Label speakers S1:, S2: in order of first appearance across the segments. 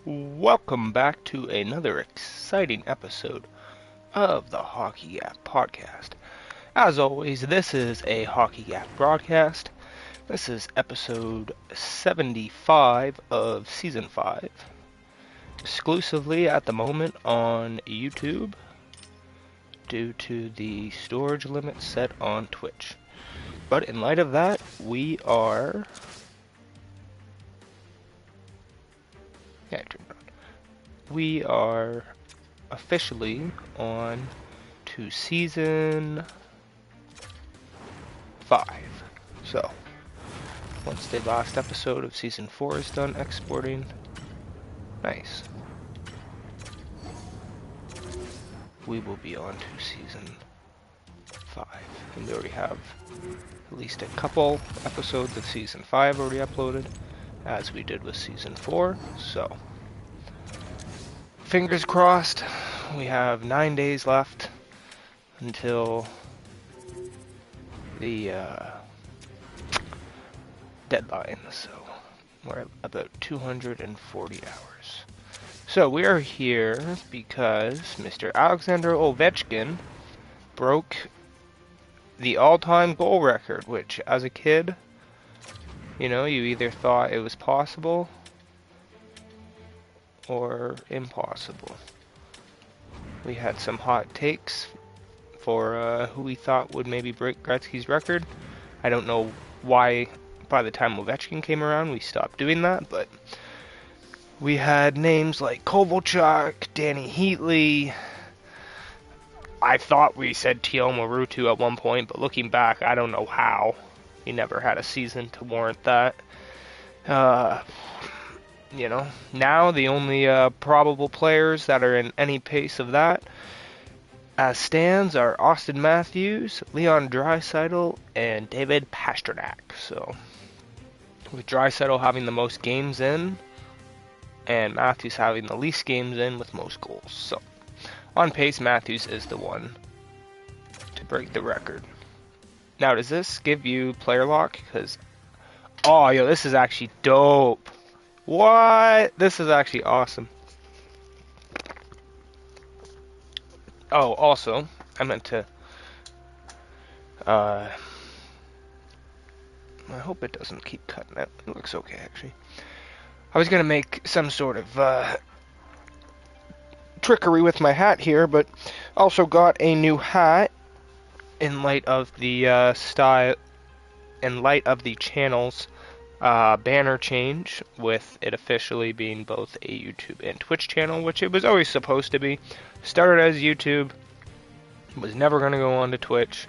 S1: Welcome back to another exciting episode of the Hockey Gap Podcast. As always, this is a Hockey Gap broadcast. This is episode 75 of Season 5, exclusively at the moment on YouTube, due to the storage limit set on Twitch. But in light of that, we are... We are officially on to Season 5. So, once the last episode of Season 4 is done exporting, nice, we will be on to Season 5. And we already have at least a couple episodes of Season 5 already uploaded, as we did with Season 4, so... Fingers crossed, we have 9 days left until the deadline, so we're at about 240 hours. So we are here because Mr. Alexander Ovechkin broke the all-time goal record, which as a kid, you know, you either thought it was possible or impossible. We had some hot takes for who we thought would maybe break Gretzky's record. I don't know why by the time Ovechkin came around we stopped doing that, but we had names like Kovalchuk, Danny Heatley. I thought we said Teo Marutu at one point, but looking back, I don't know how. He never had a season to warrant that. You know, now the only probable players that are in any pace of that, as stands, are Austin Matthews, Leon Draisaitl, and David Pastrnak. So, with Draisaitl having the most games in, and Matthews having the least games in with most goals. So, on pace, Matthews is the one to break the record. Now, does this give you player lock? Because, oh, yo, this is actually dope. What? This is actually awesome. Oh, also, I meant to... I hope it doesn't keep cutting out. It looks okay, actually. I was going to make some sort of trickery with my hat here, but also got a new hat in light of the style... In light of the channel's banner change, with it officially being both a YouTube and Twitch channel, which it was always supposed to be. Started as YouTube, was never going to go on to Twitch,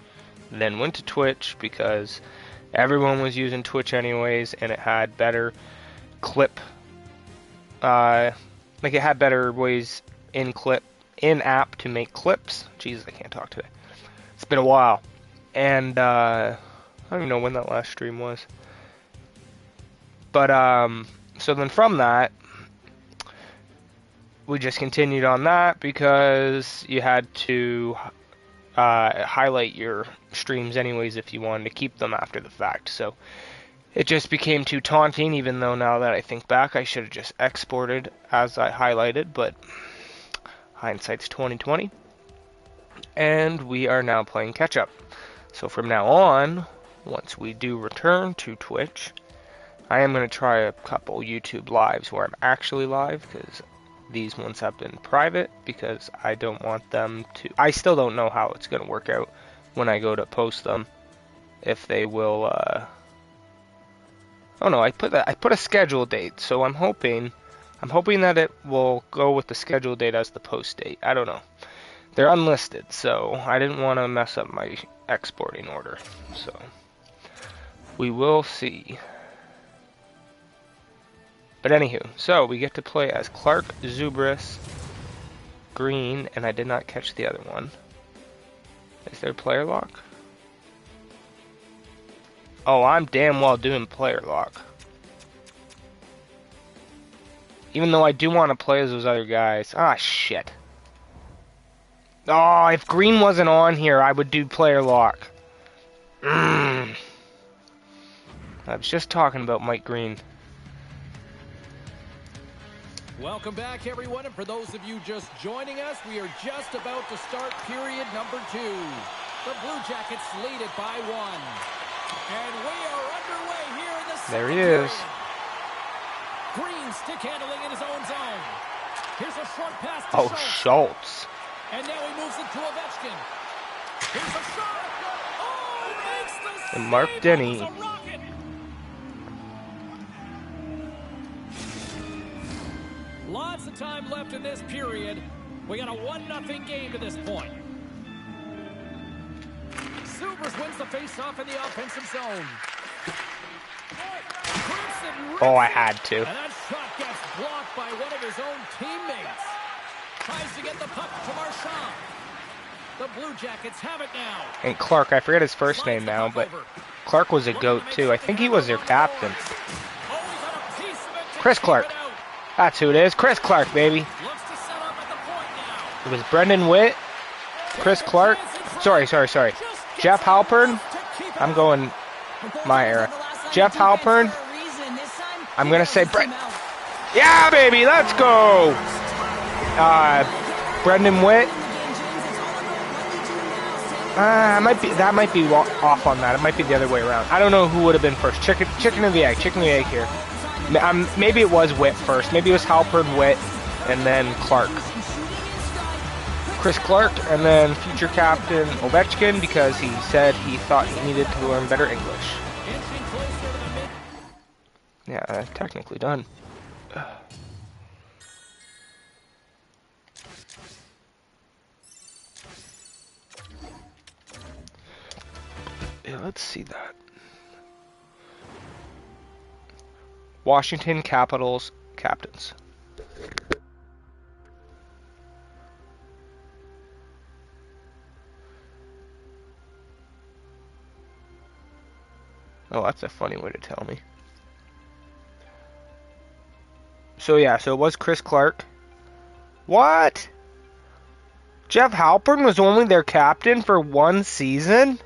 S1: then went to Twitch because everyone was using Twitch anyways, and it had better clip, it had better ways in-app to make clips. Jesus, I can't talk today. It's been a while. And, I don't even know when that last stream was. But, so then from that, we just continued on that because you had to highlight your streams anyways if you wanted to keep them after the fact. So it just became too taunting, even though now that I think back, I should have just exported as I highlighted, but hindsight's 20/20. And we are now playing catch-up. So from now on, once we do return to Twitch, I am going to try a couple YouTube lives where I'm actually live, because these ones have been private, because I don't want them to... I still don't know how it's going to work out when I go to post them, if they will... Oh no, I put a schedule date, so I'm hoping that it will go with the schedule date as the post date. I don't know. They're unlisted, so I didn't want to mess up my exporting order, so we will see. But anywho, so we get to play as Clark, Zubris, Green, and I did not catch the other one. Is there player lock? Oh, I'm damn well doing player lock. Even though I do want to play as those other guys. Ah, shit. Oh, if Green wasn't on here, I would do player lock. I was just talking about Mike Green.
S2: Welcome back, everyone, and for those of you just joining us, we are just about to start period number 2. The Blue Jackets lead it by 1. And we are underway here in the second
S1: There he is.
S2: period. Green stick handling in his own zone. Here's a short pass to
S1: Oh,
S2: Schultz.
S1: Schultz.
S2: And now he moves it to Ovechkin. Here's a shot. Oh, makes the
S1: And Mark
S2: save.
S1: Denny.
S2: That was a rocket. Lots of time left in this period. We got a 1-0 game to this point. Subers wins the face-off in the offensive zone.
S1: Oh, I had to.
S2: And that shot gets blocked by one of his own teammates. Tries to get the puck to Marchand. The Blue Jackets have it now.
S1: And Clark, I forget his first name now, but Clark was a goat too. I think he was their captain. Chris Clark. That's who it is. Chris Clark, baby. It was Brendan Witt, Chris Clark. Sorry. Jeff Halpern. I'm going my era. Jeff Halpern. I'm going to say Brent. Yeah, baby. Let's go. Brendan Witt. That might be off on that. It might be the other way around. I don't know who would have been first. Chicken or the egg? Chicken or the egg here. Maybe it was Witt first. Maybe it was Halpern, Witt, and then Clark. Chris Clark, and then future captain Ovechkin, because he said he thought he needed to learn better English. Yeah, technically done. Yeah, let's see that. Washington Capitals captains. Oh, that's a funny way to tell me. So yeah, so it was Chris Clark. What? Jeff Halpern was only their captain for 1 season?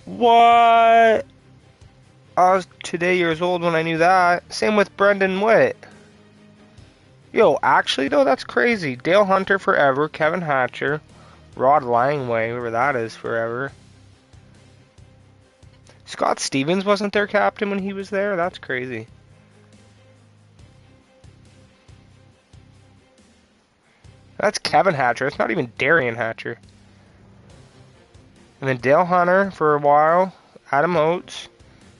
S1: What? I was today years old when I knew that. Same with Brendan Witt. Yo, actually though, that's crazy. Dale Hunter forever, Kevin Hatcher, Rod Langway, whoever that is, forever. Scott Stevens wasn't their captain when he was there? That's crazy. That's Kevin Hatcher. It's not even Darian Hatcher. And then Dale Hunter for a while. Adam Oates.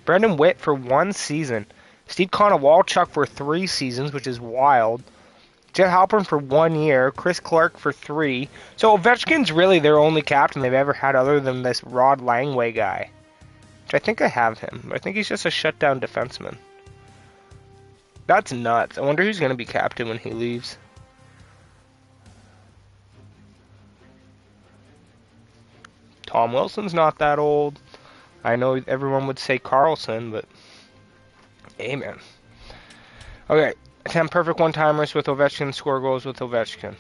S1: Brendan Witt for 1 season. Steve Konowalchuk for 3 seasons, which is wild. Jeff Halpern for 1 year. Chris Clark for 3. So Ovechkin's really their only captain they've ever had other than this Rod Langway guy. Which I think I have him. I think he's just a shutdown defenseman. That's nuts. I wonder who's going to be captain when he leaves. Tom Wilson's not that old. I know everyone would say Carlson, but hey, man. Okay, 10 perfect one-timers with Ovechkin, score goals with Ovechkin.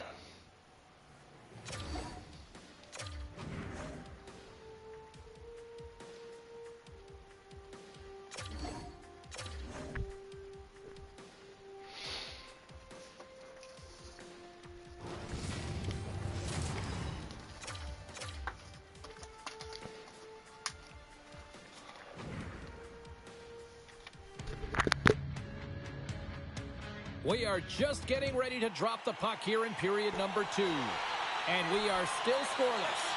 S2: We are just getting ready to drop the puck here in period number 2. And we are still scoreless.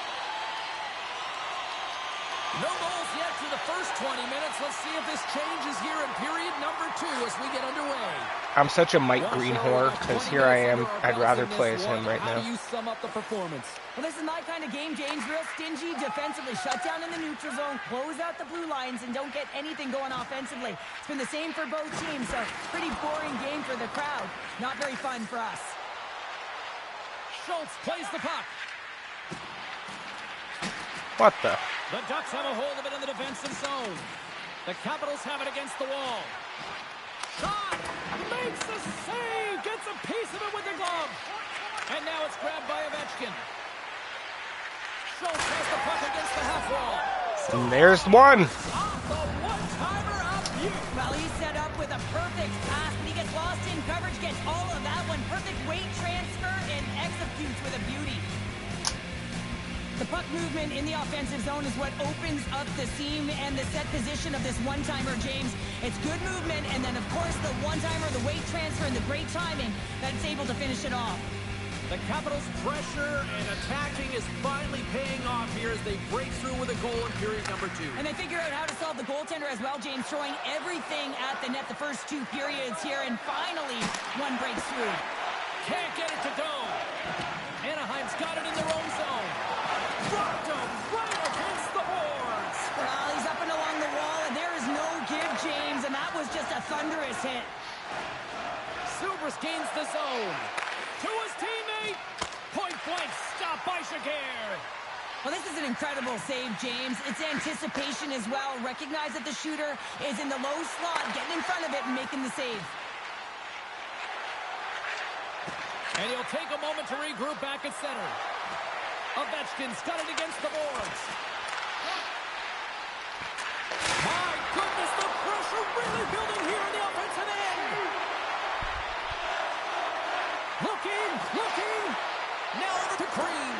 S2: No goals yet to the first 20 minutes. Let's see if this changes here in period number 2 as we get underway.
S1: I'm such a Mike Green whore, because here I am. I'd rather play as him right now.
S2: How do you sum up the performance?
S3: Well, this is my kind of game, James. Real stingy defensively. Shut down in the neutral zone, close out the blue lines, and don't get anything going offensively. It's been the same for both teams, so pretty boring game for the crowd. Not very fun for us.
S2: Schultz plays the puck.
S1: What the?
S2: The Ducks have a hold of it in the defensive zone. The Capitals have it against the wall. Shot! Makes the save! Gets a piece of it with the glove. And now it's grabbed by Ovechkin. Schultz has the puck against the half wall.
S1: And there's one.
S2: Off the one-timer up
S3: Well, he's set up with a perfect pass, but he gets lost in coverage, gets all of that one. Perfect weight transfer and executes with a beauty. The puck movement in the offensive zone is what opens up the seam and the set position of this one-timer, James. It's good movement, and then, of course, the one-timer, the weight transfer, and the great timing that's able to finish it off.
S2: The Capitals' pressure and attacking is finally paying off here as they break through with a goal in period number 2.
S3: And they figure out how to solve the goaltender as well, James, throwing everything at the net the first 2 periods here, and finally one breaks through.
S2: Can't get it to go. Anaheim's got it in their own zone. Rocked him right against the boards.
S3: Well, he's up and along the wall, and there is no give, James, and that was just a thunderous hit.
S2: Subras gains the zone. To his teammate. Point blank stop by Shakir.
S3: Well, this is an incredible save, James. It's anticipation as well. Recognize that the shooter is in the low slot, getting in front of it and making the save.
S2: And he'll take a moment to regroup back at center. Ovechkin's got it against the boards. My goodness, the pressure really building here in the offensive end. Looking. Now over to Green.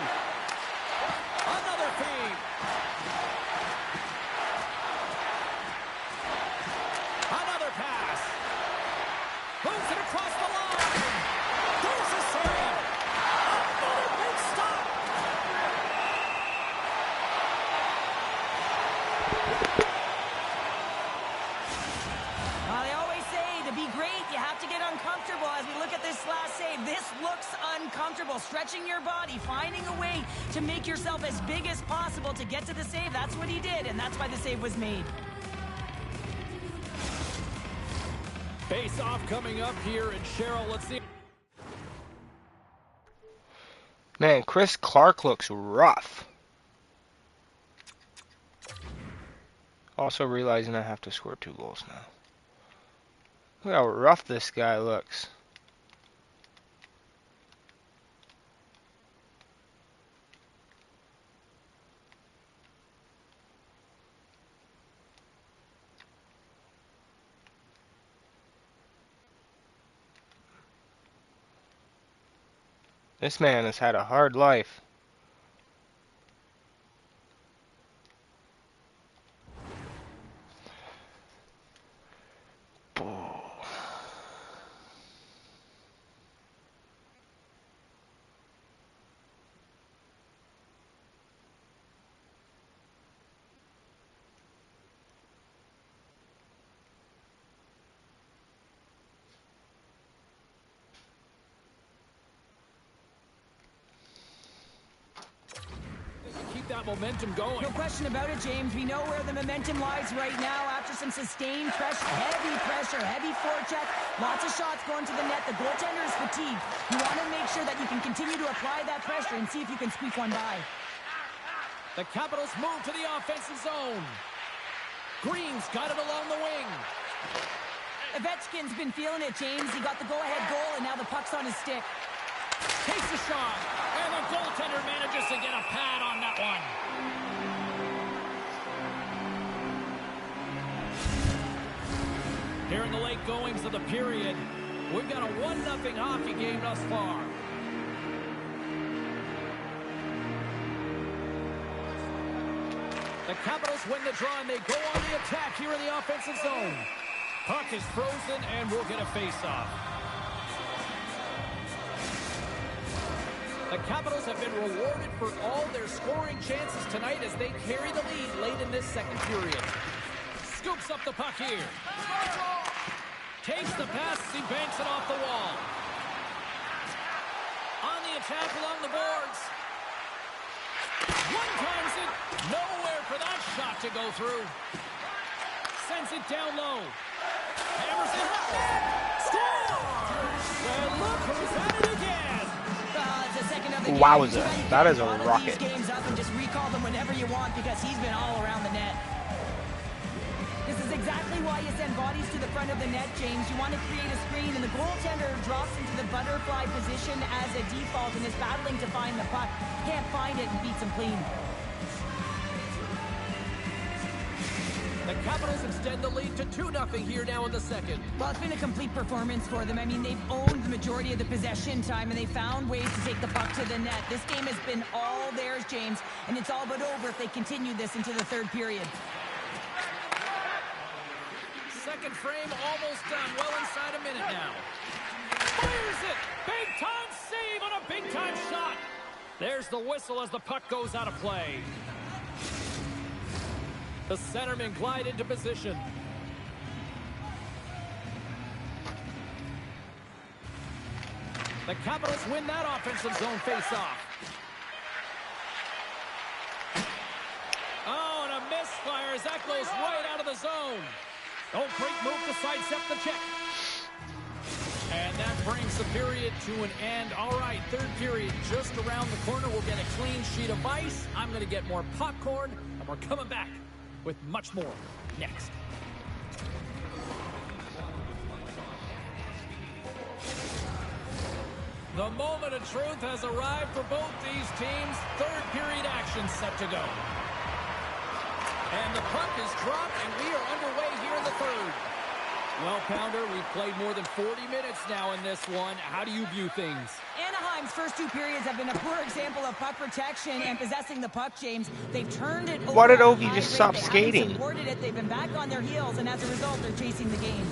S2: Another feed. Another pass. Moves it across the line. There's a save. Another big stop.
S3: They always say to be great, you have to get uncomfortable. As we look at this last save, this looks uncomfortable. Stretching your body, finding a way to make yourself as big as possible to get to the save. That's what he did, and that's why the save was made.
S2: Face-off coming up here, and Cheryl, let's see.
S1: Man, Chris Clark looks rough. Also realizing I have to score 2 goals now. Look how rough this guy looks. This man has had a hard life.
S2: Keep that momentum going.
S3: No question about it, James. We know where the momentum lies right now after some sustained pressure, heavy forecheck, lots of shots going to the net. The goaltender is fatigued. You want to make sure that you can continue to apply that pressure and see if you can squeak one by.
S2: The Capitals move to the offensive zone. Green's got it along the wing.
S3: Ovechkin's been feeling it, James. He got the go-ahead goal, and now the puck's on his stick.
S2: Takes a shot, and the goaltender manages to get a pad on that one. Here in the late goings of the period, we've got a 1-0 hockey game thus far. The Capitals win the draw, and they go on the attack here in the offensive zone. Puck is frozen, and we'll get a face-off. The Capitals have been rewarded for all their scoring chances tonight as they carry the lead late in this second period. Scoops up the puck here. Takes the pass as he banks it off the wall. On the attack along the boards. One times it. Nowhere for that shot to go through. Sends it down low. Hammers it. Scores! Well, look who's at it again.
S3: It's the second of the game.
S1: Wowza, that is a rocket.
S3: These games up and just recall them whenever you want because he's been all around the net. This is exactly why you send bodies to the front of the net, James. You want to create a screen, and the goaltender drops into the butterfly position as a default and is battling to find the puck. Can't find it and beats him clean.
S2: The Capitals extend the lead to 2-0 here now in the second.
S3: Well, it's been a complete performance for them. I mean, they've owned the majority of the possession time, and they found ways to take the puck to the net. This game has been all theirs, James, and it's all but over if they continue this into the third period.
S2: Second frame almost done. Well inside a minute now. Fires it! Big-time save on a big-time shot. There's the whistle as the puck goes out of play. The centermen glide into position. The Capitals win that offensive zone face-off. Oh, and a misfire as that goes right out of the zone. Oh, great move to sidestep the check. And that brings the period to an end. All right, third period just around the corner. We'll get a clean sheet of ice. I'm going to get more popcorn, and we're coming back with much more next. The moment of truth has arrived for both these teams. Third period action set to go. And the puck is dropped, and we are underway here in the third. Well, Pounder, we've played more than 40 minutes now in this one. How do you view things?
S3: Anaheim's first two periods have been a poor example of puck protection and possessing the puck, James. They've turned it over.
S1: Why did Ovi just stop
S3: they
S1: skating?
S3: Supported it. They've been back on their heels, and as a result, they're chasing the game.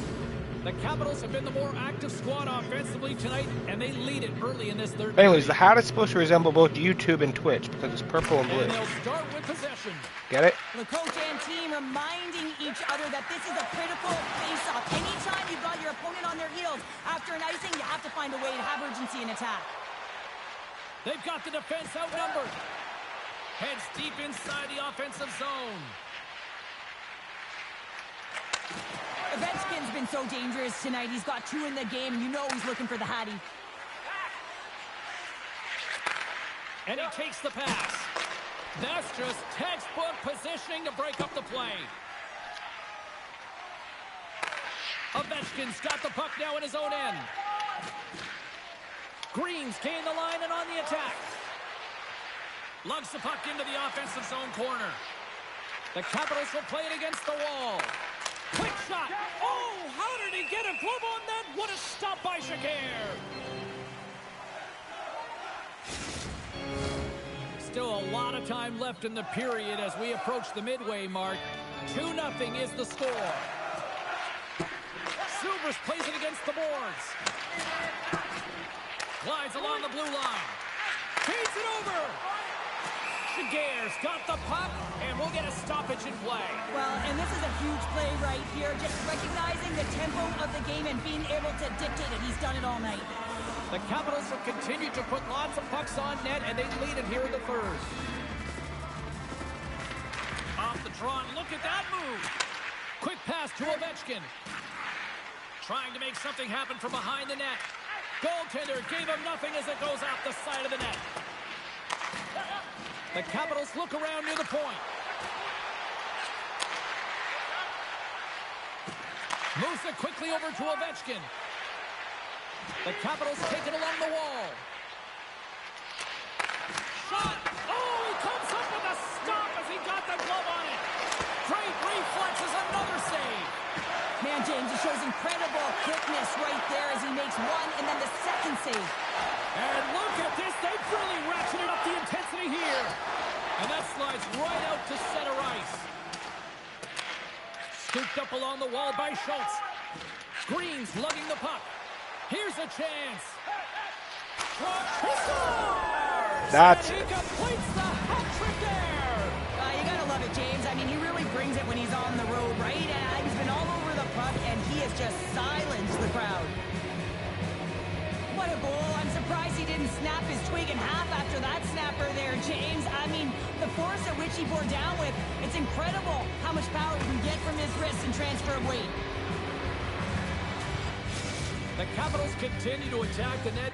S2: The Capitals have been the more active squad offensively tonight, and they lead it early in this third.
S1: Anyways, the hat is supposed to resemble both YouTube and Twitch because it's purple and blue.
S2: And they'll start with possession.
S1: Get it?
S3: The coach and team reminding each other that this is a critical face-off. Anytime you've got your opponent on their heels after an icing, you have to find a way to have urgency in attack.
S2: They've got the defense outnumbered. Heads deep inside the offensive zone.
S3: Ovechkin's been so dangerous tonight. He's got two in the game, and you know he's looking for the Hattie.
S2: And he takes the pass. That's just textbook positioning to break up the play. Ovechkin's got the puck now in his own end. Green's gain the line and on the attack. Lugs the puck into the offensive zone corner. The Capitals will play it against the wall. Quick shot. Oh, how did he get a glove on that? What a stop by Shakir. Still a lot of time left in the period as we approach the midway mark. 2-0 is the score. Silvers plays it against the boards. Glides along the blue line. Feeds it over. Shakir's got the puck, and we'll get a stoppage in play.
S3: Well, and this is a huge play right here. Just recognizing the tempo of the game and being able to dictate it. He's done it all night.
S2: The Capitals have continued to put lots of pucks on net, and they lead it here in the third. Off the draw, and look at that move. Quick pass to Ovechkin. Trying to make something happen from behind the net. Goaltender gave him nothing as it goes out the side of the net. The Capitals look around near the point. Moves it quickly over to Ovechkin. The Capitals take it along the wall. Shot! Oh, he comes up with a stop as he got the glove on it. Great reflexes, another save.
S3: Man, James, it shows incredible quickness right there as he makes one and then the second save.
S2: And look at this, they've really ratcheted up the intensity here. And that slides right out to center ice. Scooped up along the wall by Schultz. Green's lugging the puck. Here's a chance. He scores!
S1: That's
S2: and he completes the hat trick there.
S3: You gotta love it, James. I mean, he really brings it when he's on the road, right? He's been all over the puck, and he has just silenced the crowd. What a goal. I'm surprised he didn't snap his twig in half after that snapper there, James. I mean, the force at which he bore down with, it's incredible how much power he can get from his wrists and transfer of weight.
S2: The Capitals continue to attack the net.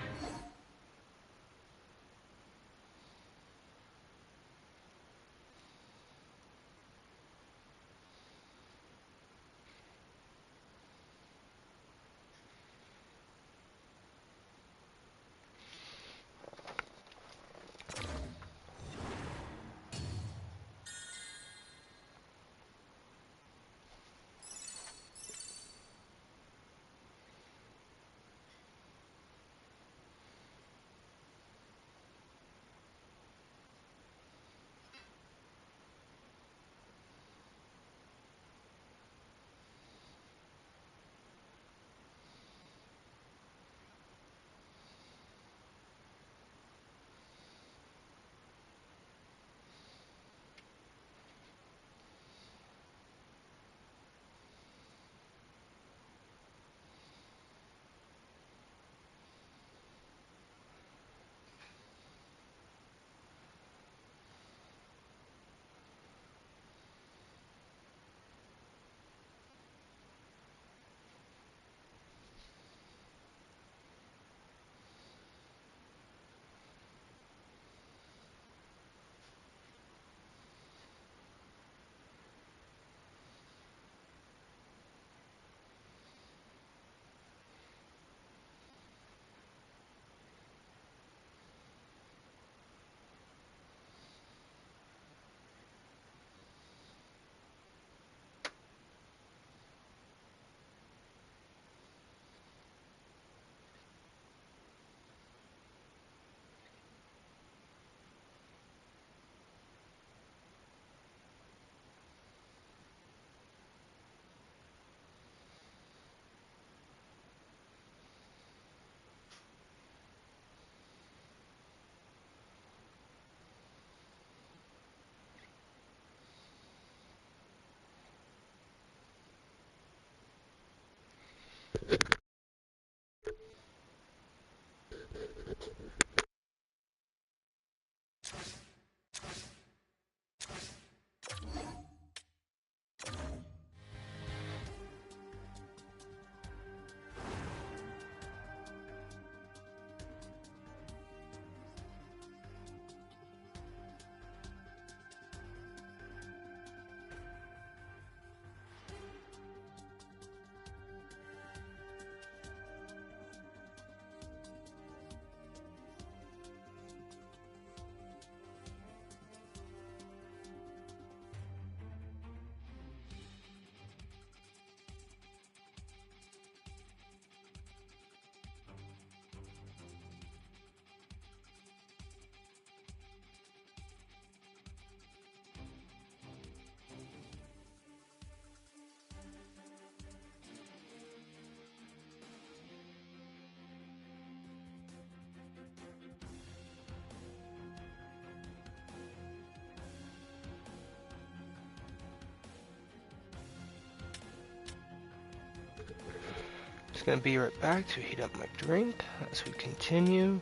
S1: Just gonna be right back to heat up my drink as we continue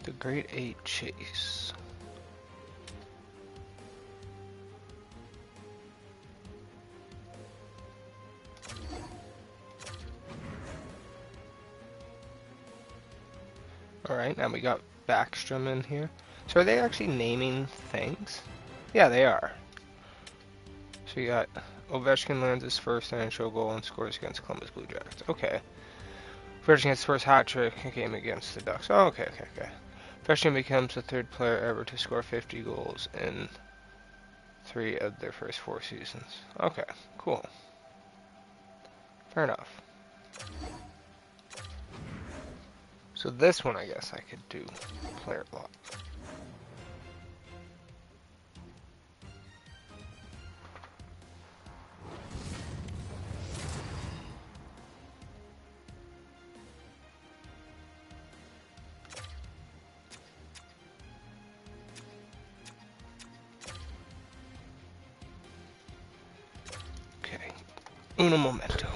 S1: the Grade 8 chase. Alright, now we got Backstrom in here. So are they actually naming things? Yeah, they are. So you got Ovechkin lands his first NHL goal and scores against Columbus Blue Jackets. Okay. Ovechkin gets his first hat trick in a game against the Ducks. Oh, okay. Ovechkin becomes the third player ever to score 50 goals in 3 of their first 4 seasons. Okay, cool. Fair enough. So this one, I guess I could do player lock. Okay, uno momento.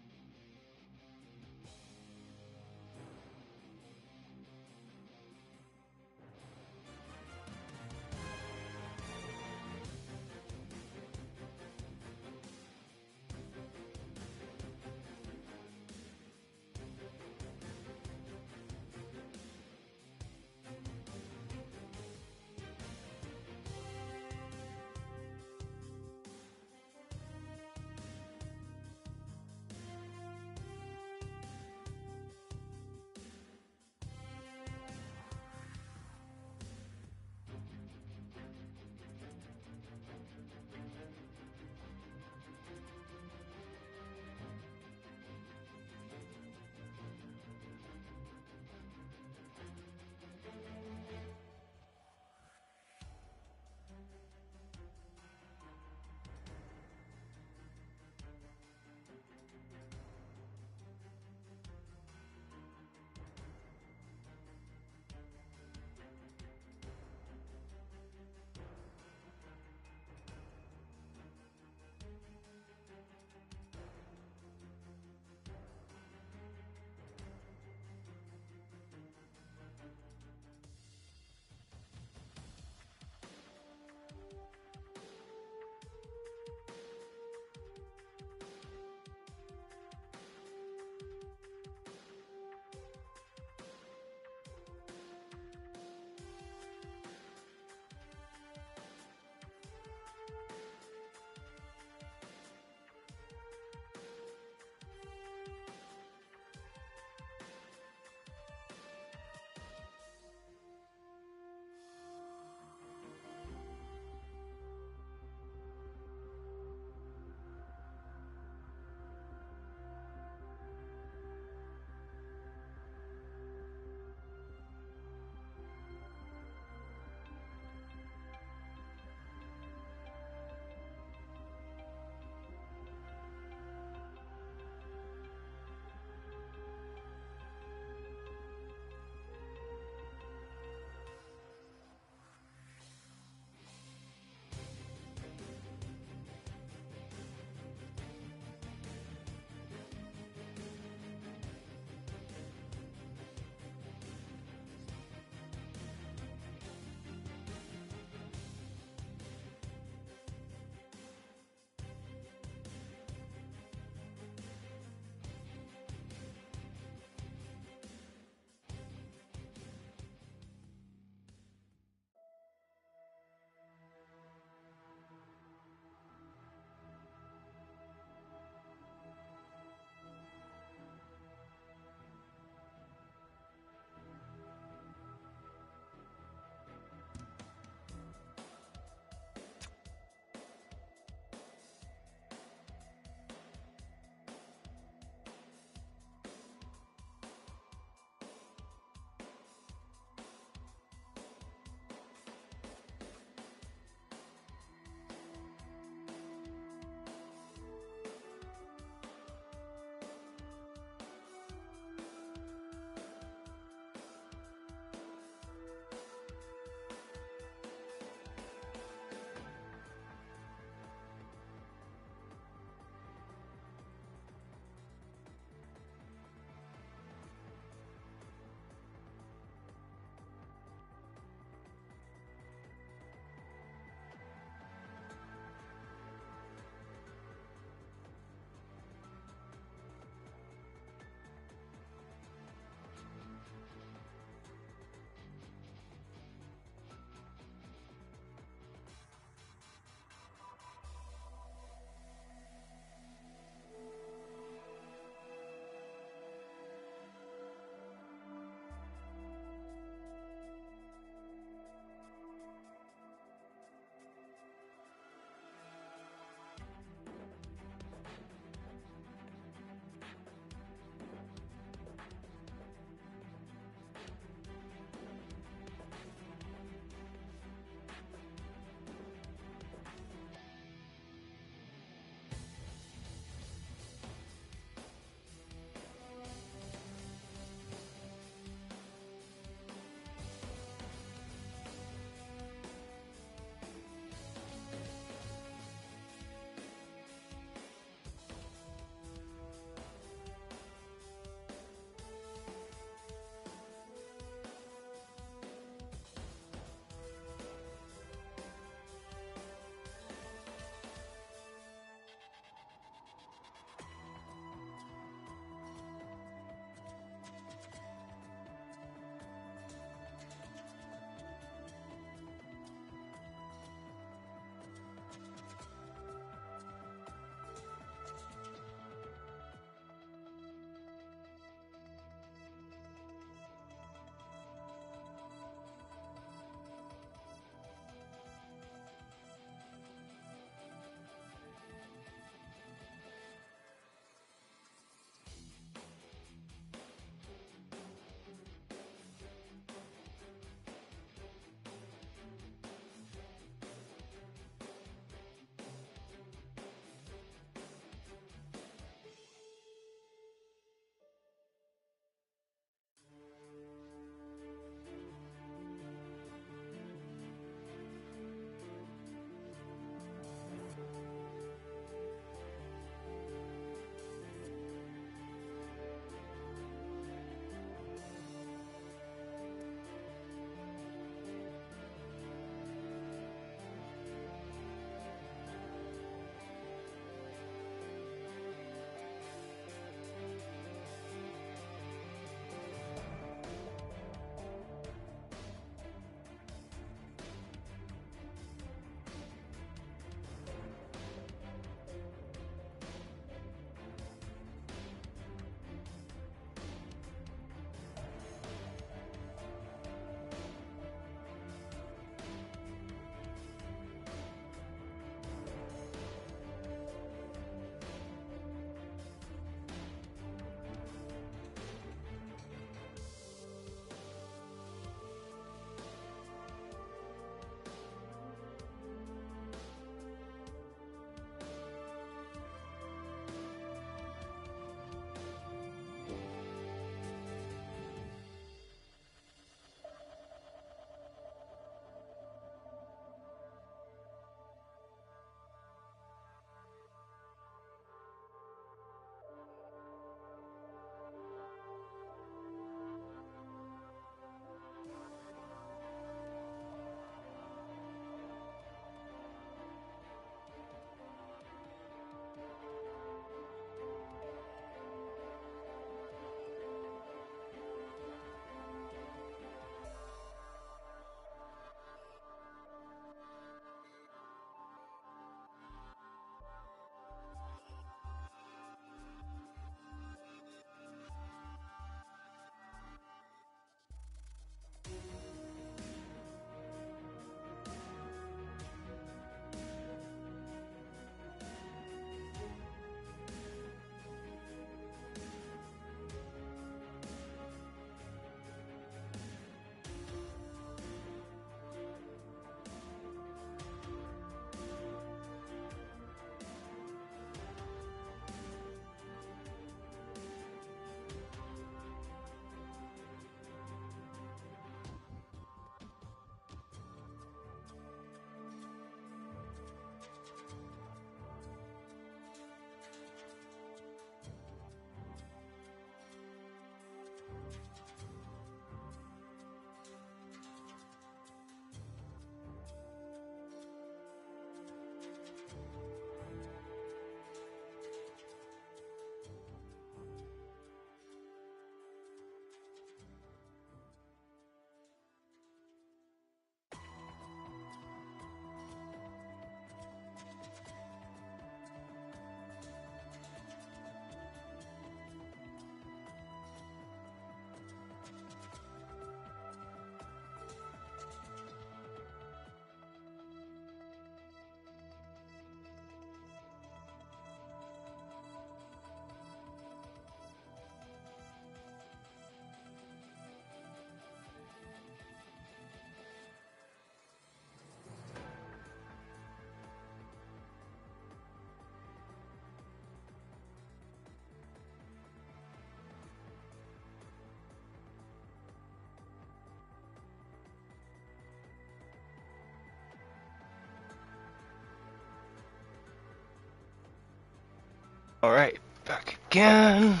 S1: Alright, back again.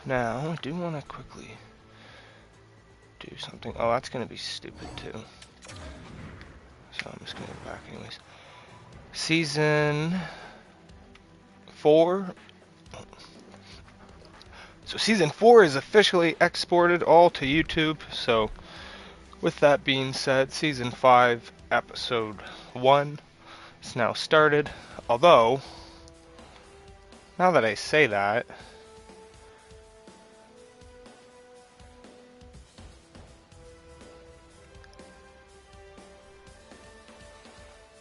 S1: Now, I do want to quickly do something. Oh, that's going to be stupid too. So I'm just going to go back anyways. Season 4. So Season 4 is officially exported all to YouTube. So with that being said, Season 5, Episode 1 is now started. Although, now that I say that,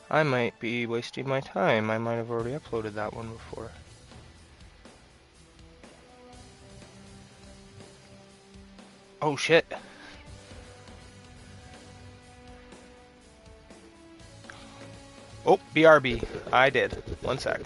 S1: I might be wasting my time. I might have already uploaded that one before. Oh shit. Oh, BRB. I did. 1 sec.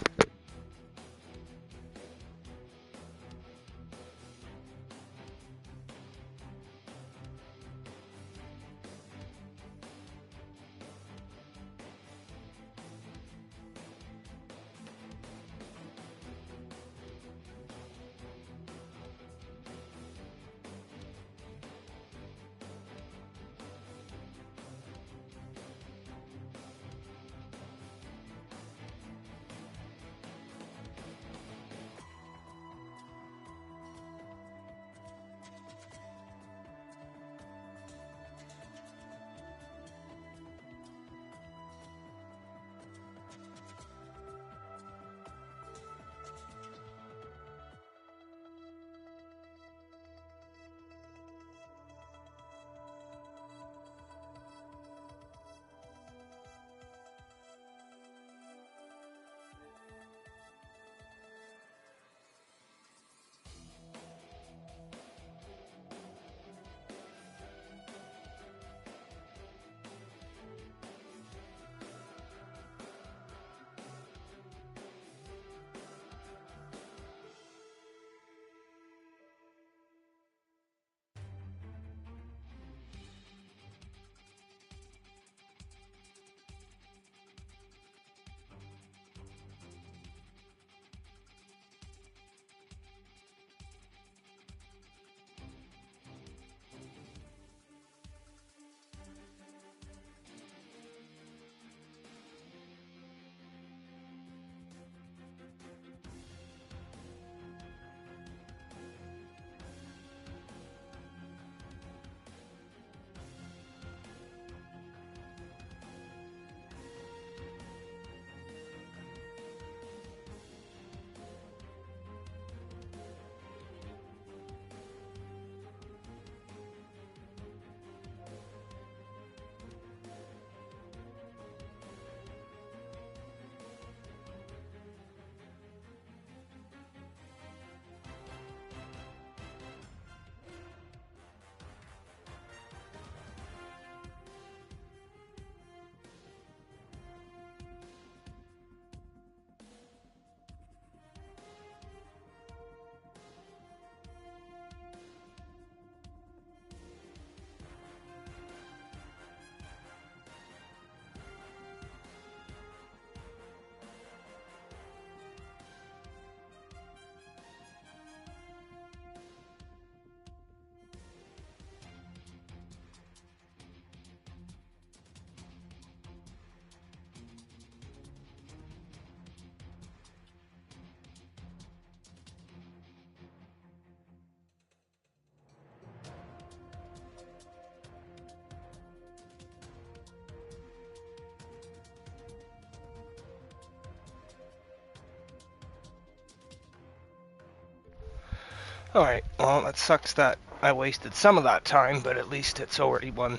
S1: Alright, well, that sucks that I wasted some of that time, but at least it's already one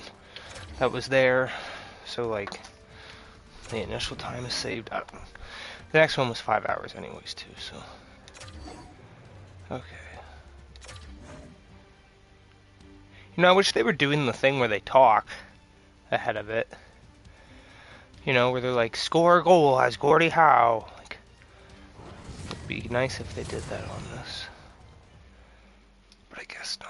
S1: that was there. So, like, the initial time is saved up. The next one was 5 hours anyways, too, so. Okay. You know, I wish they were doing the thing where they talk ahead of it. You know, where they're like, score a goal as Gordie Howe. Like, it'd be nice if they did that on this. But I guess not.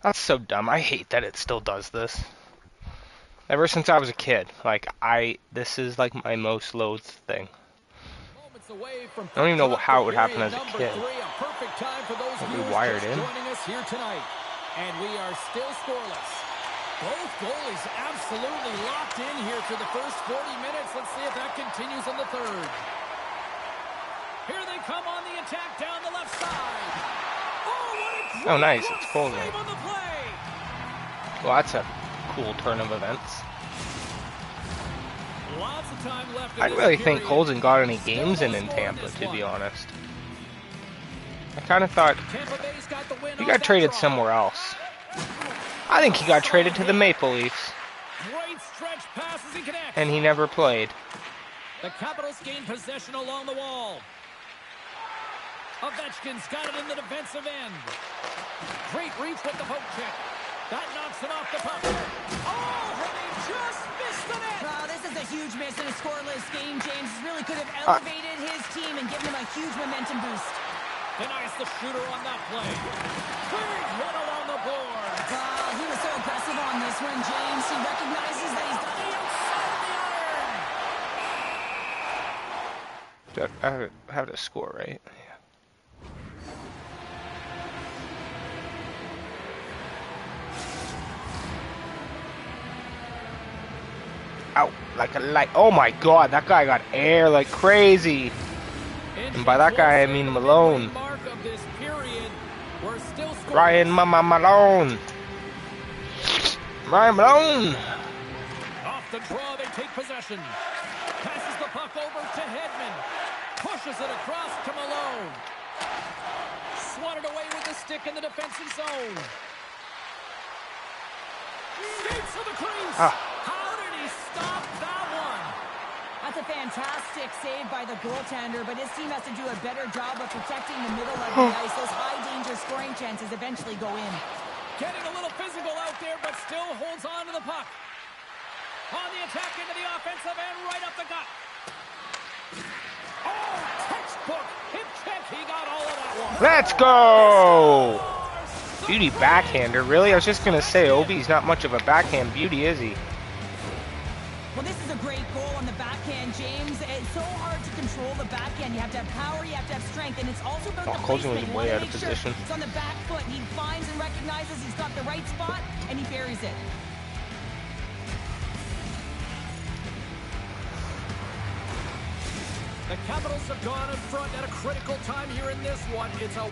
S1: That's so dumb. I hate that it still does this. Ever since I was a kid, like this is like my most loathed thing.
S2: Moments away from
S1: I don't even know
S2: kickoff
S1: how
S2: for
S1: it would happen
S2: period
S1: as a
S2: number
S1: kid.
S2: 3. A perfect time for those
S1: Won't be
S2: viewers
S1: wired
S2: just
S1: in.
S2: joining us here tonight. And we are still scoreless. Both goalies absolutely locked in here for the first 40 minutes. Let's see if that continues in the third. Here they come on the attack down the left side. Oh, what a great
S1: Nice. It's cold.
S2: save on the play.
S1: Well, that's a cool turn of events.
S2: Lots of time left.
S1: I really think Colson got any games in Tampa, to be honest. I kind of thought he got traded somewhere else. I think he got traded to the Maple Leafs.
S2: Great stretch passes and connects.
S1: And he never played.
S2: The Capitals gain possession along the wall. Ovechkin's got it in the defensive end. Great reach with the poke check. That knocks it off the puck. Oh, and he just missed the net.
S3: Wow, this is a huge miss in a scoreless game. James really could have elevated his team and given him a huge momentum boost.
S2: Denies the shooter on that play. Big hit along the board.
S3: Wow, he was so aggressive on this one, James. He recognizes that he's got the outside of the iron.
S1: I have to score, right? Yeah. Out like a light. Oh my god, that guy got air like crazy. And by that guy, I mean Malone. Ryan Malone. Ryan Malone.
S2: Off the draw, they take possession. Passes the puck over to Hedman. Pushes it across to Malone. Swatted away with the stick in the defensive zone. Skates to the crease. How did he stop that one?
S3: That's a fantastic save by the goaltender, but his team has to do a better job of protecting the middle of the ice. Those high-danger scoring chances eventually go in.
S2: Getting a little physical out there, but still holds on to the puck. On the attack into the offensive end, right up the gut. Oh, textbook hip check. He got all of that one.
S1: Let's go! Beauty backhander, really? I was just gonna say, Ovi's not much of a backhand beauty, is he?
S3: Well, this is a great goal on the backhand, James. It's so hard to control the backhand. You have to have power, you have to have strength, and it's also about the
S1: Colson was
S3: placement.
S1: way
S3: You
S1: out
S3: wanna
S1: of
S3: make sure
S1: position.
S3: it's on the back foot. He finds and recognizes he's got the right spot, and he buries it.
S2: The Capitals have gone in front at a critical time here in this one. It's a...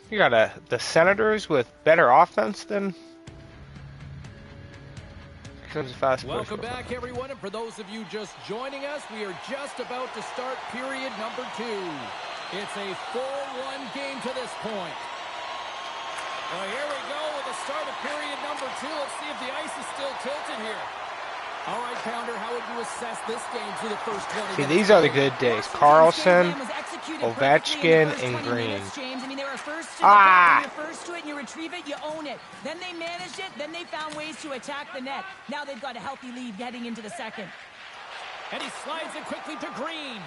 S1: You got the Senators with better offense than...
S2: Welcome back, everyone, and for those of you just joining us, we are just about to start period number 2. It's a 4-1 game to this point. Well, here we go with the start of period number 2. Let's see if the ice is still tilted here. All right, Pounder, how would you assess this game through the first 20 minutes?
S1: See, these are the good days. Carlson, Ovechkin, and Green.
S3: James. I mean, they were first to the puck, you're first to it, and you retrieve it, you own it. Then they managed it, then they found ways to attack the net. Now they've got a healthy lead heading into the second.
S2: And he slides it quickly to Green.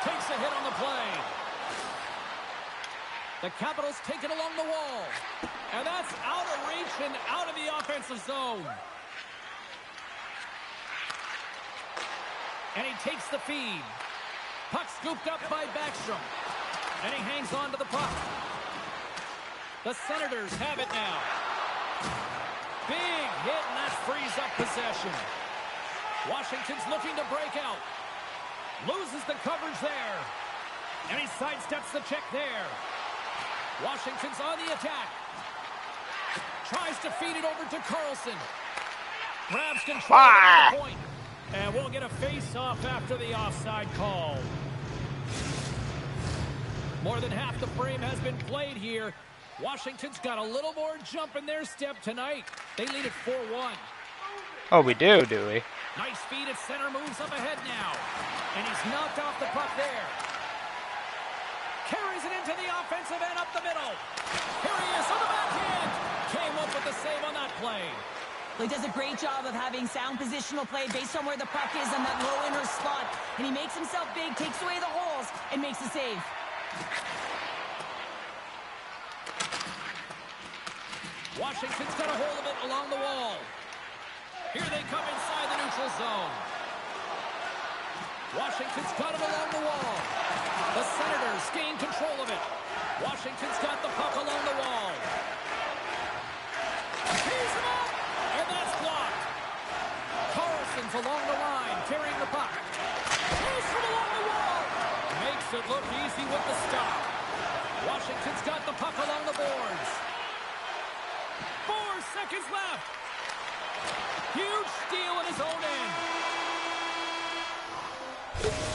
S2: Takes a hit on the play. The Capitals take it along the wall. And that's out of reach and out of the offensive zone. And he takes the feed. Puck scooped up by Backstrom. And he hangs on to the puck. The Senators have it now. Big hit, and that frees up possession. Washington's looking to break out. Loses the coverage there. And he sidesteps the check there. Washington's on the attack. Tries to feed it over to Carlson. Grabs control at the point. And we'll get a face-off after the offside call. More than half the frame has been played here. Washington's got a little more jump in their step tonight. They lead at 4-1.
S1: Oh, we do we?
S2: Nice feed at center, moves up ahead now. And he's knocked off the puck there. Carries it into the offensive end up the middle. Here he is on the backhand. Came up with the save on that play.
S3: He does a great job of having sound positional play based on where the puck is on that low inner slot. And he makes himself big, takes away the holes, and makes the save.
S2: Washington's got a hold of it along the wall. Here they come inside the neutral zone. Washington's got it along the wall. The Senators gain control of it. Washington's got the puck along the wall. He's him up, and that's blocked. Carlson's along the line, carrying the puck. He's from along the wall. Makes it look easy with the stop. Washington's got the puck along the boards. 4 seconds left. Huge steal in his own end.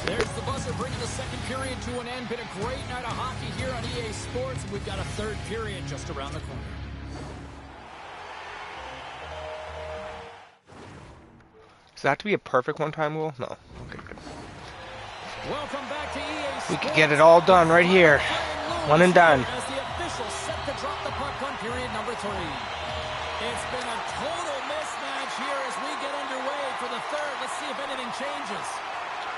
S2: There's the buzzer bringing the second period to an end. Been a great night of hockey here on EA Sports. We've got a third period just around the corner.
S1: Does that have to be a perfect one-time goal? No. Okay, good.
S2: Welcome back to EA Sports.
S1: We could get it all done right here. One and done.
S2: As the official set to drop the puck on period number 3. It's been a total mismatch here as we get underway for the third. Let's see if anything changes.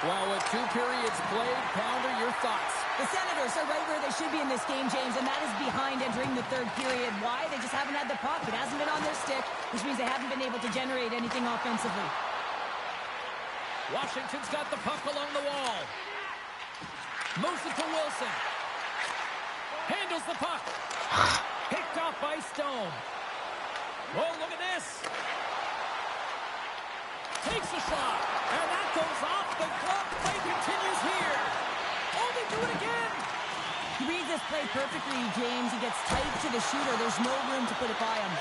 S2: Well, with 2 periods played, Pounder, your thoughts?
S3: The Senators are right where they should be in this game, James, and that is behind entering the third period. Why? They just haven't had the puck. It hasn't been on their stick, which means they haven't been able to generate anything offensively.
S2: Washington's got the puck along the wall. Moves it to Wilson. Handles the puck. Picked off by Stone. Oh, look at this. Takes a shot. And that goes off the glove. Play continues here. Oh, they do it again.
S3: He reads this play perfectly, James. He gets tight to the shooter. There's no room to put it by him.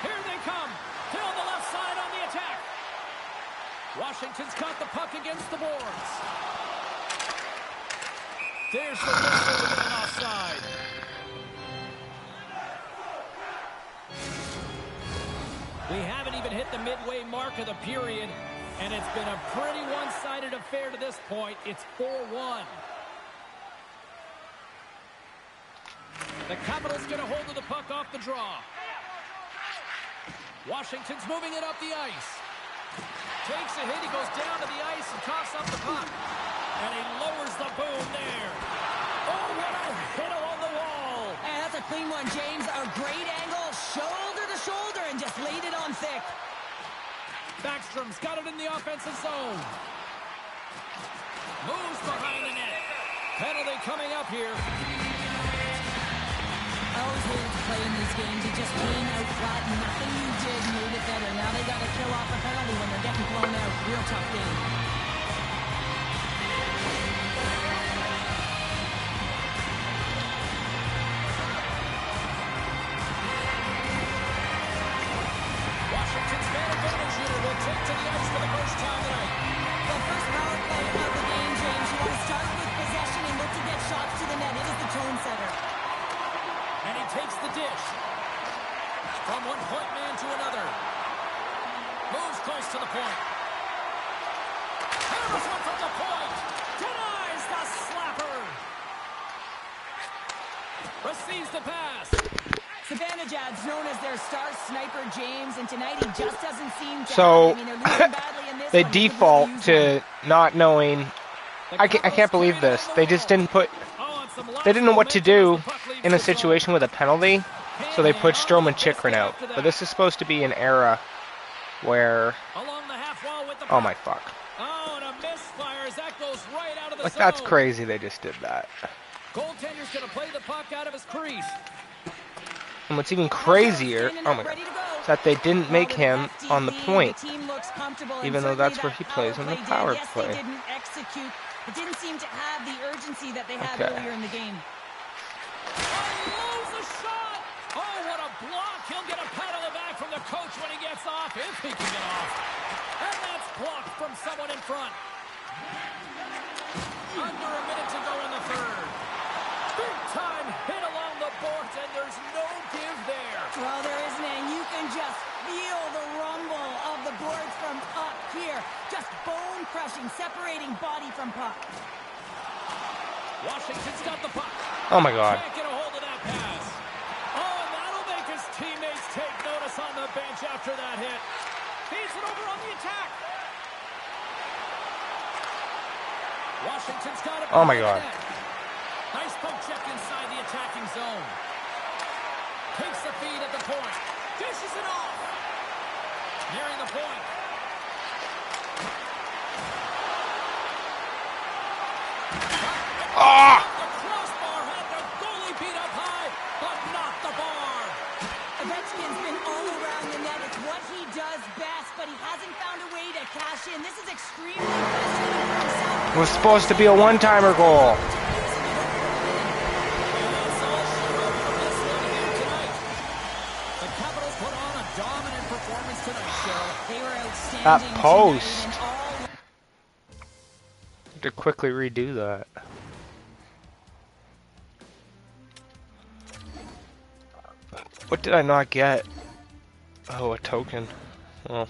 S2: Here they come. They're on the left side on the attack. Washington's got the puck against the boards. There's the whistle to get an offside. We haven't even hit the midway mark of the period, and it's been a pretty one-sided affair to this point. It's 4-1. The Capitals get a hold of the puck off the draw. Washington's moving it up the ice. Takes a hit, he goes down to the ice and coughs up the puck. And he lowers the boom there. Oh, what a hit along the wall.
S3: And that's a clean one, James. A great angle, shoulder to shoulder, and just laid it on thick.
S2: Backstrom's got it in the offensive zone. Moves behind the net. Penalty coming up here.
S3: I always hated to play in these games. You just came out flat. Nothing you did made it better. Now they got to kill off a penalty when they're getting blown out. Real tough game.
S2: Washington's man advantage unit will take to the ice for the first time tonight.
S3: The first power play of the game, James. You want to start with possession and look to get shots to the net. It is the tone setter.
S2: And he takes the dish. From one point man to another. Moves close to the point. Hammers one from the point. Denies the slapper. Receives the pass.
S3: Zibanejad's known as their star sniper, James, and tonight he just doesn't seem to
S1: So,
S3: have it. I mean, they're losing badly in this
S1: they
S3: one. They could
S1: default
S3: really use
S1: to
S3: one.
S1: not knowing. I can't believe this. They just didn't put. They didn't know what to do in a situation with a penalty, so they put Strome and Chikrin out. But this is supposed to be an era where. Oh my fuck.
S2: Oh, and a misfire as that goes right out of the
S1: Like,
S2: zone.
S1: that's crazy they just did that.
S2: Goaltender's going to play the puck out of his crease.
S1: And what's even crazier, oh my god, is that they didn't make him on the point, even though that's where he plays on the power play.
S3: Yes, they didn't execute. It didn't seem to have the urgency that they had
S1: Okay.
S3: earlier in the game.
S2: Unloads a shot. Oh, what a block. He'll get a pat on the back from the coach when he gets off, if he can get off. And that's blocked from someone in front. Under a minute to go in the third. Big time hit along the boards, and there's no give there.
S3: Well, there isn't, and you can just feel the rumble of the boards from up here. Just bone-crushing, separating body from puck.
S2: Washington's got the puck.
S1: Oh my God.
S2: Can't get a hold of that pass. Oh, and that'll make his teammates take notice on the bench after that hit. Feeds it over on the attack. Washington's got it.
S1: Oh my God.
S2: Nice poke check inside the attacking zone. Takes the feed at the point. Dishes it off. Nearing the point.
S1: Ah!
S2: The crossbar had the goalie beat up high, but not the bar.
S3: Ovechkin's been all around the net. It's what he does best, but he hasn't found a way to cash in. This is extremely frustrating for himself.
S1: It was supposed to be a one-timer goal.
S2: The Capitals put on a dominant performance tonight, Cheryl.
S3: They were outstanding
S1: That
S3: tonight,
S1: post.
S3: and all
S1: To quickly redo that. What did I not get? Oh, a token. Well.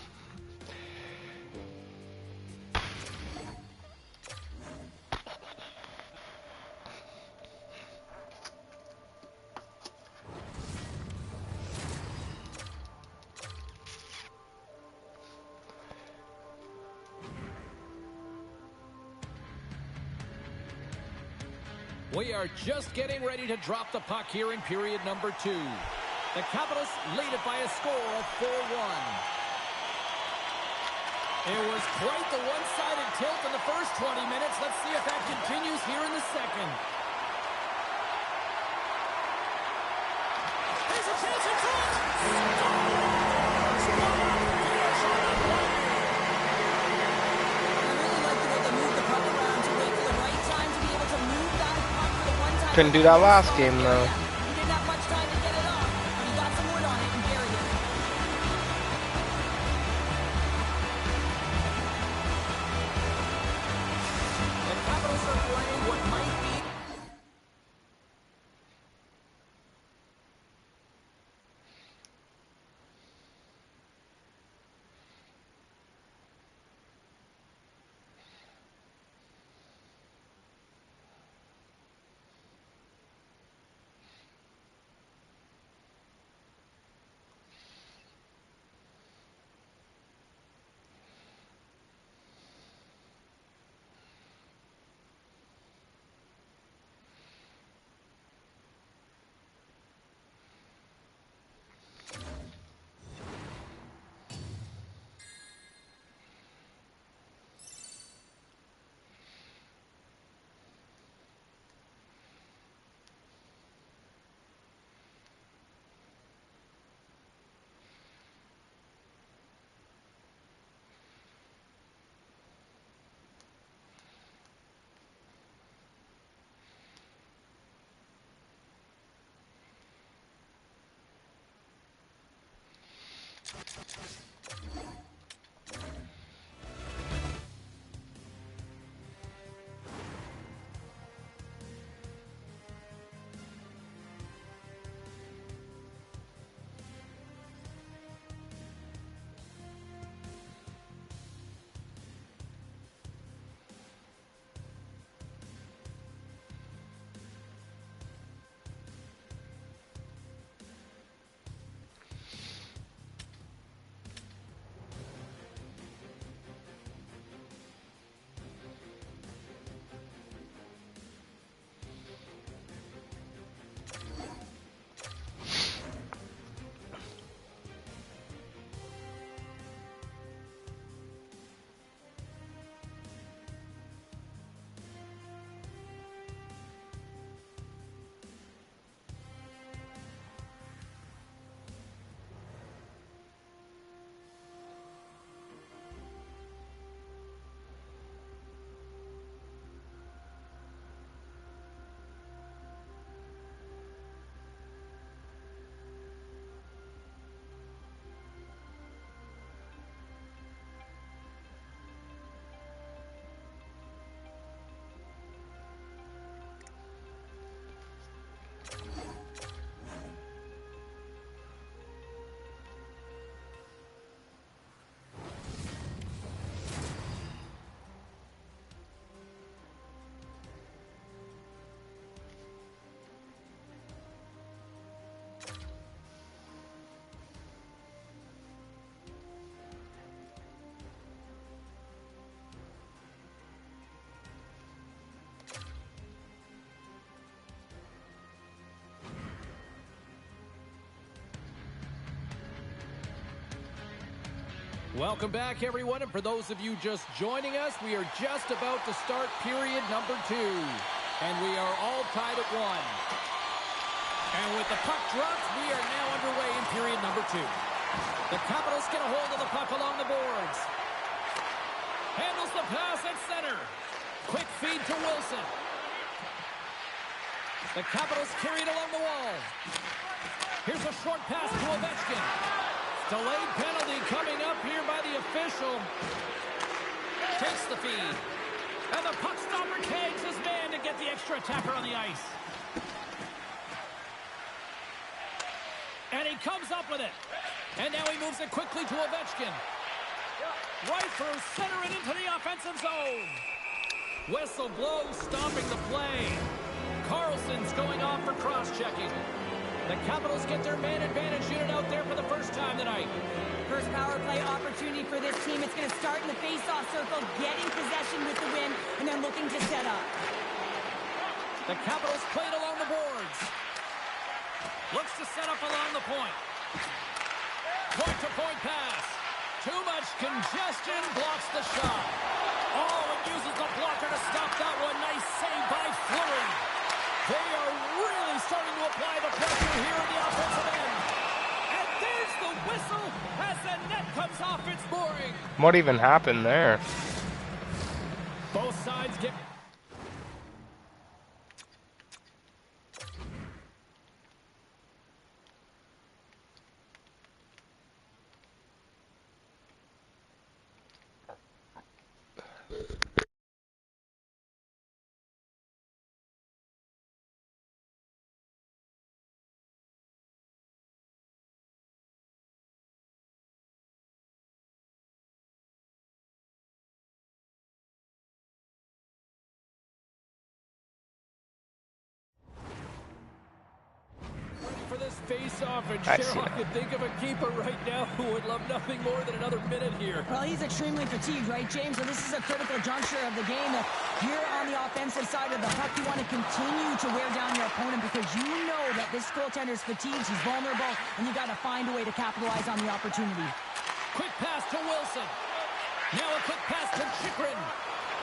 S2: We are just getting ready to drop the puck here in period number 2. The Capitals lead it by a score of 4-1. It was quite the one-sided tilt in the first 20 minutes. Let's see if that continues here in the second. There's a chance in front!
S1: Couldn't do that last game though.
S3: He didn't have much time to get it off, but he got some wood on it and buried it.
S2: The Capitals are playing what might be... Welcome back, everyone, and for those of you just joining us, we are just about to start period number 2. And we are all tied at 1. And with the puck dropped, we are now underway in period number 2. The Capitals get a hold of the puck along the boards. Handles the pass at center. Quick feed to Wilson. The Capitals carry it along the wall. Here's a short pass to Ovechkin. Delayed penalty coming up here by the official. Takes the feed. And the puck stopper tags his man to get the extra attacker on the ice. And he comes up with it. And now he moves it quickly to Ovechkin. Right through center and into the offensive zone. Whistle blows, stopping the play. Carlson's going off for cross-checking. The Capitals get their man advantage unit out there for the first time tonight.
S3: First power play opportunity for this team. It's going to start in the face-off circle, getting possession with the win, and then looking to set up.
S2: The Capitals play it along the boards. Looks to set up along the point. Point-to-point pass. Too much congestion, blocks the shot. Oh, it uses the blocker to stop that one. Nice save by Fleury. They are really starting to apply the pressure here in the offensive end. And there's the whistle as the net comes off its mooring.
S1: What even happened there?
S2: Both sides get... for this face-off, and Cheryl could think of a keeper right now who would love nothing more than another minute here.
S3: Well, he's extremely fatigued, right, James? So this is a critical juncture of the game. That you're on the offensive side of the puck. You want to continue to wear down your opponent because you know that this goaltender's fatigued, he's vulnerable, and you got to find a way to capitalize on the opportunity.
S2: Quick pass to Wilson. Now a quick pass to Chychrun.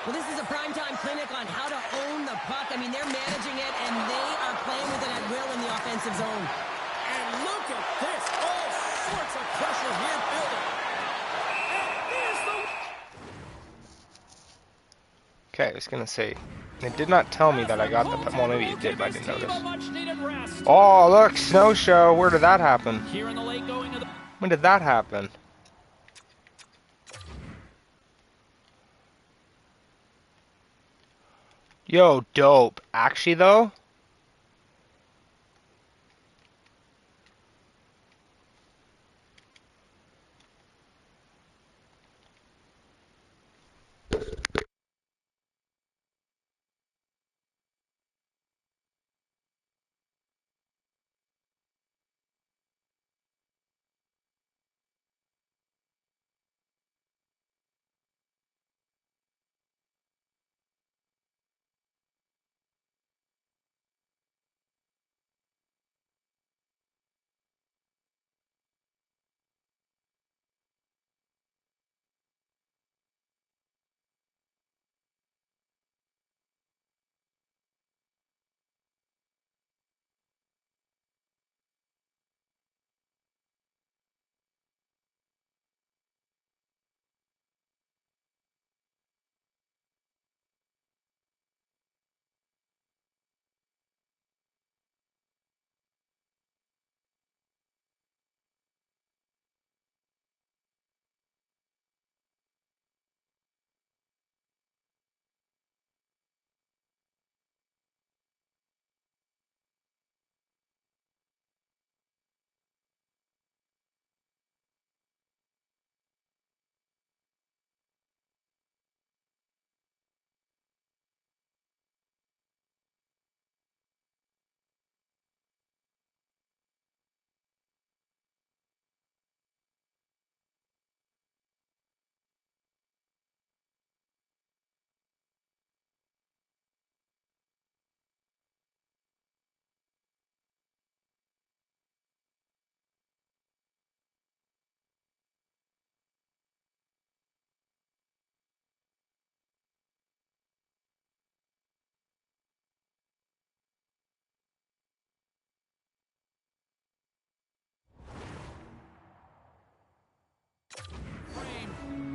S3: Well, this is a primetime clinic on how to own the puck. I mean, they're managing it, and they are playing with it at will in the offensive zone.
S2: And look at this. All sorts of pressure here building. And there's the...
S1: Okay, I was going to say, it did not tell me that I got the... Well, maybe it did, but I didn't notice. Oh, look, snow show. Where did that happen? When did that happen? Yo, dope. Actually, though,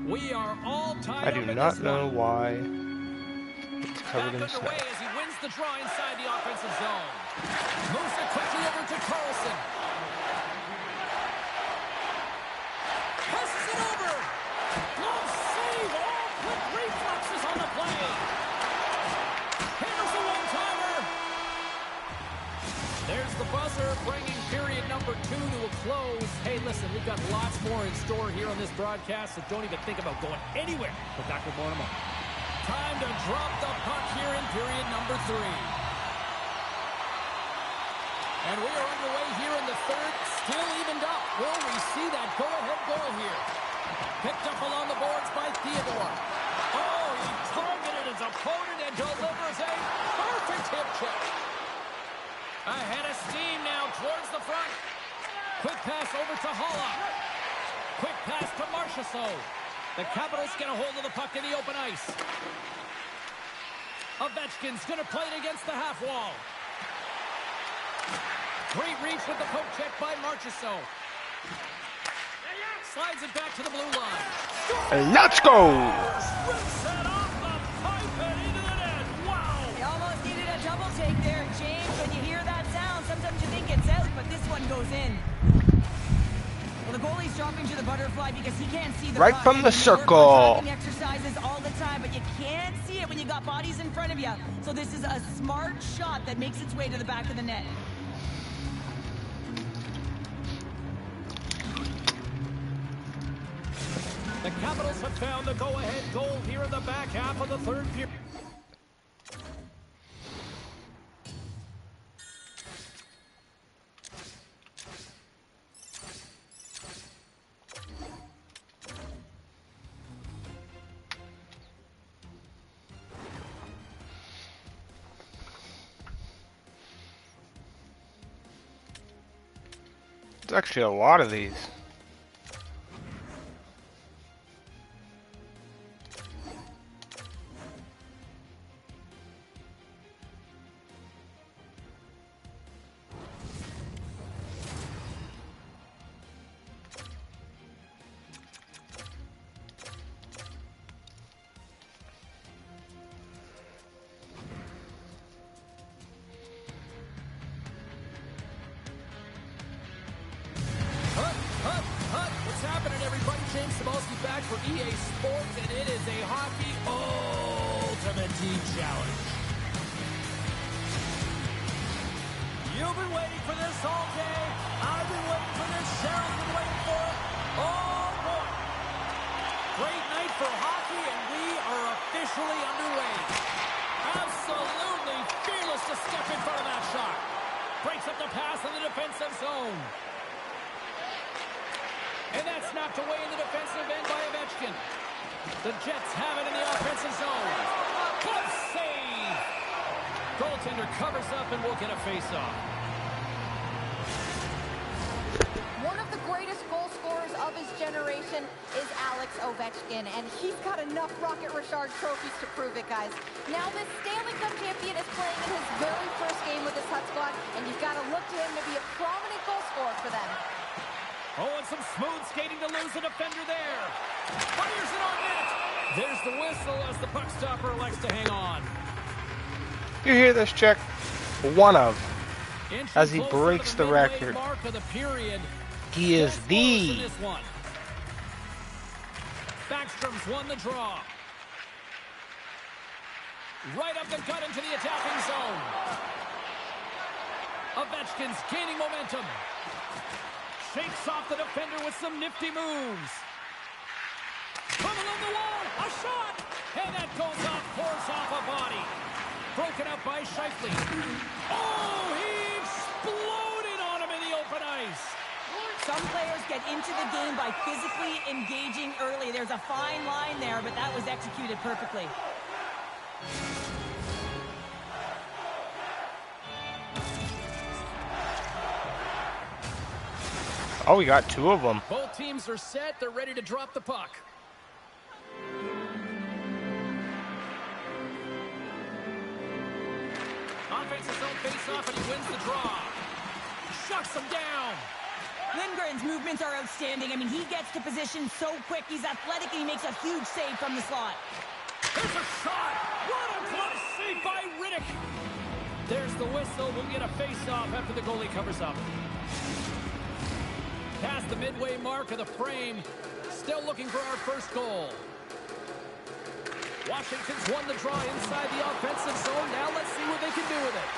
S2: We are all tied
S1: I
S2: up
S1: do
S2: in this
S1: not know
S2: one.
S1: why it's covered
S2: Back
S1: in snow.
S2: underway as he wins the draw inside the offensive zone. Moves it quickly over to Carlson. Passes it over. Glove save. All quick reflexes on the play. Hammers the one-timer. There's the buzzer, bringing period number 2 to a close. Hey, listen, we've got lots more in store here on this broadcast, so don't even think about going anywhere. But back with more in a moment. Time to drop the puck here in period number 3. And we are underway here in the third, still evened up. Will we see that go-ahead goal here? Picked up along the boards by Theodore. Oh, he targeted his opponent and delivers a perfect hip check. Ahead of steam now towards the front. Quick pass over to Holla. Quick pass to Marchessault. The Capitals get a hold of the puck in the open ice. Ovechkin's going to play it against the half wall. Great reach with the poke check by Marchessault. Slides it back to the blue line.
S1: Let's go!
S2: Rips it off the pipe and into the net. Wow!
S3: He almost needed a double take there, James. When you hear that sound, sometimes you think it's out, but this one goes in. Well, the goalie's dropping to the butterfly because he can't see the
S1: Right
S3: puck.
S1: from the
S3: And you work on
S1: circle.
S3: tracking exercises all the time, but you can't see it when you got bodies in front of you. So this is a smart shot that makes its way to the back of the net.
S2: The Capitals have found the go-ahead goal here in the back half of the third period.
S1: There's actually a lot of these.
S2: What's happening, everybody? James Cebulski back for EA Sports, and it is a Hockey Ultimate Team Challenge. You've been waiting for this all day. I've been waiting for this. Cheryl's been waiting for it. Oh, boy. Great night for hockey, and we are officially underway. Absolutely fearless to step in front of that shot. Breaks up the pass in the defensive zone. And that's knocked away in the defensive end by Ovechkin. The Jets have it in the offensive zone. Good save. Goaltender covers up and will get a face-off.
S4: One of the greatest goal scorers of his generation is Alex Ovechkin, and he's got enough Rocket Richard trophies to prove it, guys. Now this Stanley Cup champion is playing in his very first game with his Hut squad, and you've got to look to him to be a prominent goal scorer for them.
S2: Oh, and some smooth skating to lose a defender there. Fires it on net. There's the whistle as the puck stopper elects to hang on.
S1: You hear this, Check? One of.
S2: Inching
S1: As he
S2: closer to
S1: breaks the
S2: midway
S1: record.
S2: mark of the period.
S1: He is
S2: Just
S1: the.
S2: close in this one. Backstrom's won the draw. Right up the gut into the attacking zone. Ovechkin's gaining momentum. Shakes off the defender with some nifty moves. Come along the wall, a shot! And that goes off, pours off a body. Broken up by Scheifele. Oh, he exploded on him in the open ice.
S3: Some players get into the game by physically engaging early. There's a fine line there, but that was executed perfectly.
S1: Oh, we got two of them.
S2: Both teams are set. They're ready to drop the puck. Offensive zone face-off, and he wins the draw. Shucks him down.
S3: Lindgren's movements are outstanding. I mean, he gets to position so quick. He's athletic, and he makes a huge save from the slot.
S2: There's a shot! What a close save by Riddick! There's the whistle. We'll get a face-off after the goalie covers up. Past the midway mark of the frame. Still looking for our first goal. Washington's won the draw inside the offensive zone. Now let's see what they can do with it.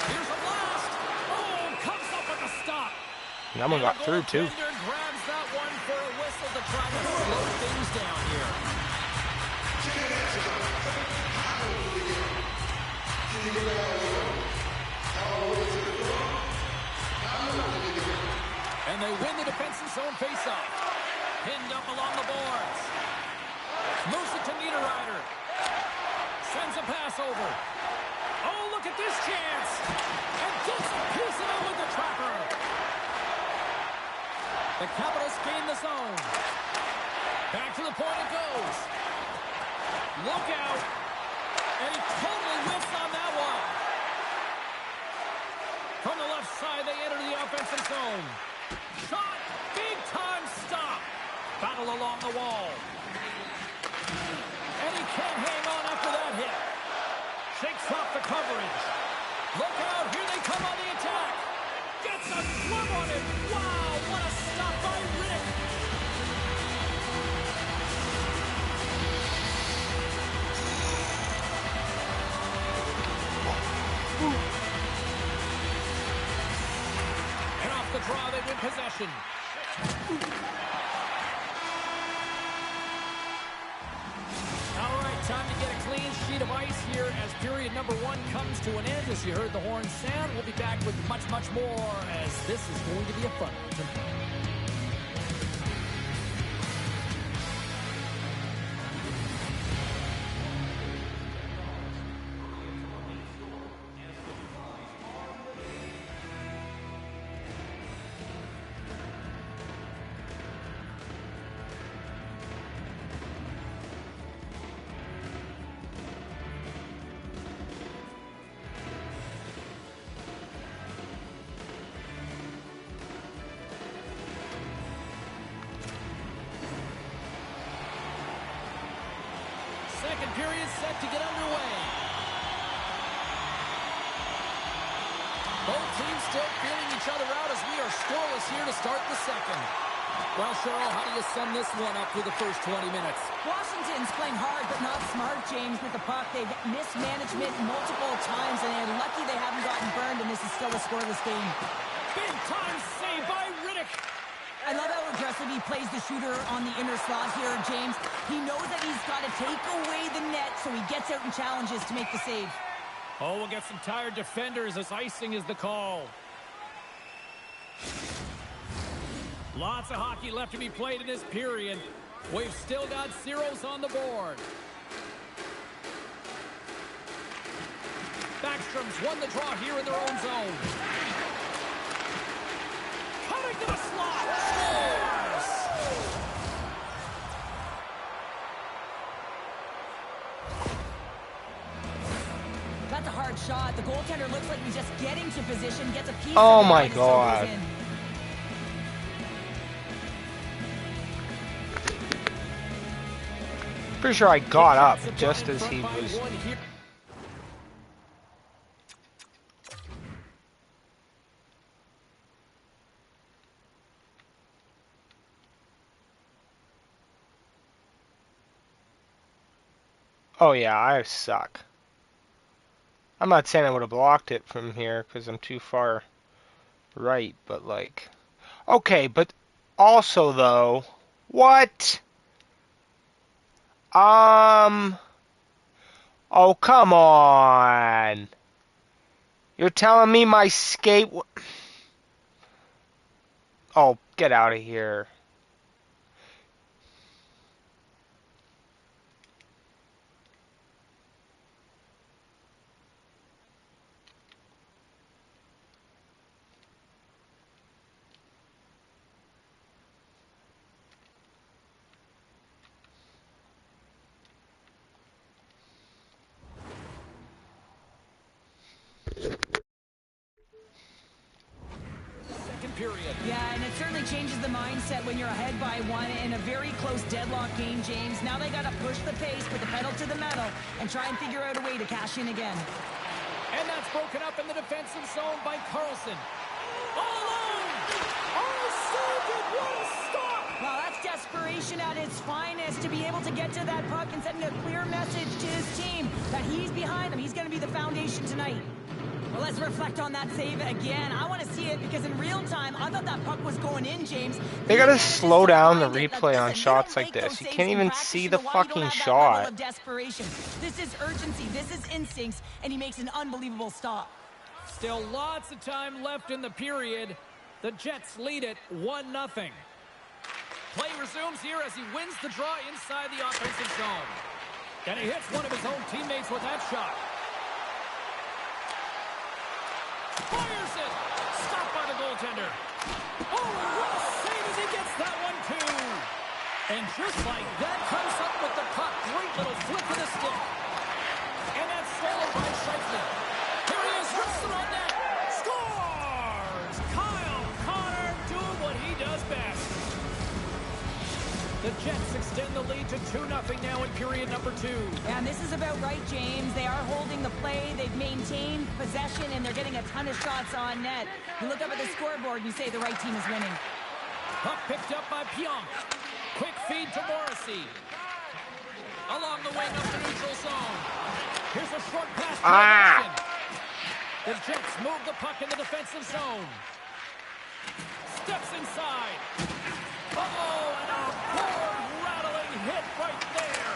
S2: Here's a blast. Oh, comes up with a stop.
S1: That one got through, too.
S2: Grabs that one for a whistle to try to slow things down here. And they win the defensive zone faceoff. Pinned up along the boards. Moves it to Niederreiter. Sends a pass over. Oh, look at this chance. And gets a piece of it with the trapper. The Capitals gain the zone. Back to the point it goes. Look out. And he totally whiffs on that one. From the left side, they enter the offensive zone. Shot. Big time stop. Battle along the wall. And he can't hang on after that hit. Shakes off the coverage. Look out. Here they come on the attack. Gets a glove on it. Wow. What a stop by Riddick. And off the draw, they win possession. All right, time to get a clean sheet of ice here as period number 1 comes to an end. As you heard the horn sound, we'll be back with much, much more as this is going to be a fun one. Second period set to get underway. Both teams still feeling each other out as we are scoreless here to start the second. Well, Cheryl, how do you sum this one up through the first 20 minutes?
S3: Washington's playing hard but not smart, James, with the puck. They've mismanagement multiple times, and they're lucky they haven't gotten burned, and this is still a scoreless game.
S2: Big time save by Riddick.
S3: I love how aggressive he plays the shooter on the inner slot here, James. He knows that he's got to take away the net, so he gets out and challenges to make the save.
S2: Oh, we'll get some tired defenders as icing is the call. Lots of hockey left to be played in this period. We've still got zeros on the board. Backstrom's won the draw here in their own zone. Cutting to the slot. Scores!
S3: That's a hard shot. The goaltender looks like he's just getting to position, gets a piece
S1: Oh
S3: of it,
S1: my
S3: but it still goes
S1: God.
S3: in.
S1: Pretty sure I got up just as he was. Oh yeah, I suck. I'm not saying I would have blocked it from here because I'm too far right, but like... Okay, but also though... What? Oh, come on. You're telling me my skate... Oh, get out of here.
S2: Period.
S3: Yeah, and it certainly changes the mindset when you're ahead by one in a very close deadlock game, James. Now they got to push the pace, put the pedal to the metal, and try and figure out a way to cash in again.
S2: And that's broken up in the defensive zone by Carlson. All alone! Oh, so good! What a stop!
S3: Well, that's desperation at its finest, to be able to get to that puck and sending a clear message to his team that he's behind them. He's going to be the foundation tonight. Well, let's reflect on that save again. I want to see it because in real time, I thought that puck was going in, James.
S1: They gotta slow down the replay on shots like this. You can't even see the fucking shot.
S3: This is urgency, this is instincts, and he makes an unbelievable stop.
S2: Still lots of time left in the period. The Jets lead it 1-0. Play resumes here as he wins the draw inside the offensive zone. And he hits one of his own teammates with that shot. Fires it! Stopped by the goaltender. Oh, what a save as he gets that one, too. And just like that, comes up with the puck. Great little flick of the stick. And that's stolen by Scheifele. Here he is, rips it on net. Scores! Kyle Connor doing what he does best. The Jets extend the lead to 2-0 now in period number 2.
S3: Yeah, and this is about right, James. They are holding the play, they've maintained possession, and they're getting a ton of shots on net. You look up at the scoreboard and you say the right team is winning.
S2: Puck picked up by Pionk. Quick feed to Morrissey. Along the wing up the neutral zone. Here's a short pass to Ovechkin. The Jets move the puck in the defensive zone. Steps inside. Uh-oh, and a board-rattling hit right there.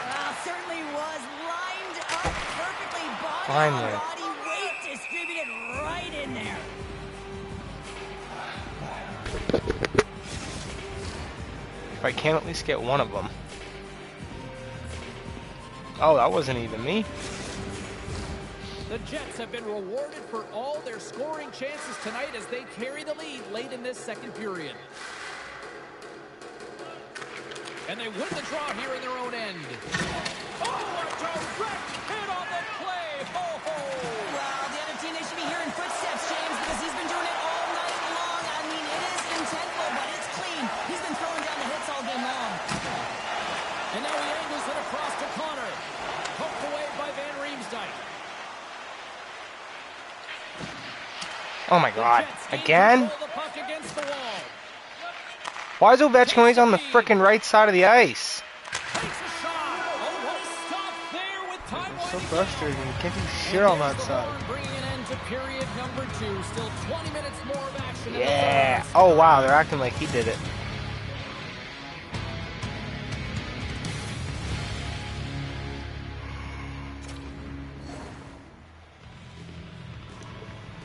S3: Certainly was lined up perfectly. Body
S1: Finally.
S3: on body, weight distributed right in there.
S1: If I can't at least get one of them. Oh, that wasn't even me.
S2: The Jets have been rewarded for all their scoring chances tonight as they carry the lead late in this second period. And they win the draw here in their own end. Oh, a direct hit on the play. Ho, ho.
S3: Well, the other team, they should be hearing footsteps, James, because he's been doing it all night long. I mean, it is intentful, but it's clean. He's been throwing down the hits all game long.
S2: And now he angles it across to Connor. Poked away by Van Riemsdyk.
S1: Oh my god. Again?
S2: The puck against the wall.
S1: Why is Ovechkin always on the frickin' right side of the ice?
S2: Takes a shot. Oh, what a stop there with time
S1: It's so
S2: winding
S1: frustrating.
S2: down.
S1: You can't do shit on that
S2: And
S1: side.
S2: there's the horn, bringing an end to period number 2. Still 20 minutes more of action. in the
S1: Yeah.
S2: first.
S1: Oh wow, they're acting like he did it.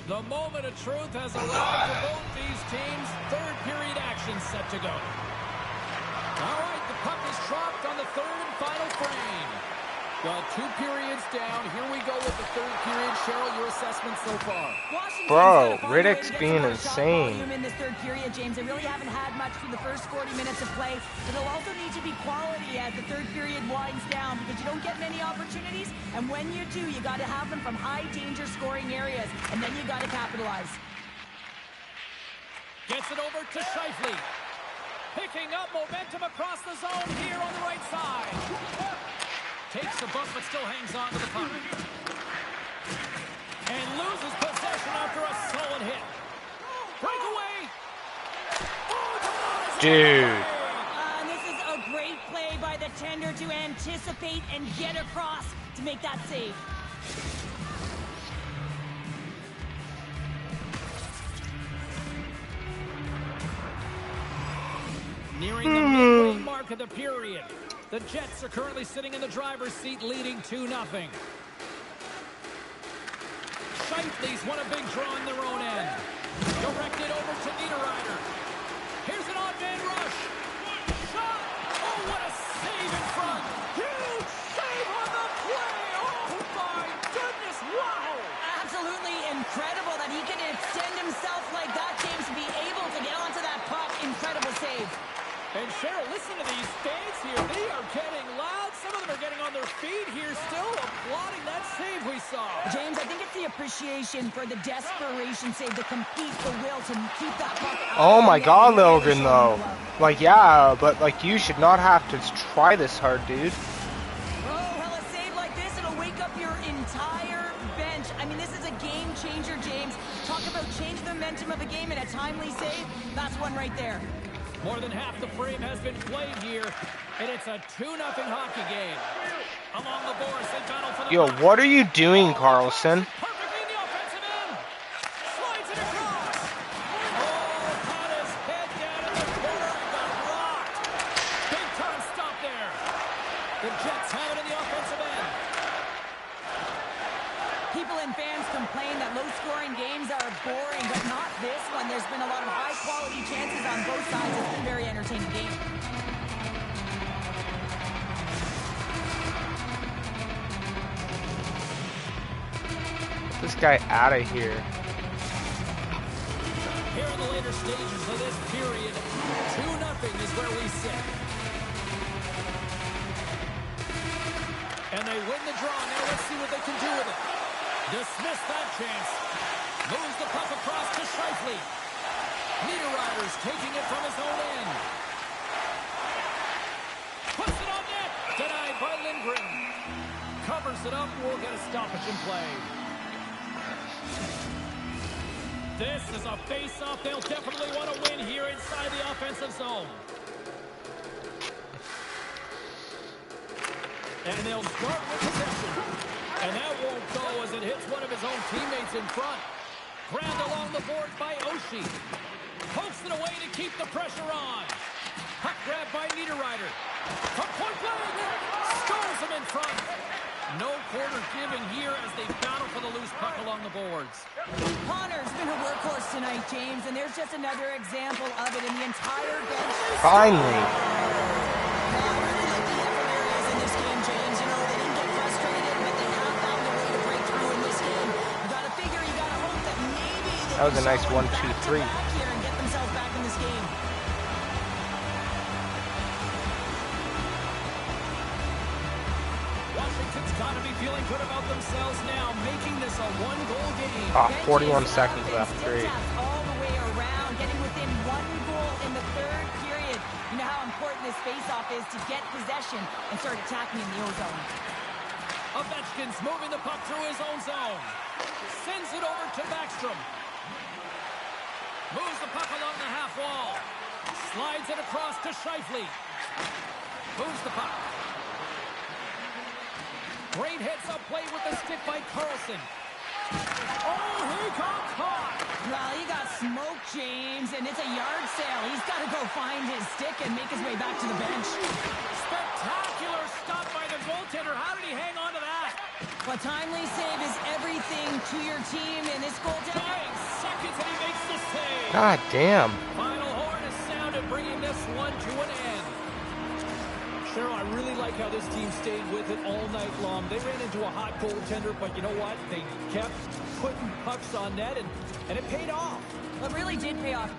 S2: The moment of truth has arrived for both these teams. Third period action set to go. All right, the puck is dropped on the third and final frame. Well, 2 periods down. Here we go with the third period. Cheryl, your assessment so far?
S3: Washington's
S1: Bro,
S3: gotta find a way to
S1: Riddick's
S3: get
S1: being
S3: some more shot
S1: insane.
S3: volume in this third period, James. They really haven't had much through the first 40 minutes of play, but they'll also need to be quality as the third period winds down because you don't get many opportunities, and when you do, you got to have them from high danger scoring areas, and then you got to capitalize.
S2: Gets it over to Scheifele. Picking up momentum across the zone here on the right side. Takes the bump, but still hangs on to the puck. And loses possession after a solid hit. Breakaway. Oh,
S1: Dude.
S3: And this is a great play by the tender to anticipate and get across to make that save.
S2: Nearing the midway mark of the period. The Jets are currently sitting in the driver's seat, leading 2-0. Scheifele's won a big draw in their own end. Directed over to Niederreiter. Here's an odd-man rush. Shot! Oh, what a save in front! Huge save on the play! Oh, my goodness! Wow!
S3: Absolutely incredible that he can extend himself like that, James, to be able to get onto that puck. Incredible save.
S2: And Cheryl, listen to these fans here. They are getting loud. Some of them are getting on their feet here, still applauding that save we saw.
S3: James, I think it's the appreciation for the desperation save, the compete, the will to keep that puck out.
S1: Oh my God, Logan, though. Like, yeah, but like you should not have to try this hard, dude.
S3: Oh, hell, a save like this, it'll wake up your entire bench. I mean, this is a game changer, James. Talk about change the momentum of a game in a timely save. That's one right there.
S2: More than half the frame has been played here, and it's a 2-0 hockey game. Along the boards, they battle for the
S1: Yo,
S2: puck.
S1: what are you doing, Carlson?
S2: Perfectly in the offensive end. Slides it across. Oh, caught his head down in the corner and got blocked. Big time stop there. The Jets have it in the offensive end.
S3: People and fans complain that low-scoring games are boring, but not this one. There's been a lot of high-quality chances on both sides. It's been a very entertaining game.
S1: Get this guy out of here.
S2: Here in the later stages of this period, 2-0 is where we sit. And they win the draw. Now let's see what they can do with it. Dismiss that chance. Moves the puck across to Scheifele. Niederreiter's taking it from his own end. Puts it on net. Denied by Lindgren. Covers it up. We'll get a stoppage in play. This is a face-off. They'll definitely want to win here inside the offensive zone. And they'll start with possession. And that won't go as it hits one of his own teammates in front. Grabbed along the board by Oshie. Pokes it away to keep the pressure on. Puck grab by Niederreiter. From point blank. Scores him in front. No quarter given here as they battle for the loose puck along the boards.
S3: Connor's been a workhorse tonight, James, and there's just another example of it in the entire bench.
S1: Finally. That was a nice 1, 2, 3.
S2: Washington's got to be feeling good about themselves now, making this a one-goal game.
S1: 41 seconds left, great.
S3: All the way around, getting within 1 goal in the third period. You know how important this face-off is to get possession and start attacking in the O-zone.
S2: Ovechkin's moving the puck through his own zone. Sends it over to Backstrom. Moves the puck along the half wall. Slides it across to Scheifele. Moves the puck. Great heads-up play with the stick by Carlson. Oh, he got caught.
S3: Well, he got smoked, James, and it's a yard sale. He's got to go find his stick and make his way back to the bench.
S2: Spectacular stop by the goaltender. How did he hang on to that?
S3: A timely save is everything to your team, and this goaltender...
S2: 9 seconds and he makes the save.
S1: God damn.
S2: Final horn is sounded, bringing this one to an end. Cheryl, I really like how this team stayed with it all night long. They ran into a hot goaltender, but you know what? They kept putting pucks on net, and it paid off.
S3: It really did pay off.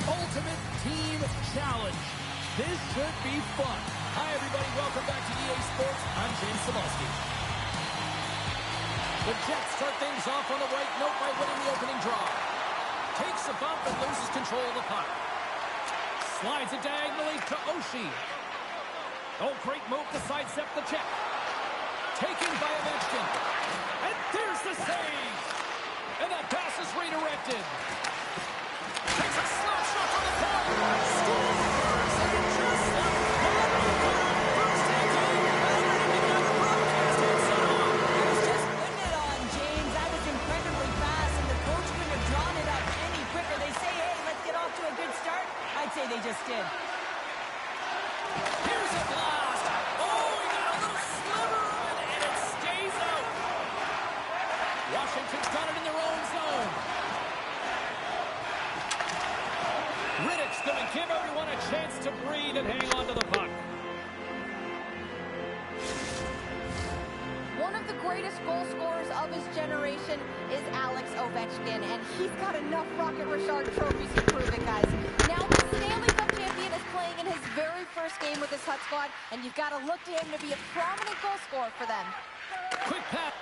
S2: Ultimate Team Challenge. This should be fun. Hi, everybody. Welcome back to EA Sports. I'm James Cebulski. The Jets start things off on the right note by winning the opening draw. Takes a bump and loses control of the puck. Slides it diagonally to Oshie. Oh, great move to sidestep the check. Taken by Ovechkin. And there's the save. And that pass is redirected. Takes a slap shot from the point. Scores! And it just like that. First hit game. Another broadcast hits it on.
S3: I was just putting it on, James. That was incredibly fast, and the coach couldn't have drawn it up any quicker. They say, hey, let's get off to a good start. I'd say they just
S2: Washington's got it in their own zone. Riddick's going to give everyone a chance to breathe and hang on to the puck.
S4: One of the greatest goal scorers of his generation is Alex Ovechkin, and he's got enough Rocket Richard trophies to prove it, guys. Now the Stanley Cup champion is playing in his very first game with his Hut squad, and you've got to look to him to be a prominent goal scorer for them.
S2: Quick pass.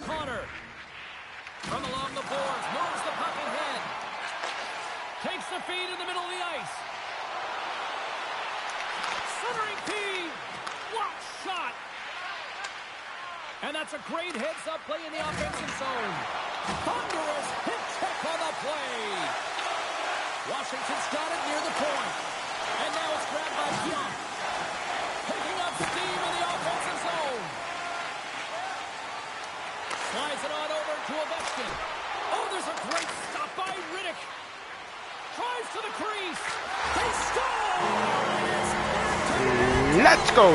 S2: Connor from along the boards, moves the puck ahead, takes the feed in the middle of the ice, centering feed, what shot, and that's a great heads-up play in the offensive zone. Thunderous hit check on the play. Washington's got it near the point, and now it's grabbed by Pionk, picking up steam in the offensive zone. Slides it on over to Ovechkin. Oh, there's a great stop by Riddick. Drives to the crease. They score!
S1: Let's go!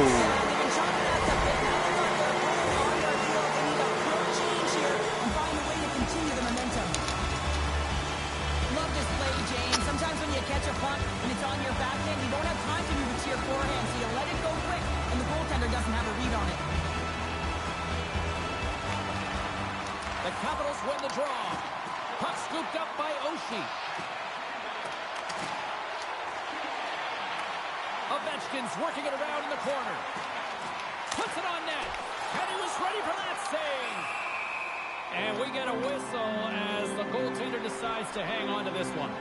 S3: Love this play, James. Sometimes when you catch a puck and it's on your backhand, you don't have time to move it to your forehand, so you let it go quick, and the goaltender doesn't have a read on it.
S2: The Capitals win the draw. Puck scooped up by Oshie. Ovechkin's working it around in the corner. Puts it on net. And he was ready for that save. And we get a whistle as the goaltender decides to hang on to this one.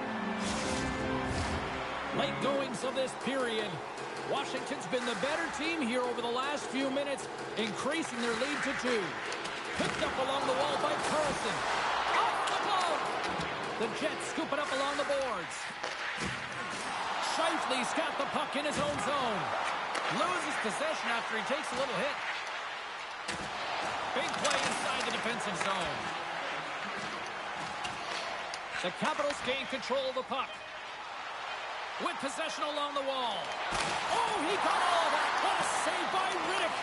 S2: Late goings of this period. Washington's been the better team here over the last few minutes, increasing their lead to 2. Picked up along the wall by Carlson. Off the glove. The Jets scoop it up along the boards. Scheifele's got the puck in his own zone. Loses possession after he takes a little hit. Big play inside the defensive zone. The Capitals gain control of the puck. With possession along the wall. Oh, he got all of that. What a save by Riddick.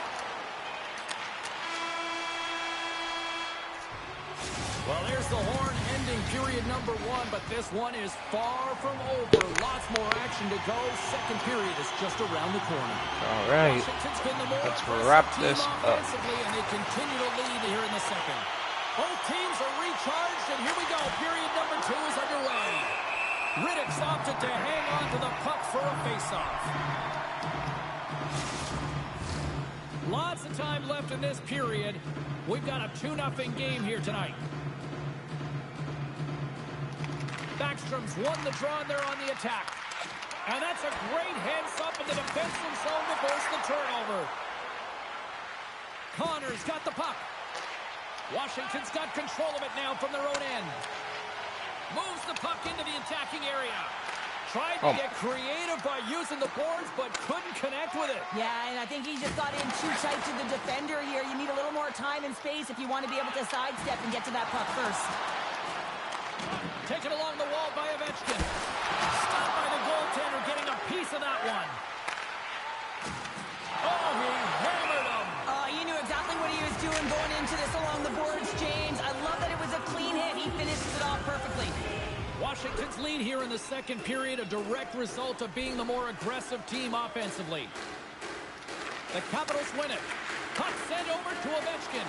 S2: Well, there's the horn ending period number 1, but this one is far from over. Lots more action to go. Second period is just around the corner.
S1: All right, let's wrap this up.
S2: And they continue to lead here in the second. Both teams are recharged, and here we go. Period number 2 is underway. Riddick's opted to hang on to the puck for a faceoff. Lots of time left in this period. We've got a 2-0 game here tonight. Backstrom's won the draw, and they're on the attack. And that's a great heads-up in the defensive zone to force the turnover. Connor's got the puck. Washington's got control of it now from their own end. Moves the puck into the attacking area. Tried to get creative by using the boards, but couldn't connect with it.
S3: Yeah, and I think he just got in too tight to the defender here. You need a little more time and space if you want to be able to sidestep and get to that puck first.
S2: Taken along the wall by Ovechkin. Stopped by the goaltender, getting a piece of that one. Oh, he hammered him.
S3: He knew exactly what he was doing going into this along the boards, James. I love that it was a clean hit. He finishes it off perfectly.
S2: Washington's lead here in the second period, a direct result of being the more aggressive team offensively. The Capitals win it. Puck sent over to Ovechkin.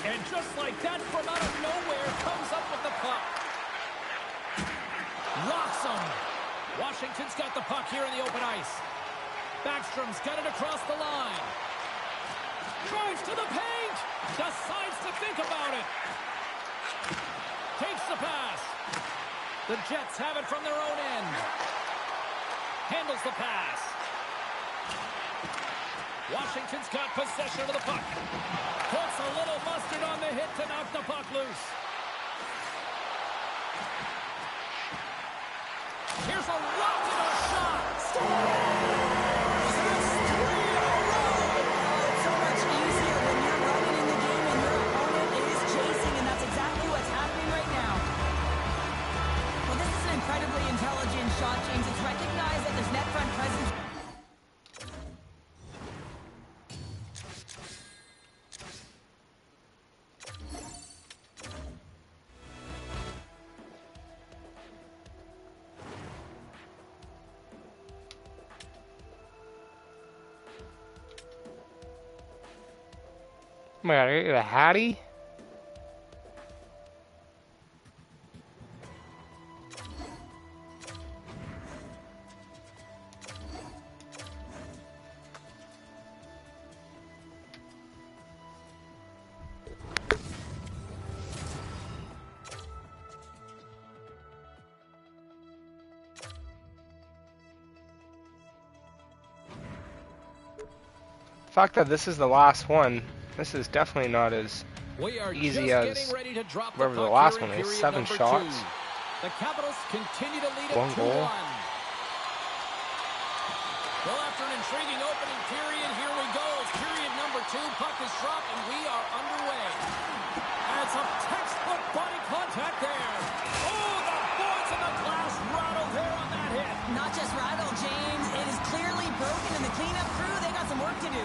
S2: And just like that, from out of nowhere, comes up with the puck. Rocks him. Washington's got the puck here in the open ice. Backstrom's got it across the line. Drives to the paint. Decides to think about it. Takes the pass. The Jets have it from their own end. Handles the pass. Washington's got possession of the puck. Puts a little mustard on the hit to knock the puck loose. Here's a rocket shot. Scores! That's 3 in a row.
S1: Oh my god, I got a Hattie? The fact that this is the last one, this is definitely not as easy as whatever the last one is. 7 shots.
S2: The Capitals continue to lead it
S1: 1 goal.
S2: 2-1. Well, after an intriguing opening period, here we go. It's period number 2. Puck is dropped, and we are underway. And some textbook body contact there. Oh, the boards and the glass rattled there on that hit.
S3: Not just rattled, James. It is clearly broken, and the cleanup crew, they got some work to do.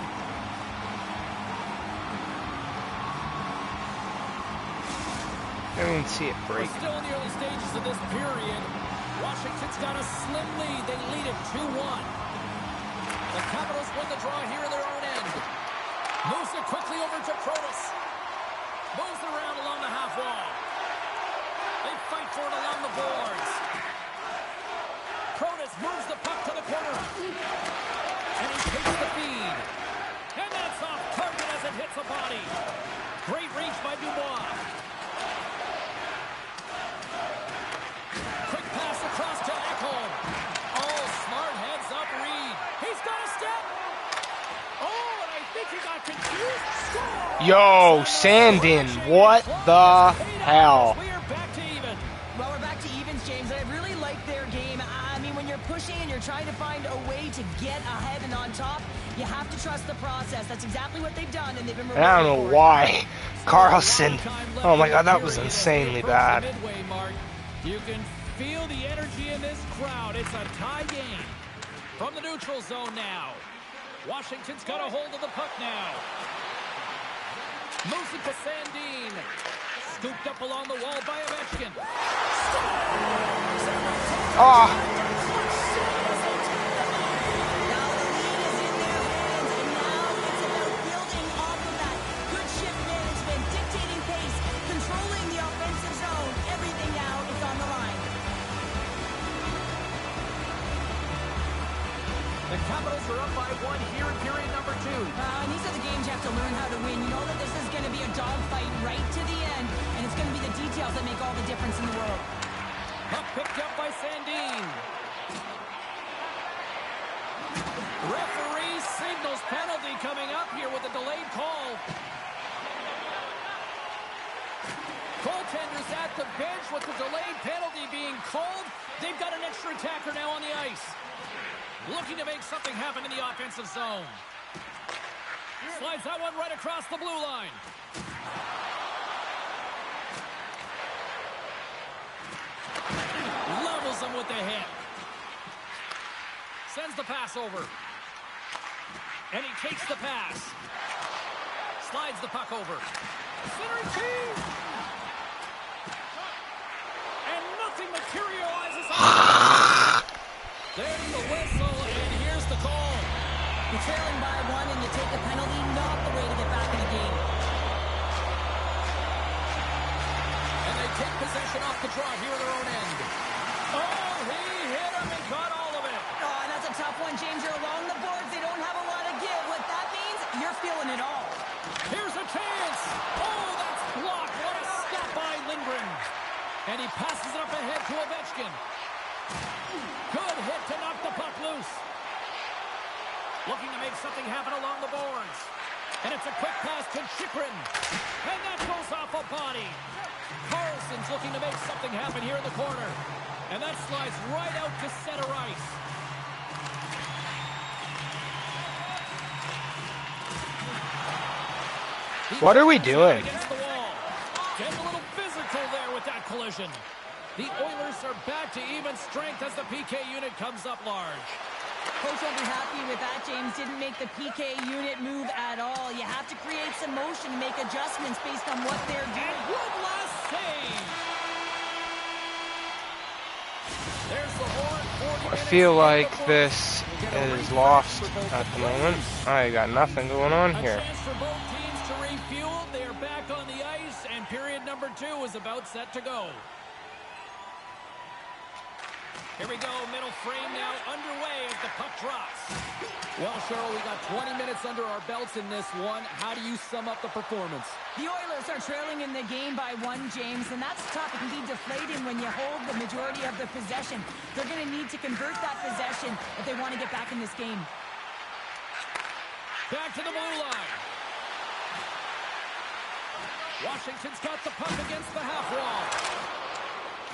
S1: I didn't even see it break.
S2: We're still in the early stages of this period. Washington's got a slim lead. They lead it 2-1. The Capitals win the draw here in their own end. Moves it quickly over to Protas. Moves it around along the half wall. They fight for it along the boards. Protas moves the puck to the corner. And he takes the feed. And that's off target as it hits the body. Great reach by Dubois. Quick pass across to Ekholm. Oh, smart heads up Reed. He's got a step. Oh, and I think he got confused. Score!
S1: Yo, Sandin, what the hell?
S2: We are back to even.
S3: Well, we're back to evens, James, and I really like their game. I mean, when you're pushing and you're trying to find a way to get ahead and on top, you have to trust the process. That's exactly what they've done, and they've been
S1: And I don't know why. Carlson. Oh my god, that was insanely bad.
S2: Midway mark. You can feel the energy in this crowd. It's a tie game. From the neutral zone now. Washington's got a hold of the puck now. Moves it to Sandin. Scooped up along the wall by Ovechkin.
S1: Oh,
S2: The Capitals are up by 1 here in period number 2.
S3: And these are the games you have to learn how to win. You know that this is going to be a dogfight right to the end, and it's going to be the details that make all the difference in the world.
S2: Puck picked up by Sandin. Referee signals penalty coming up here with a delayed call. Goaltenders at the bench with the delayed penalty being called. They've got an extra attacker now on the ice. Looking to make something happen in the offensive zone. Slides that one right across the blue line. Levels him with the hit. Sends the pass over. And he takes the pass. Slides the puck over. Centering team. And nothing materializes on There's the whistle, and here's the call.
S3: You're trailing by 1 and you take a penalty, not the way to get back in the game.
S2: And they take possession off the draw here in their own end. Oh, he hit him and got all of it.
S3: Oh, and that's a tough one, James. You're along the boards. They don't have a lot of give. What that means, you're feeling it all.
S2: Here's a chance. Oh, that's blocked. What a stop by Lindgren. And he passes it up ahead to Ovechkin. Good hit to knock the puck loose. Looking to make something happen along the boards. And it's a quick pass to Chychrun. And that goes off a body. Carlson's looking to make something happen here in the corner. And that slides right out to center ice.
S1: what are we doing?
S2: Against the wall. Getting a little physical there with that collision. The Oilers are back to even strength as the PK unit comes up large.
S3: Coach won't be happy with that, James. Didn't make the PK unit move at all. You have to create some motion, make adjustments based on what they're doing.
S2: And one last save. There's the horn. 40
S1: I feel like
S2: minutes
S1: this is lost at the moment. I got nothing going on
S2: A
S1: here.
S2: chance for both teams to refueled. They are back on the ice, and period number 2 is about set to go. Here we go, middle frame now underway as the puck drops. Well, Cheryl, we got 20 minutes under our belts in this one. How do you sum up the performance?
S3: The Oilers are trailing in the game by 1, James, and that's tough. It can be deflating when you hold the majority of the possession. They're going to need to convert that possession if they want to get back in this game.
S2: Back to the blue line. Washington's got the puck against the half wall.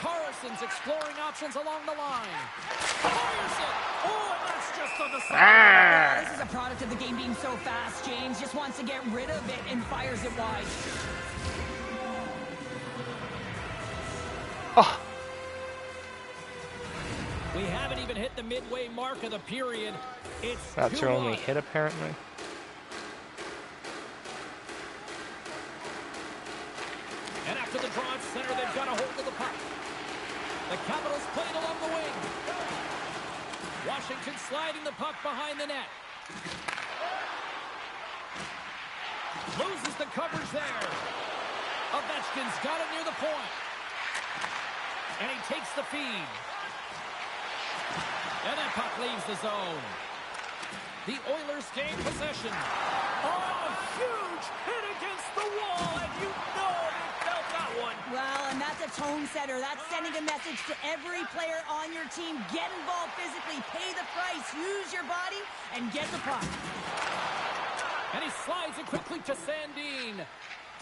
S2: Carlson's exploring options along the line. Fires it! Oh, and that's just on the side.
S3: This is a product of the game being so fast. James just wants to get rid of it and fires it wide.
S1: Oh.
S2: We haven't even hit the midway mark of the period. It's
S1: That's her only
S2: 2-1.
S1: hit, apparently.
S2: And after the draw at center, they've got a hold of the puck. The Capitals played along the wing. Washington sliding the puck behind the net. Loses the coverage there. Ovechkin's got it near the point. And he takes the feed. And that puck leaves the zone. The Oilers gain possession. Oh, a huge hit against the wall, and you know they felt that one.
S3: Well, and that's a tone setter. That's sending a message to every player on your team. Get involved physically, pay the price, use your body, and get the puck.
S2: And he slides it quickly to Sandin.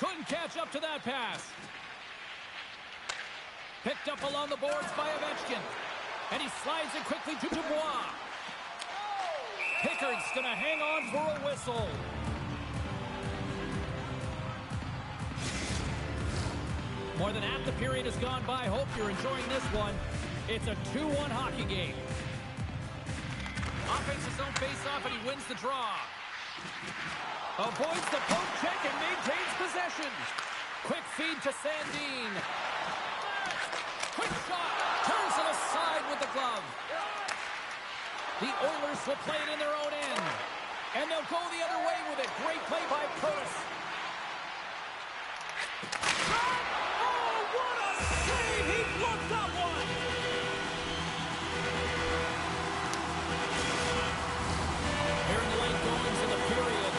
S2: Couldn't catch up to that pass. Picked up along the boards by Ovechkin. And he slides it quickly to Dubois. Pickard's going to hang on for a whistle. More than half the period has gone by. Hope you're enjoying this one. It's a 2-1 hockey game. Offense his own face-off, and he wins the draw. Avoids the poke check and maintains possession. Quick feed to Sandin. Quick shot. Turns it aside with the glove. The Oilers will play it in their own end. And they'll go the other way with it. Great play by Curtis. Oh, what a save! He blocked that one! Here in the late goings of the period,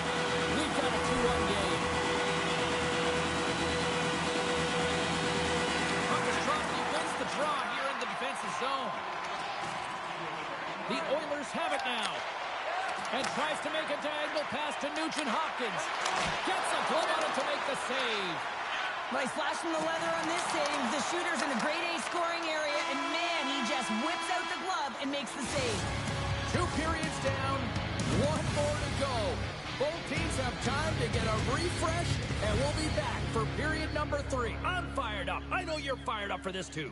S2: we've got a 2-1 game. Puck is dropped, and he wins the draw here in the defensive zone. The Oilers have it now. And tries to make a diagonal pass to Nugent-Hopkins. Gets a glove on it to make the save.
S3: Well, he's flashing the leather on this save. The shooter's in the grade A scoring area, and man, he just whips out the glove and makes the save.
S2: 2 periods down, 1 more to go. Both teams have time to get a refresh, and we'll be back for period number 3. I'm fired up. I know you're fired up for this too.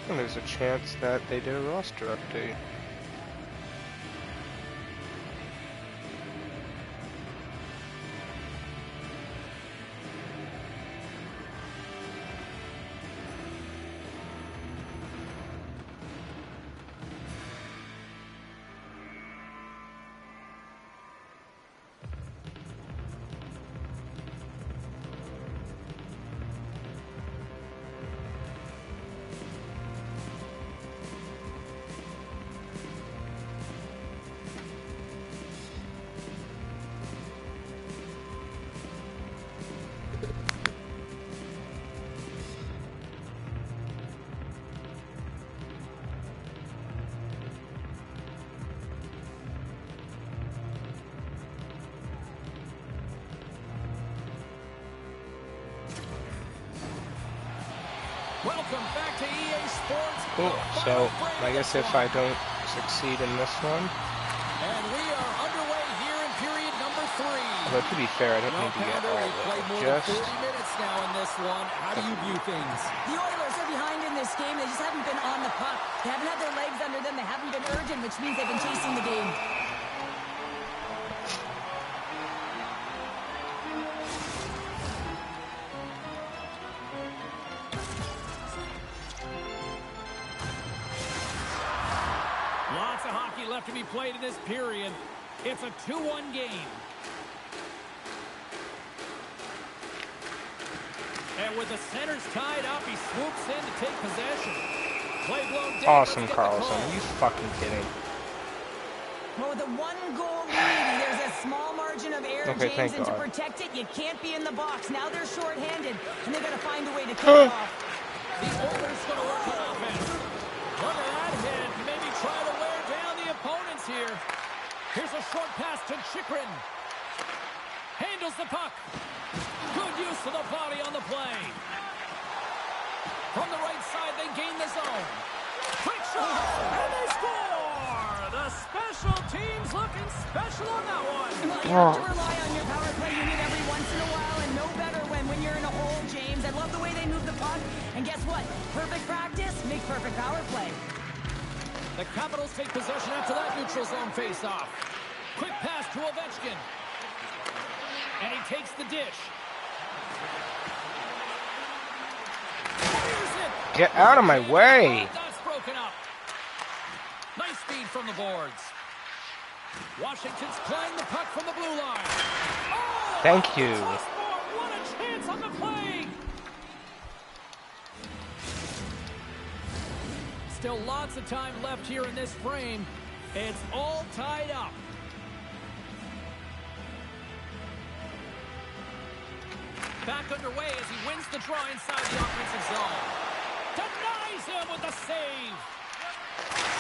S1: And there's a chance that they did a roster update.
S2: Welcome back to EA Sports.
S1: Cool. So I guess if I don't succeed in this one,
S2: And we are underway here in period number 3.
S1: but to be fair, I don't
S2: Well,
S1: need to get
S2: Pounder,
S1: all
S2: we've played
S1: of
S2: more
S1: it.
S2: than
S1: Just
S2: 40 minutes now in this one. How do you view things?
S3: The Oilers are behind in this game. They just haven't been on the puck. They haven't had their legs under them. They haven't been urgent, which means they've been chasing the game.
S2: Lots of hockey left to be played in this period. It's a 2-1 game. And with the centers tied up, he swoops in to take possession. Play blown dead.
S1: awesome,
S2: Let's get the
S1: Carlson.
S2: call.
S1: Are you fucking kidding?
S3: Well, with a 1-goal lead, there's a small margin of error,
S1: Okay,
S3: James,
S1: thank
S3: and to
S1: God.
S3: protect it, you can't be in the box. Now they're shorthanded, and they got to find a way to kick it off.
S2: The Oilers going to work on offense. Look at that hit. Maybe try to wear down the opponents here. Here's a short pass to Chikrin. Handles the puck. Good use of the body on the play. From the right side, they gain the zone. Quick shot, and they score! The special teams looking special on that one.
S3: Well, you have to rely on your power play unit every once in a while, and no better when you're in a hole, James. I love the way they move the puck, and guess what? Perfect practice makes perfect power play.
S2: The Capitals take possession after that neutral zone face-off. Quick pass to Ovechkin. And he takes the dish. Fires it.
S1: Get out of my way!
S2: That's broken up. Nice speed from the boards. Washington's playing the puck from the blue line. Oh,
S1: Thank you.
S2: What a chance on the play. Still lots of time left here in this frame. It's all tied up. Back underway as he wins the draw inside the offensive zone. Denies him with the save.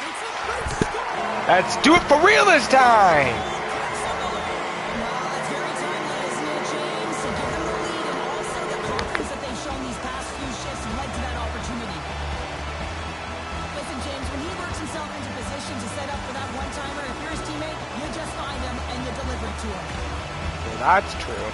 S2: It's a big score.
S1: Let's do it for real this time!
S3: Well, that's very timely, isn't it, James? To give them the lead, and also the confidence that they've shown these past few shifts led to that opportunity. Listen, James, when he works himself into position to set up for that one-timer, if you're his teammate, you just find him and you deliver it to him.
S1: Well, that's true.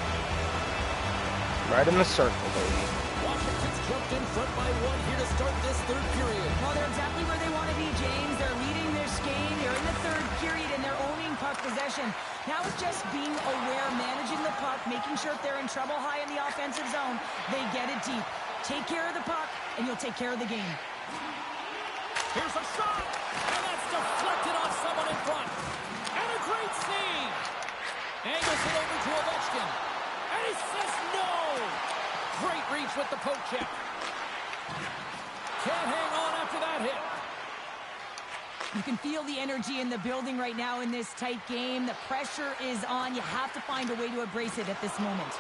S1: Right in the circle, baby.
S2: Washington's jumped in front by 1 here to start this third period.
S3: Well, they're exactly where they want to be, James. They're leading this game. They're in the third period, and they're owning puck possession. Now it's just being aware, managing the puck, making sure if they're in trouble high in the offensive zone, they get it deep. Take care of the puck, and you'll take care of the game.
S2: Here's a shot, and that's deflected off someone in front. And a great save. Angles it over to Ovechkin. And he says no. Great reach with the poke check. Can't hang on after that hit.
S3: You can feel the energy in the building right now in this tight game. The pressure is on. You have to find a way to embrace it at this moment.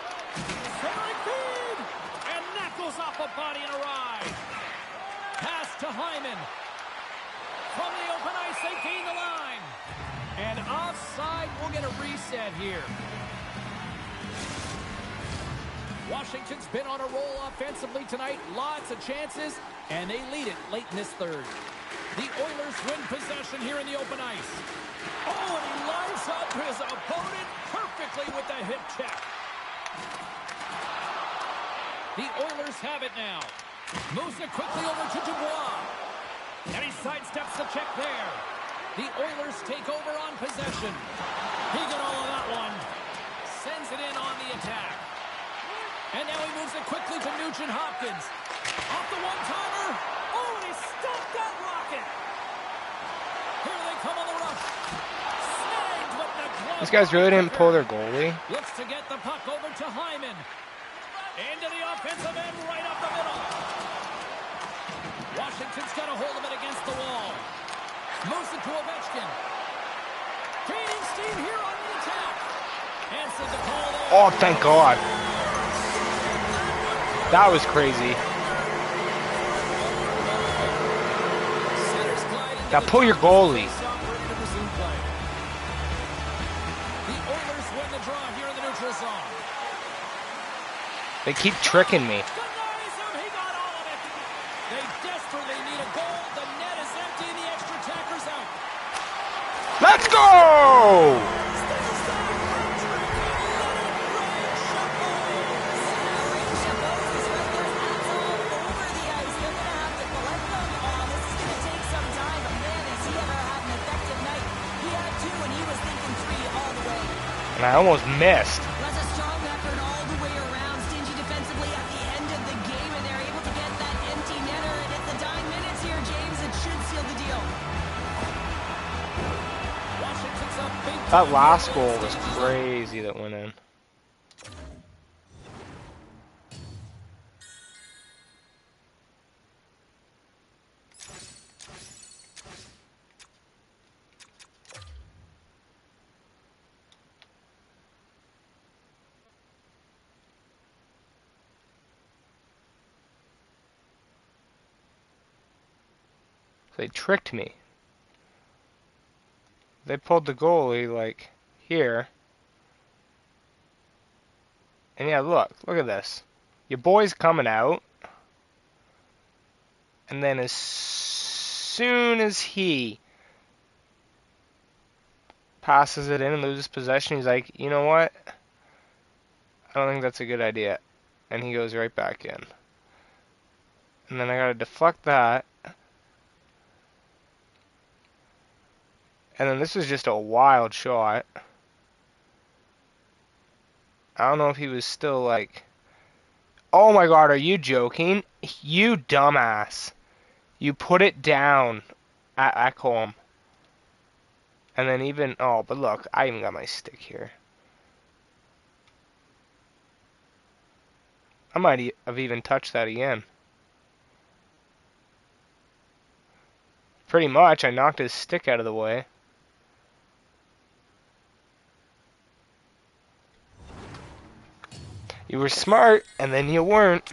S2: Centering feed. And that goes off a body and a ride. Pass to Hyman. From the open ice, they gain the line. And offside, we'll get a reset here. Washington's been on a roll offensively tonight. Lots of chances, and they lead it late in this third. The Oilers win possession here in the open ice. Oh, and he lines up his opponent perfectly with the hip check. The Oilers have it now. Moves it quickly over to Dubois. And he sidesteps the check there. The Oilers take over on possession. He got all of that one. Sends it in on the attack. And now he moves it quickly to Nugent Hopkins. Off the one-timer. Oh, and he stopped that rocket. Here they come on the rush. Snagged with the glove.
S1: These guys really didn't pull their goalie.
S2: Looks to get the puck over to Hyman. Into the offensive end, right up the middle. Washington's got a hold of it against the wall. Moves it to Ovechkin. Gaining steam here on the attack. Answered the call there.
S1: Oh, thank God. That was crazy.
S2: Centers glide into
S1: Now
S2: the
S1: pull your goalie.
S2: face-off, ready to resume play. The Oilers win the draw here in the neutral zone.
S1: They keep tricking me.
S2: Denies him. He got all of it. They desperately need a goal. The net is empty and the extra attacker's out.
S1: Let's go! And I almost missed.
S3: Was a strong effort all the way around. Stingy defensively at the end of the game, and they're able to get that empty netter. And at the dying minutes here, James, it should seal the deal.
S2: Washington's up big.
S1: That last goal was crazy that went in. They tricked me. They pulled the goalie, like, here. And yeah, look at this. Your boy's coming out. And then as soon as he passes it in and loses possession, he's like, you know what? I don't think that's a good idea. And he goes right back in. And then I gotta deflect that. And then this was just a wild shot. I don't know if he was still like... Oh my god, are you joking? You dumbass. You put it down at Ekholm. And then even... Oh, but look, I even got my stick here. I might have even touched that again. Pretty much, I knocked his stick out of the way. You were smart, and then you weren't.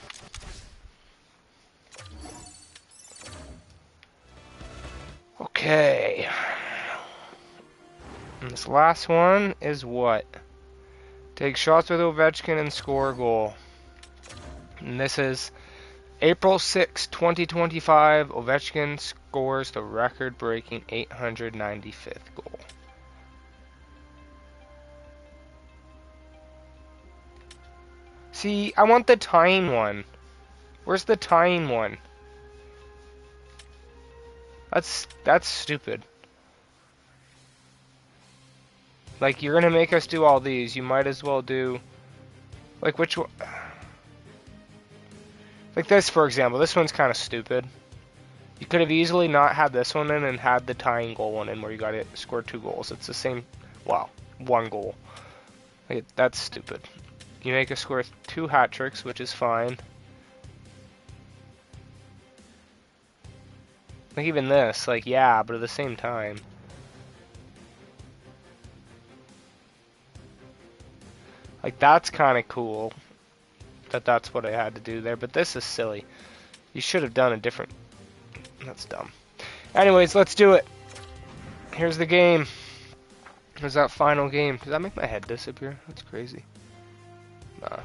S1: Okay. And this last one is what? Take shots with Ovechkin and score a goal. And this is April 6, 2025. Ovechkin scores the record-breaking 895th goal. See, I want the tying one. Where's the tying one? That's stupid. Like, you're gonna make us do all these. You might as well do... Like, which one? Like this, for example. This one's kind of stupid. You could have easily not had this one in and had the tying goal one in where you got to score 2 goals. It's the same... Well, 1 goal. Like, that's stupid. You make us score 2 hat tricks, which is fine. Like even this, like yeah, but at the same time. Like that's kind of cool. That's what I had to do there, but this is silly. You should have done a different... That's dumb. Anyways, let's do it. Here's the game. Here's that final game. Does that make my head disappear? That's crazy. Nah.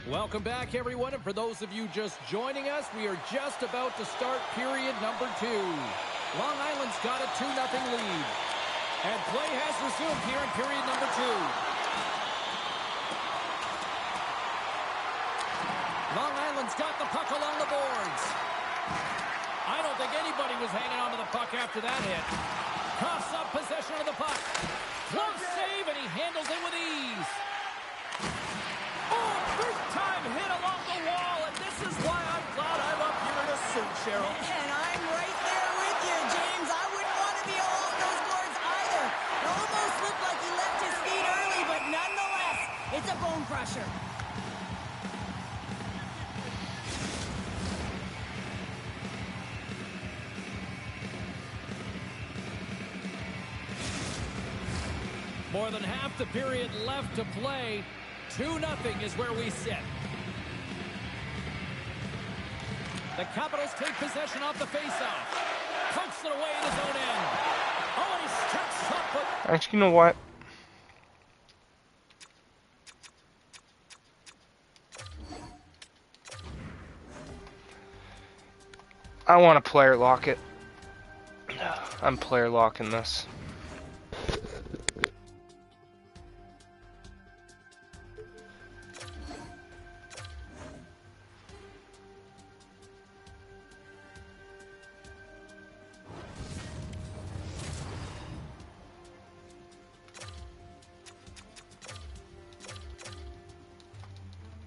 S2: Welcome back, everyone, and for those of you just joining us, we are just about to start period number 2. Long Island's got a 2-0 lead. And play has resumed here in period number 2. Long Island's got the puck along the boards. I don't think anybody was hanging on to the puck after that hit. Coughs up possession of the puck. Close save, and he handles it with ease. Oh, big-time hit along the wall, and this is why I'm glad I'm up here in a suit, Cheryl.
S3: And I'm right there with you, James. I wouldn't want to be along those boards either. It almost looked like he left his feet early, but nonetheless, it's a bone crusher.
S2: More than half the period left to play. 2-0 is where we sit. The Capitals take possession off the faceoff. Pokes it away in his own end. Oh, and he steps up, but...
S1: Actually, you know what? I want to player lock it. I'm player locking this.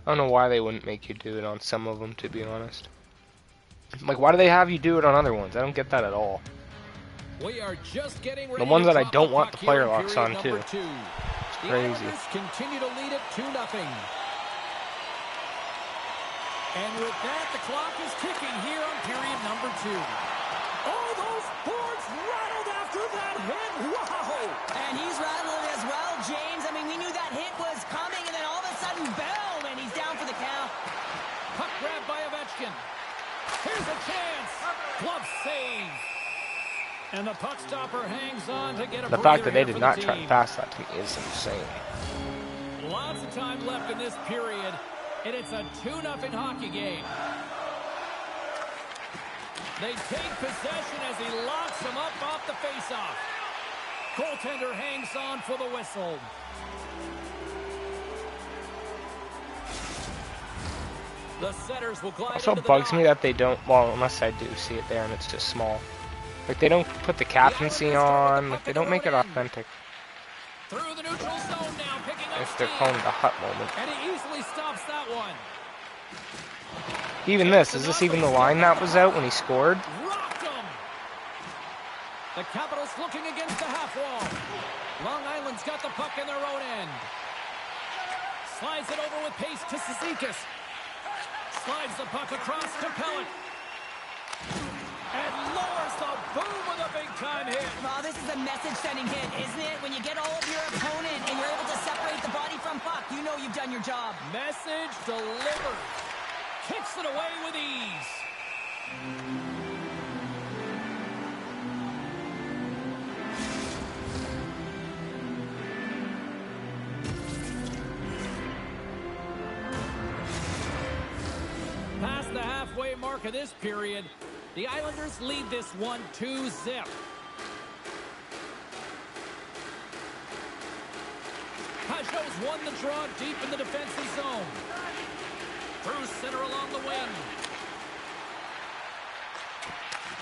S1: I don't know why they wouldn't make you do it on some of them, to be honest. Like, why do they have you do it on other ones? I don't get that at all.
S2: We are just getting ready
S1: The ones
S2: to
S1: that I
S2: drop
S1: don't
S2: the
S1: want the
S2: puck
S1: player
S2: here in
S1: locks on,
S2: period
S1: too.
S2: number 2.
S1: It's
S2: The
S1: crazy.
S2: Islanders continue to lead it 2-0. And with that, the clock is ticking here on period number 2. Oh, those boards rattled after that hit. Wow!
S3: And he's rattling as well, James. I mean, we knew that hit was coming, and then all of a sudden, boom, and he's down for the count.
S2: Puck grabbed by Ovechkin. Here's a chance. Glove save. And the puck stopper hangs on to get a
S1: The fact that they
S2: breather
S1: did
S2: here
S1: not
S2: for the
S1: try to
S2: team.
S1: pass that to me is insane.
S2: Lots of time left in this period, and it's a 2-0 hockey game. They take possession as he locks him up off the faceoff. Goaltender hangs on for the whistle. The setters will glide
S1: Also
S2: into the
S1: bugs me
S2: dock.
S1: that they don't, well, unless I do see it there and it's just small. Like, they don't put the captaincy on, like, they don't make it authentic.
S2: Through the neutral zone now, picking up
S1: If they're
S2: steam.
S1: calling it a hut moment.
S2: And he easily stops that one.
S1: Even this, is this even the line that was out when he scored?
S2: Rocked him. The Capitals looking against the half wall. Long Island's got the puck in their own end. Slides it over with pace to Cizikas. Slides the puck across to Pellick. And lowers the boom with a big-time hit.
S3: Oh, this is a message-sending hit, isn't it? When you get all of your opponent and you're able to separate the body from puck, you know you've done your job.
S2: Message delivered. Kicks it away with ease. Past the halfway mark of this period, the Islanders lead this one 2-0. Pajot's won the draw deep in the defensive zone. Through center along the wing.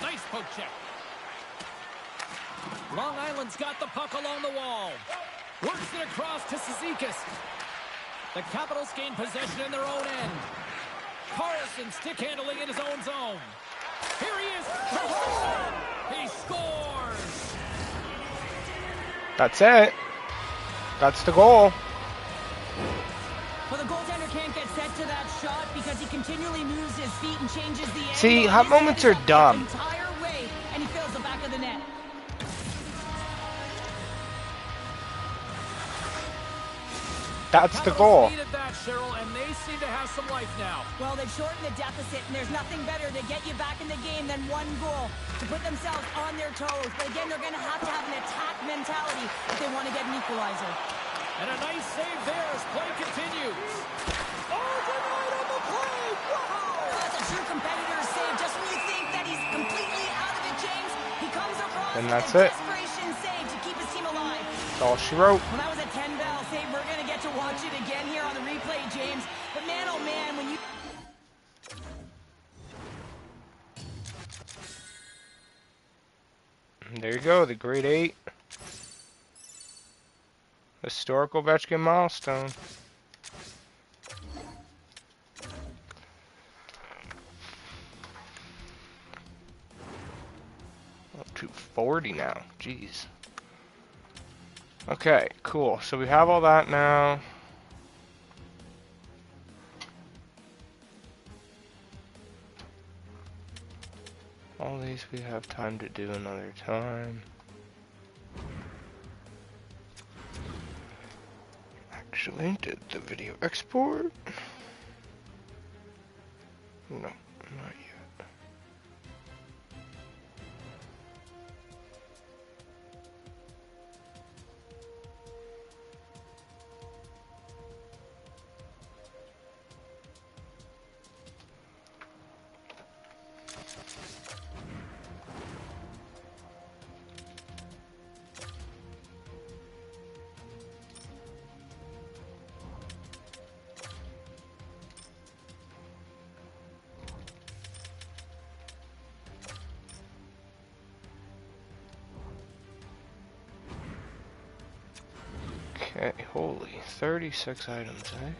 S2: Nice poke check. Long Island's got the puck along the wall. Works it across to Cizikas. The Capitals gain possession in their own end. Carlson stick handling in his own zone. Here he is. He scores.
S1: That's it. That's the goal.
S3: Well, the goaltender can't get set to that shot because he continually moves his feet and changes the angle.
S1: See, hut
S3: His
S1: moments
S3: head
S1: are
S3: is up
S1: dumb.
S3: the entire way, and he fills the back of the net.
S1: That's the goal.
S2: Needed that, Cheryl, and they seem to have some life now.
S3: Well, they've shortened the deficit, and there's nothing better to get you back in the game than one goal to put themselves on their toes. But again, they're going to have an attack mentality if they want to get an equalizer.
S2: And a nice save there as play continues. Oh, denied on the play! Wow!
S3: That's a true competitor's save. Just when you think that he's completely out of it, James, he comes across
S1: And
S3: with
S1: that's
S3: a
S1: it.
S3: desperation save to keep his team alive.
S1: That's all she wrote.
S3: Well, that was a 10-bell save. We're going to get to watch it again here on the replay, James. But man, oh man, when you...
S1: There you go, the grade 8. Historical Ovechkin milestone. Up to 40 now. Jeez. Okay, cool. So we have all that now. All these we have time to do another time. Actually, Link, did the video export? No, not yet. Okay, holy, 36 items, eh?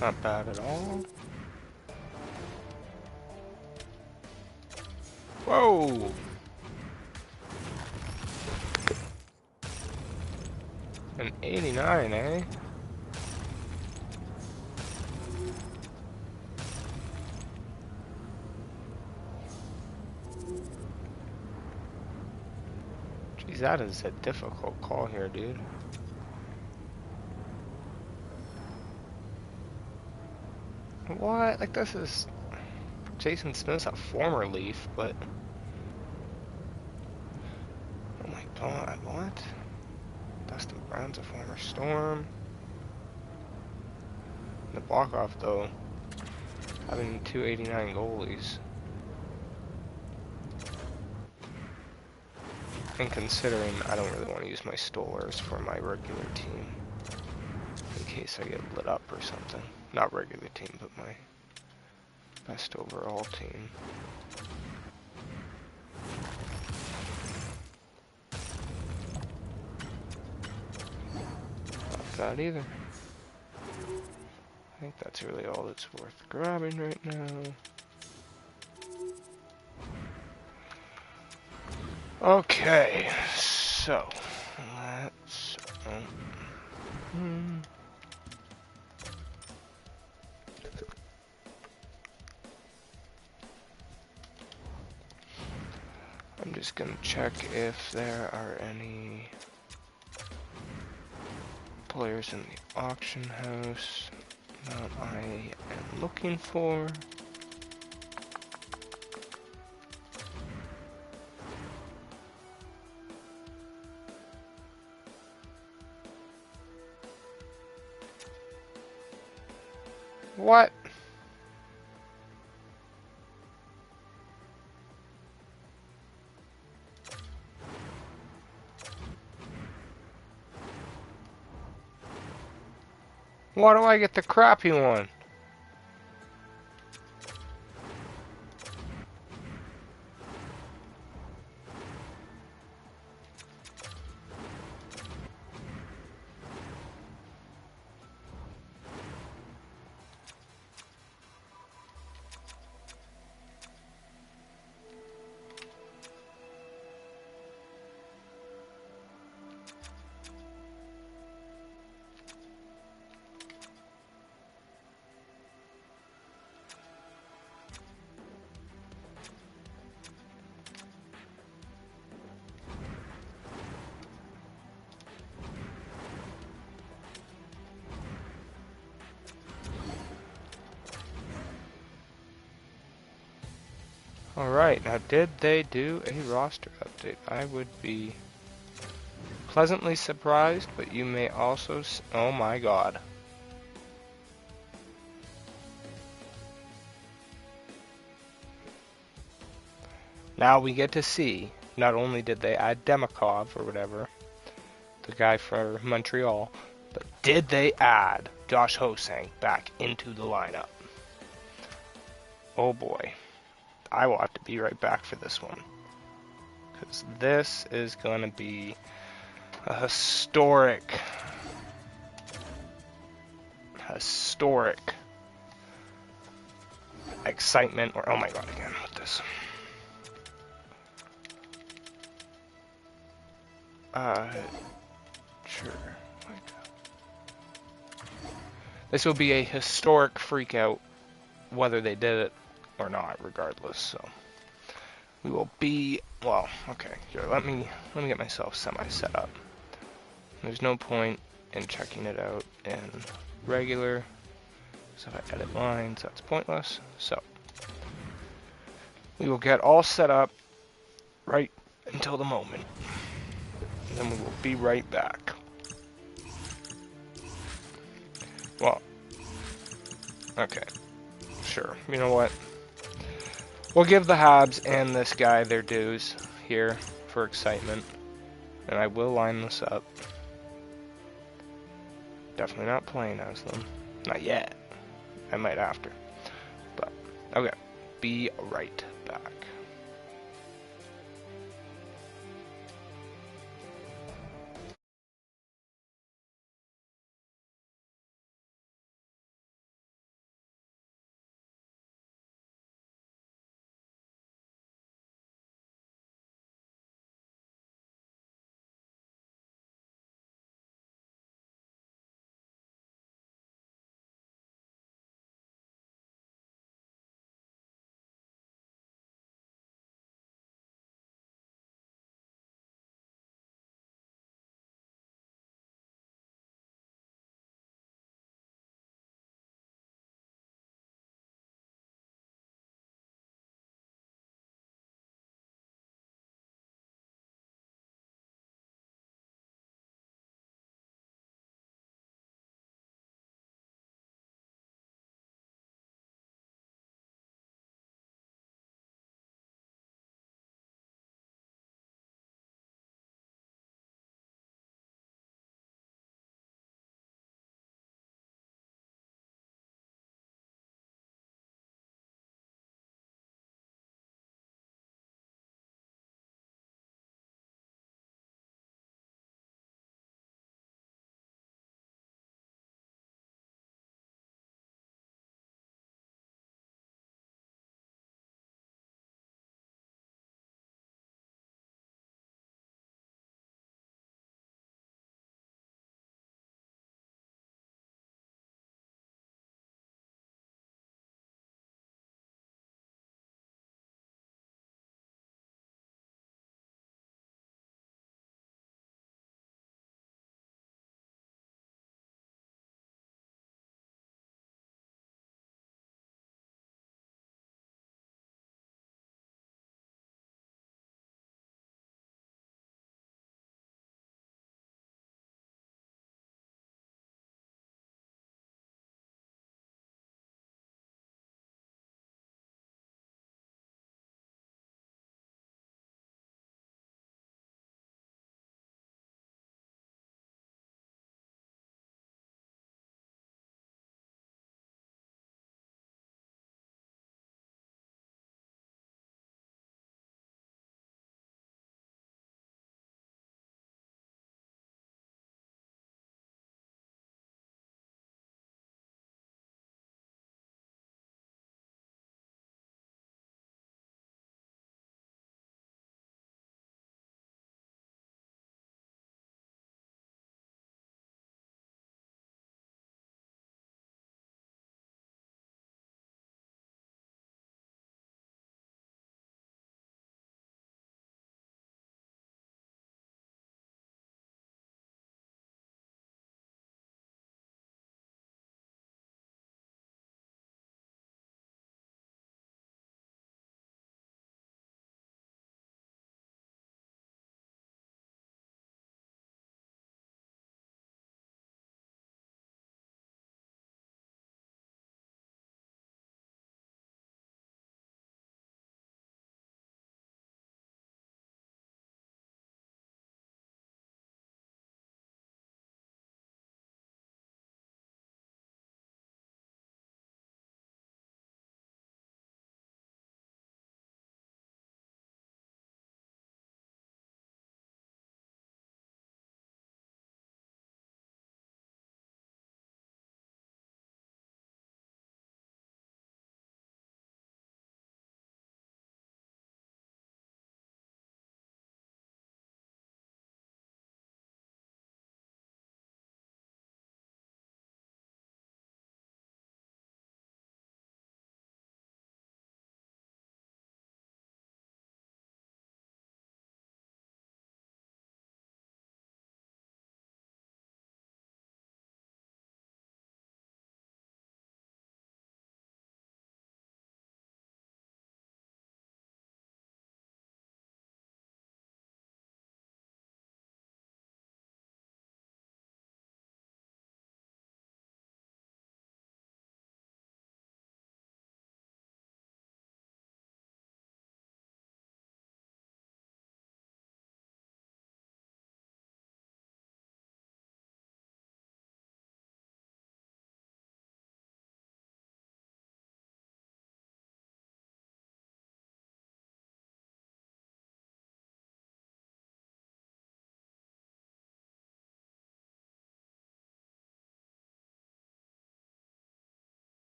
S1: Not bad at all. Whoa! An 89, eh? Jeez, that is a difficult call here, dude. What? Like, this is... Jason Smith's a former Leaf, but... Oh my god, what? Dustin Brown's a former Storm. The block-off, though, having 289 goalies. And considering I don't really want to use my Stolers for my regular team. In case I get lit up or something. Not regular team, but my best overall team. Not that either. I think that's really all that's worth grabbing right now. Okay, so let's I'm just gonna check if there are any players in the auction house that I am looking for. What? Why do I get the crappy one? Alright, now did they do a roster update? I would be pleasantly surprised, but you may also... Oh my god. Now we get to see, not only did they add Demikov or whatever, the guy for Montreal, but did they add Josh Hosang back into the lineup? Oh boy. I will have to be right back for this one. Because this is going to be a historic excitement, or oh my god, again with this. Sure. This will be a historic freakout, whether they did it or not, regardless. So we will be, well, okay. Here, let me get myself semi-set up. There's no point in checking it out in regular. So if I edit lines, that's pointless. So we will get all set up right until the moment. And then we will be right back. Well, okay, sure. You know what? We'll give the Habs and this guy their dues here for excitement. And I will line this up. Definitely not playing as them. Not yet. I might after. But, okay. Be right back.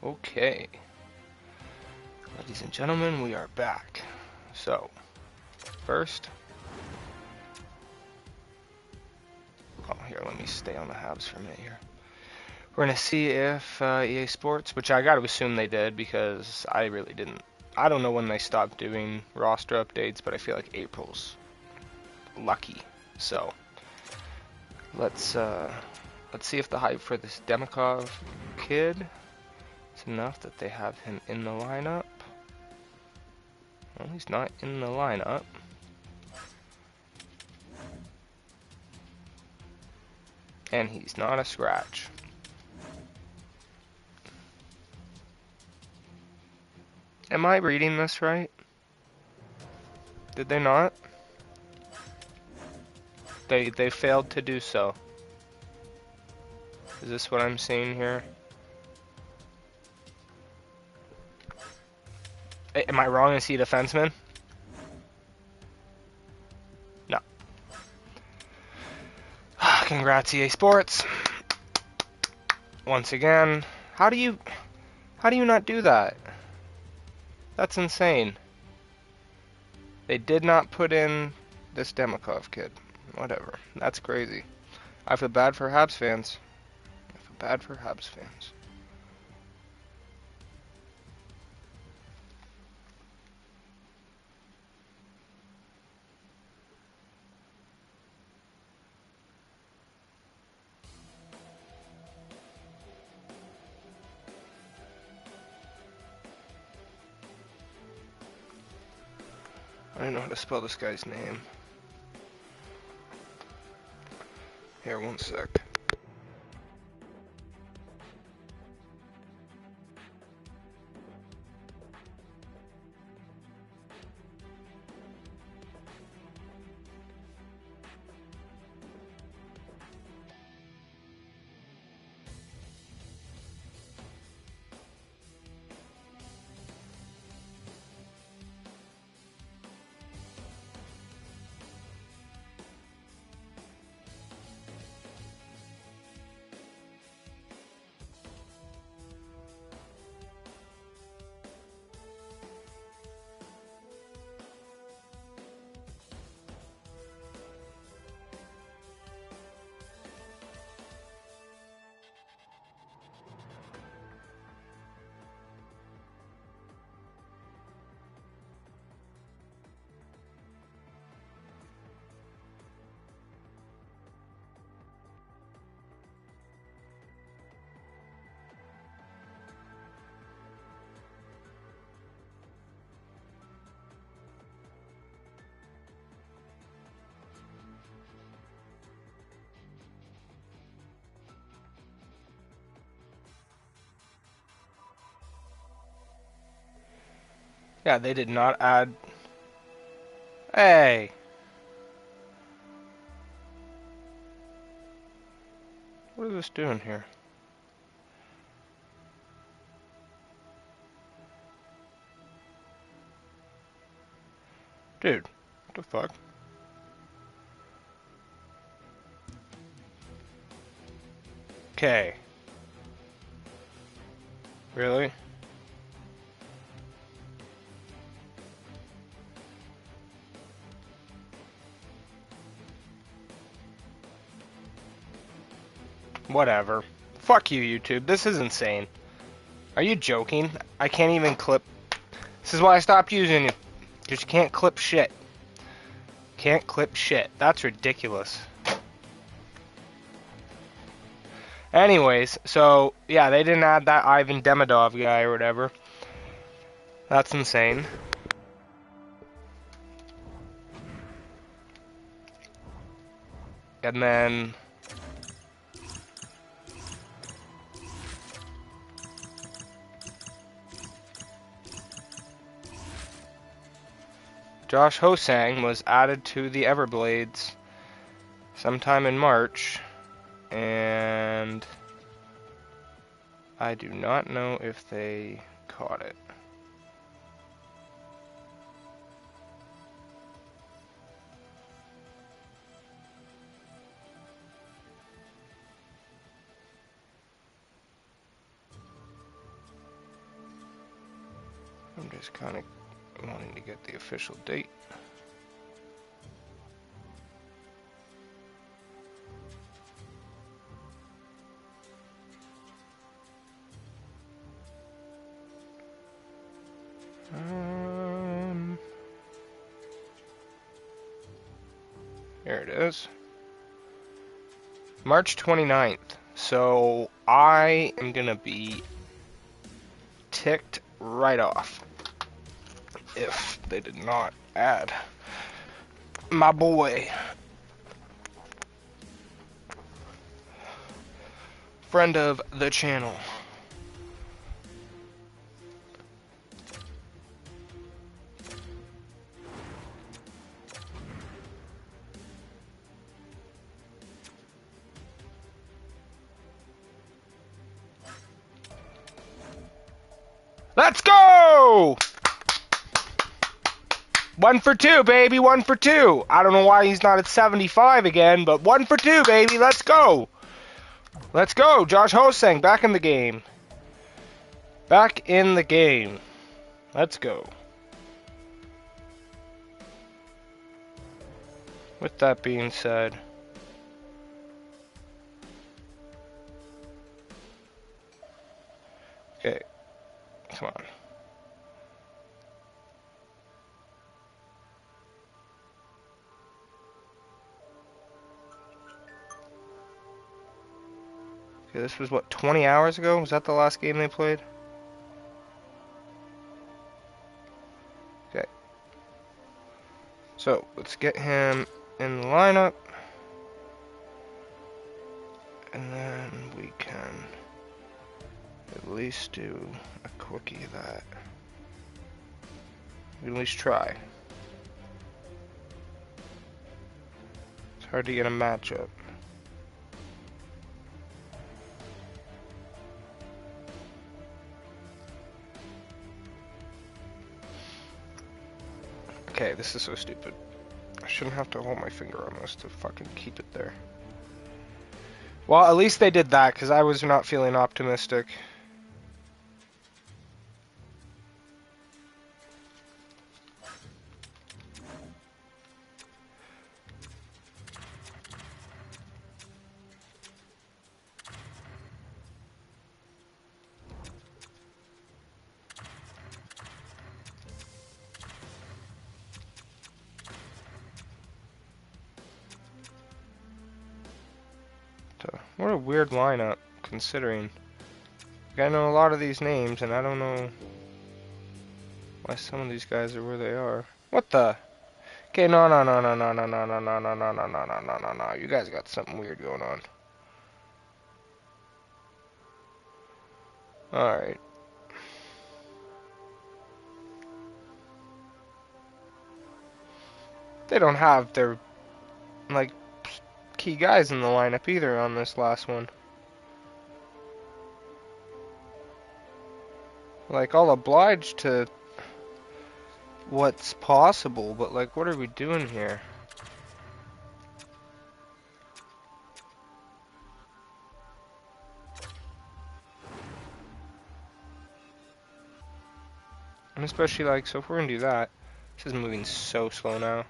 S1: Okay. Ladies and gentlemen, we are back. So, first... Oh, here, let me stay on the Habs for a minute here. We're going to see if EA Sports, which I got to assume they did because I really didn't. I don't know when they stopped doing roster updates, but I feel like April's lucky. So, let's see if the hype for this Demikov kid is enough that they have him in the lineup. Well, he's not in the lineup. And he's not a scratch. Am I reading this right? Did they not? They failed to do so. Is this what I'm seeing here? Am I wrong? Is he a defenseman? No. Congrats, EA Sports. Once again, how do you not do that? That's insane. They did not put in this Demikov kid. Whatever. That's crazy. I feel bad for Habs fans. I feel bad for Habs fans. I don't know how to spell this guy's name. Here, one sec. Yeah, they did not add... Hey! What is this doing here? Dude, what the fuck? Okay. Really? Whatever. Fuck you, YouTube. This is insane. Are you joking? I can't even clip... This is why I stopped using it. Because you can't clip shit. Can't clip shit. That's ridiculous. Anyways, so, yeah, they didn't add that Ivan Demidov guy or whatever. That's insane. And then... Josh Hosang was added to the Everblades sometime in March, and I do not know if they caught it. I'm just kind of wanting to get the official date. Here it is. March 29th. So I am going to be ticked right off if they did not add my boy, friend of the channel. Let's go! 1 for 2, baby, 1 for 2. I don't know why he's not at 75 again, but 1 for 2, baby. Let's go. Let's go. Josh Hosang back in the game. Back in the game. Let's go. With that being said, okay, come on. Okay, this was what, 20 hours ago? Was that the last game they played? Okay. So, let's get him in the lineup. And then we can at least do a quickie of that. We at least try. It's hard to get a matchup. Okay, this is so stupid. I shouldn't have to hold my finger on this to fucking keep it there. Well, at least they did that, because I was not feeling optimistic. What a weird lineup, considering. Like, I know a lot of these names, and I don't know why some of these guys are where they are. What the? Okay, no. You guys got something weird going on. Alright. They don't have their, like, key guys in the lineup either on this last one. Like, I'll oblige to what's possible, but, like, what are we doing here? And especially, like, so if we're gonna do that, this is moving so slow now.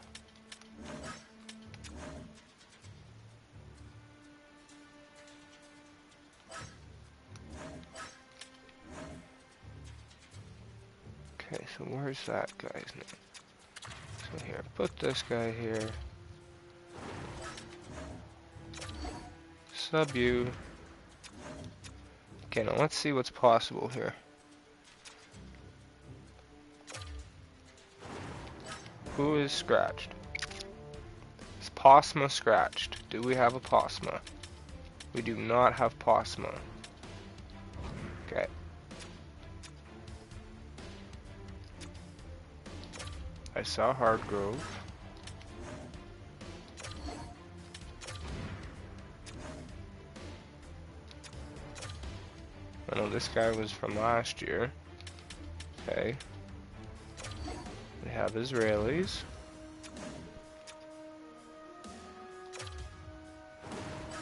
S1: Okay, so where's that guy's name? So here, put this guy here. Sub you. Okay, now let's see what's possible here. Who is scratched? Is Posma scratched? Do we have a Posma? We do not have Posma. Okay. I saw Hardgrove. I know this guy was from last year. Okay. We have Israelis.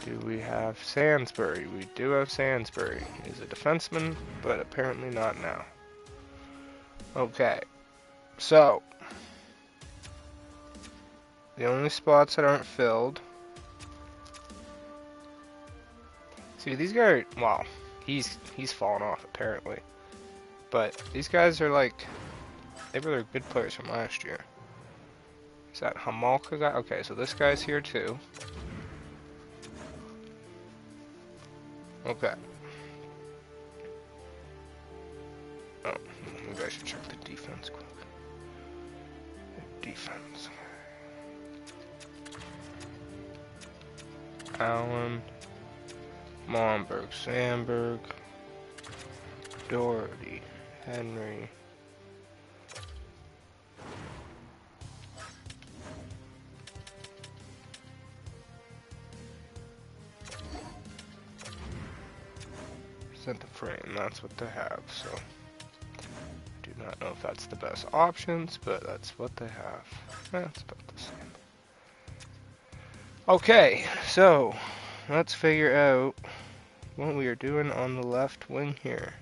S1: Do we have Sainsbury? We do have Sainsbury. He's a defenseman, but apparently not now. Okay, so the only spots that aren't filled. See, these guys, well, he's fallen off apparently, but these guys are like, they were good players from last year. Is that Hamalka guy? Okay, so this guy's here too. Okay. Oh, maybe I should check the defense quick. Defense. Allen, Momberg, Sandberg, Doherty, Henry. Center frame, that's what they have, so I do not know if that's the best options, but that's what they have. That's about the same. Okay, so let's figure out what we are doing on the left wing here.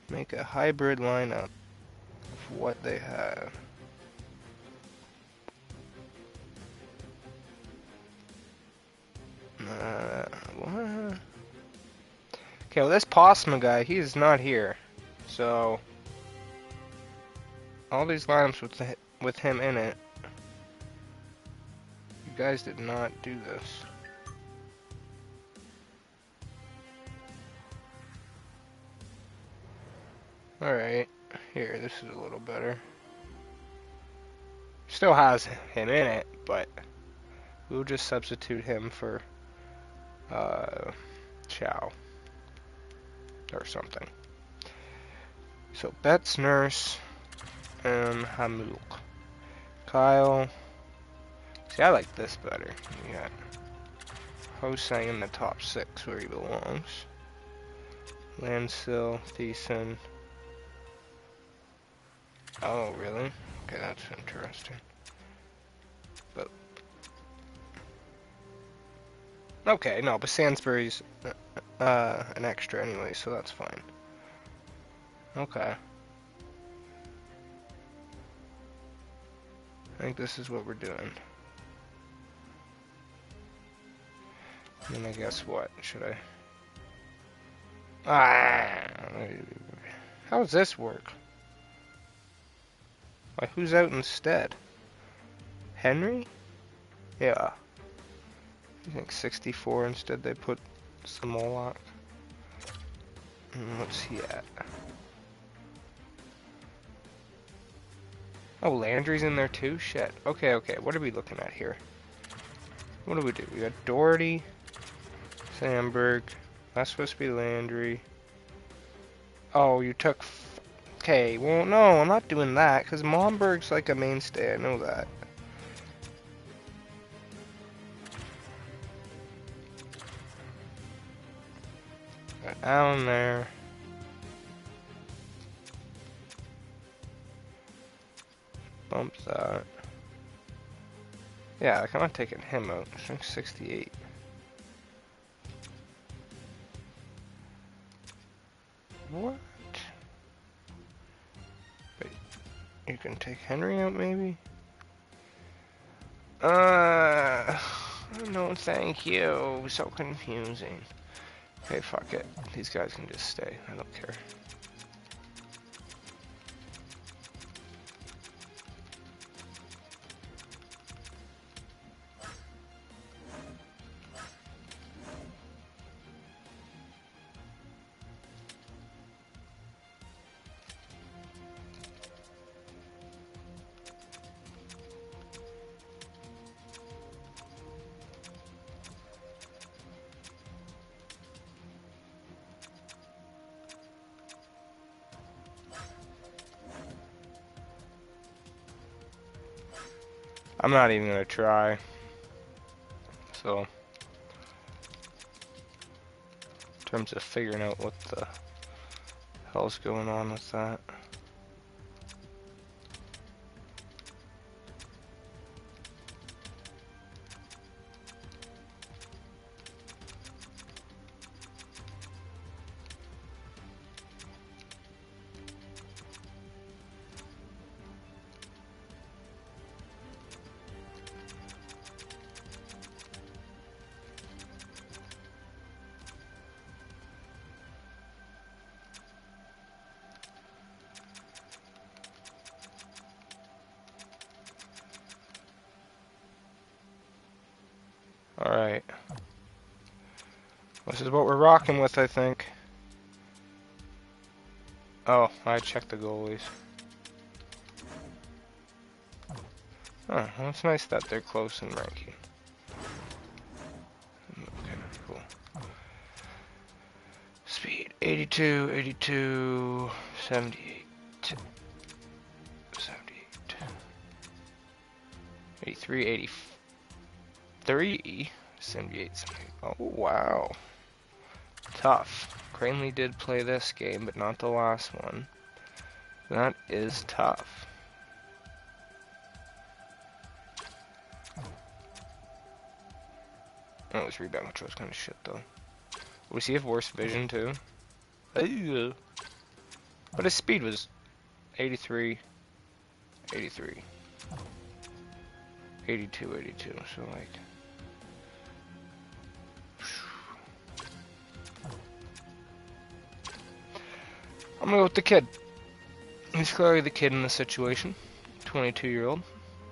S1: Make a hybrid lineup of what they have. What? Okay, well this Posma guy, he is not here. So all these lineups with him in it, you guys did not do this. Alright, here, this is a little better. Still has him in it, but we'll just substitute him for Chow or something. So Betts, Nurse, and Hamuk. Kyle. See, I like this better. We got Hosang in the top 6 where he belongs. Landsill, Thiessen. Oh, really? Okay, that's interesting. But okay, no, but Sainsbury's an extra anyway, so that's fine. Okay. I think this is what we're doing. And I guess what? Should I? How does this work? Like, who's out instead? Henry? Yeah. I think 64 instead they put Samolak. What's he at? Oh, Landry's in there too? Shit. Okay, okay. What are we looking at here? What do we do? We got Doherty, Sandberg. That's supposed to be Landry. Oh, you took... Okay, well, no, I'm not doing that, because Momberg's like a mainstay. I know that. Got Allen there. Bump that. Yeah, like, I'm not taking him out. 68. What? Wait, you can take Henry out, maybe? No, thank you. So confusing. Okay, fuck it. These guys can just stay. I don't care. I'm not even gonna try. So, in terms of figuring out what the hell's going on with that. Alright. This is what we're rocking with, I think. Oh, I checked the goalies. Oh, well, it's nice that they're close in ranking. Okay, cool. Speed, 82, 82, 78, 78, 83, 83, 78, 78. Oh, wow. Tough. Cranley did play this game, but not the last one. That is tough. Oh, his rebound control was kind of shit, though. Was he have worse vision, too? But his speed was 83, 83, 82, 82, so like... I'm gonna go with the kid. He's clearly the kid in the situation. 22-year-old,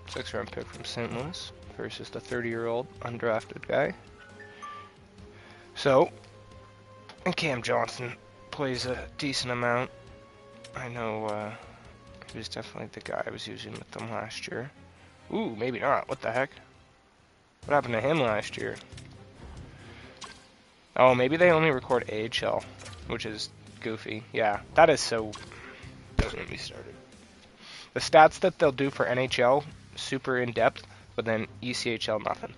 S1: 6th-round pick from St. Louis versus the 30-year-old undrafted guy. So, and Cam Johnson plays a decent amount. I know he was definitely the guy I was using with them last year. Ooh, maybe not. What the heck? What happened to him last year? Oh, maybe they only record AHL, which is goofy. Yeah, that is so... Don't get me started. The stats that they'll do for NHL, super in-depth, but then ECHL, nothing.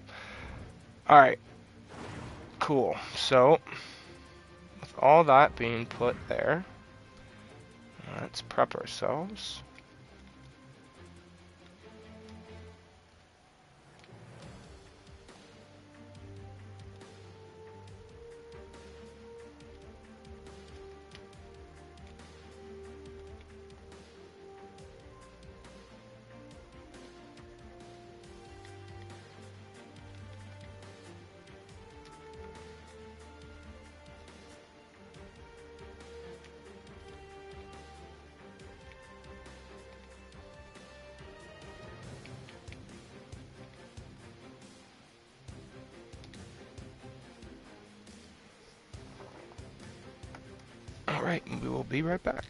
S1: Alright. Cool. So, with all that being put there, let's prep ourselves. Alright, we will be right back.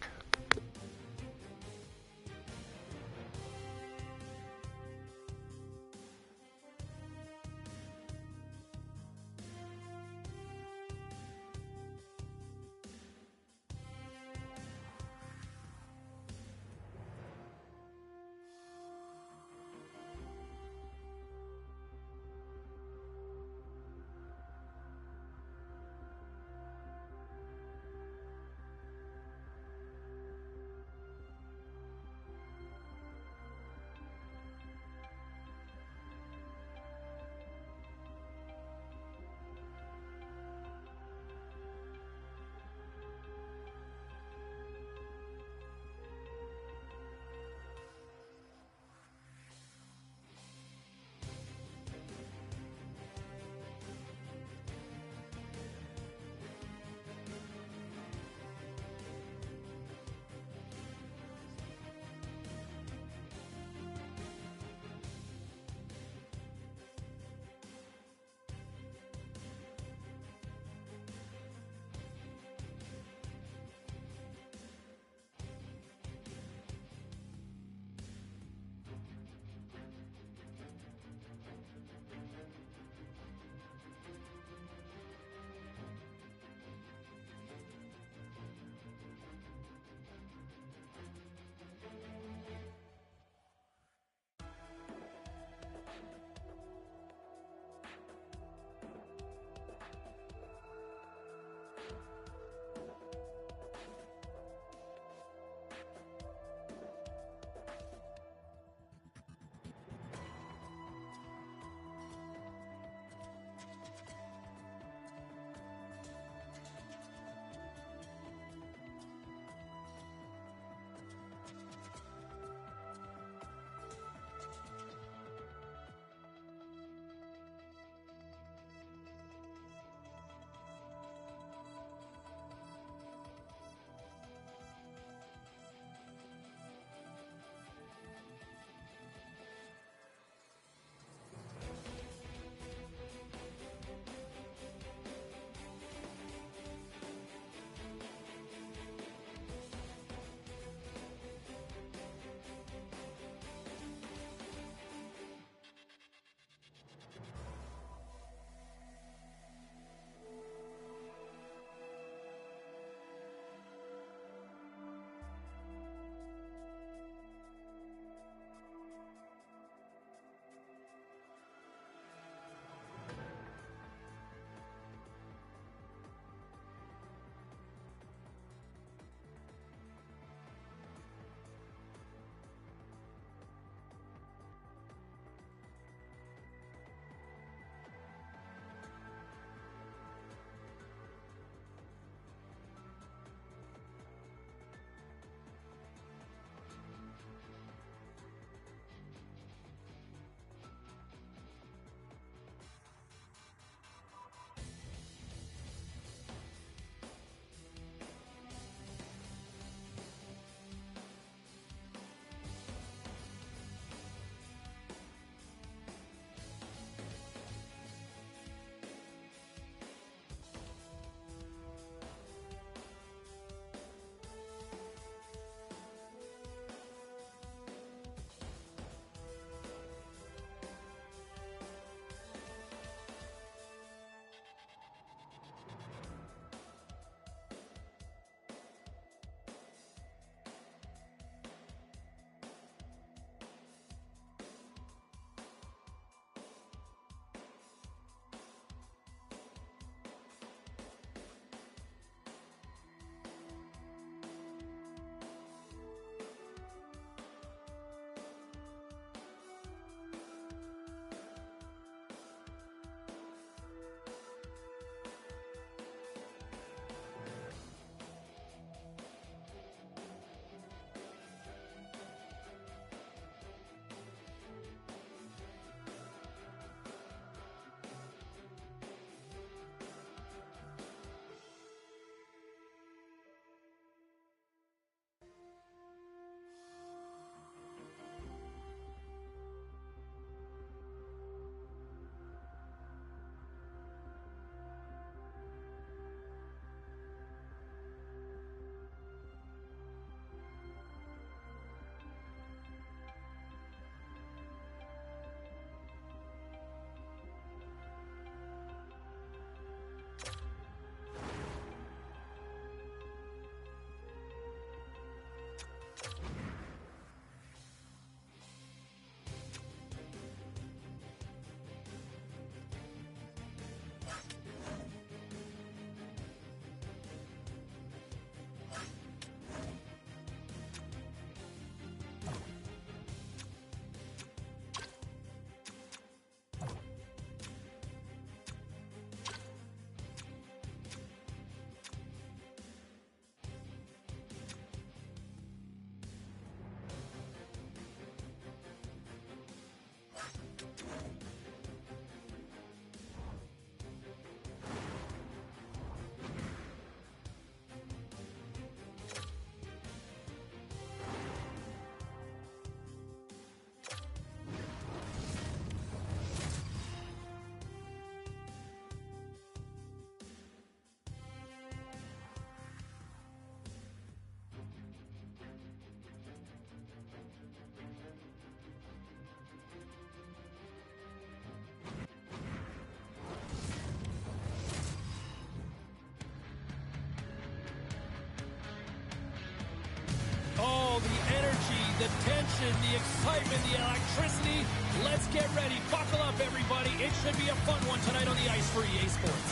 S2: passion, the excitement, the electricity. Let's get ready. Buckle up, everybody. It should be a fun one tonight on the ice for EA Sports.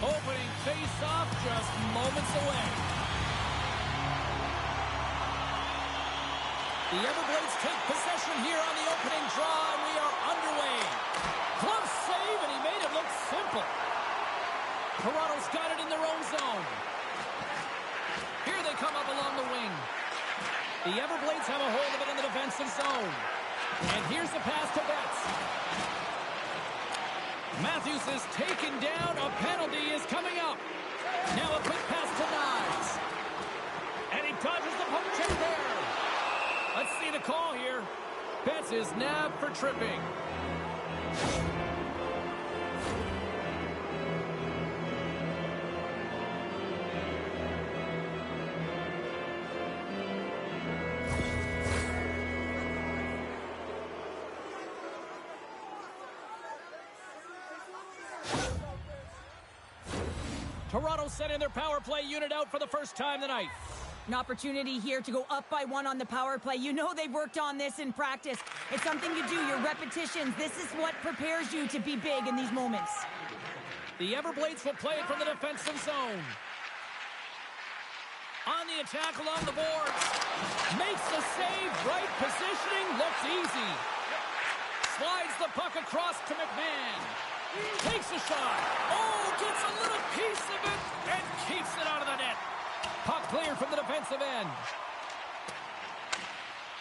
S2: Opening face-off just moments away. The Everblades take possession here on the opening draw, and we are underway. Glove save, and he made it look simple. Toronto's got it in their own zone. Here they come up along the wing. The Everblades have a hold of it in the defensive zone. And here's the pass to Betts. Matthews is taken down. A penalty is coming up. Now a quick pass to Knives. And he dodges the poke check there. Let's see the call here. Betts is nabbed for tripping. Toronto sending their power play unit out for the first time tonight.
S3: An opportunity here to go up by 1 on the power play. You know they've worked on this in practice. It's something you do, your repetitions. This is what prepares you to be big in these moments.
S2: The Everblades will play it from the defensive zone. On the attack along the boards. Makes the save. Right positioning. Looks easy. Slides the puck across to McMahon. Takes a shot. Oh, gets a little piece of it and keeps it out of the net. Puck clear from the defensive end.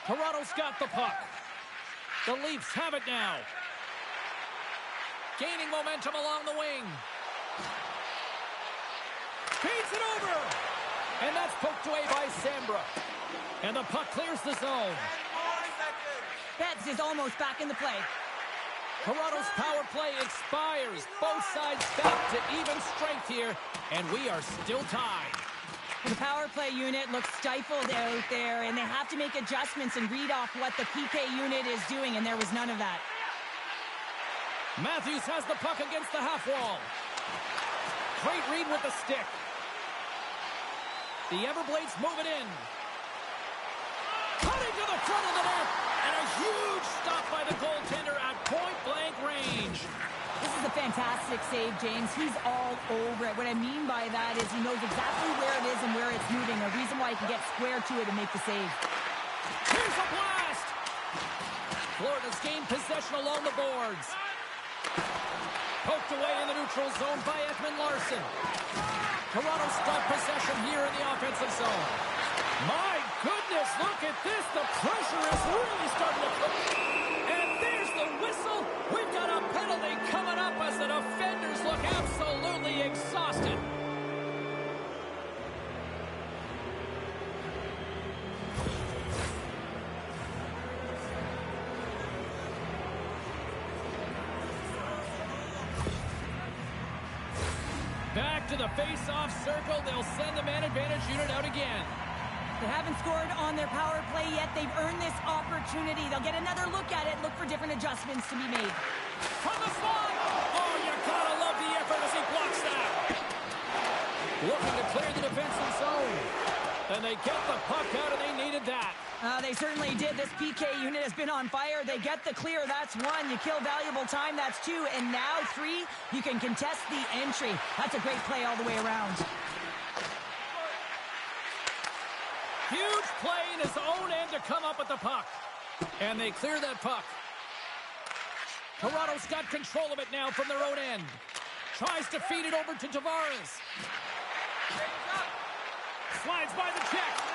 S2: Toronto's got the puck. The Leafs have it now. Gaining momentum along the wing. Feeds it over. And that's poked away by Sambra. And the puck clears the zone.
S3: Betts is almost back in the play.
S2: Toronto's power play expires. Both sides back to even strength here. And we are still tied.
S3: The power play unit looks stifled out there, and they have to make adjustments and read off what the PK unit is doing, and there was none of that.
S2: Matthews has the puck against the half wall. Great read with the stick. The Everblades move it in. Cutting to the front of the net, and a huge stop by the goaltender at point-blank range.
S3: This is a fantastic save, James. He's all over it. What I mean by that is he knows exactly where it is and where it's moving. A reason why he can get square to it and make the save.
S2: Here's a blast! Florida's gained possession along the boards. Poked away in the neutral zone by Ekman-Larsson. Toronto's got possession here in the offensive zone. My goodness, look at this. The pressure is really starting to cook. And there's the whistle. We've got a penalty coming up as the defenders look absolutely exhausted. Back to the face-off circle. They'll send the man advantage unit out again.
S3: They haven't scored on their power play yet. They've earned this opportunity. They'll get another look at it, look for different adjustments to be made.
S2: From the slot! Oh, you gotta love the effort as he blocks that. Looking to clear the defensive zone. And they get the puck out, and they needed that.
S3: They certainly did. This PK unit has been on fire. They get the clear. That's 1. You kill valuable time. That's 2. And now 3, you can contest the entry. That's a great play all the way around.
S2: Huge play in his own end to come up with the puck. And they clear that puck. Toronto's got control of it now from their own end. Tries to feed it over to Tavares. Slides by the check.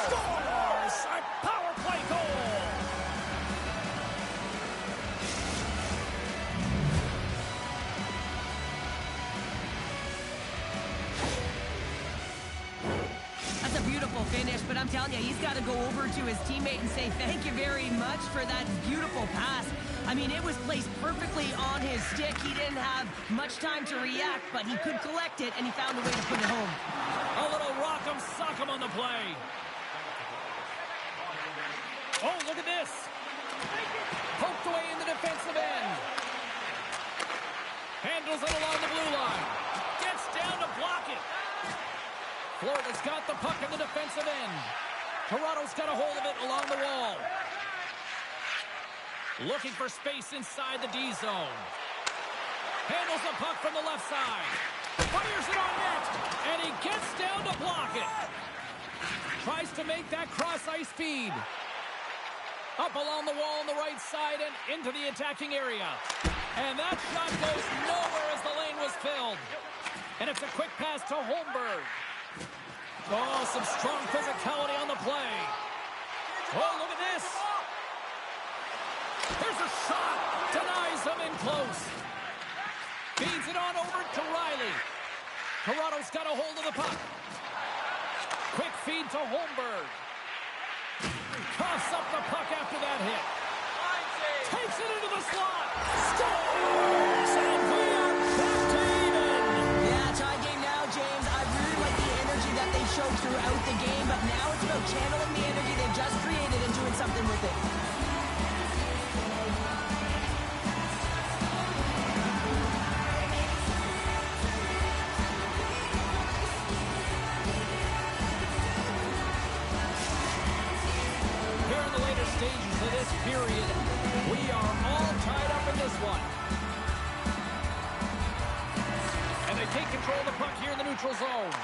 S2: Scores! A power play goal!
S3: That's a beautiful finish, but I'm telling you, he's got to go over to his teammate and say thank you very much for that beautiful pass. I mean, it was placed perfectly on his stick. He didn't have much time to react, but he could collect it, and he found a way to put it home.
S2: A little rock'em sock'em on the play. Oh, look at this. Poked away in the defensive end. Handles it along the blue line. Gets down to block it. Florida's got the puck in the defensive end. Toronto's got a hold of it along the wall. Looking for space inside the D zone. Handles the puck from the left side. Fires it on net. And he gets down to block it. Tries to make that cross-ice feed. Up along the wall on the right side and into the attacking area. And that shot goes nowhere as the lane was filled. And it's a quick pass to Holmberg. Oh, some strong physicality on the play. Oh, look at this. There's a shot. Denies him in close. Feeds it on over to Riley. Toronto's got a hold of the puck. Quick feed to Holmberg. Coughs up the puck after that hit. Takes it into the slot. Scores! And we are back to even.
S3: Yeah, tie game now, James. I really like the energy that they showed throughout the game, but now it's about channeling the energy they've just created and doing something with it.
S2: Stages of this period, we are all tied up in this one. And they take control of the puck here in the neutral zone.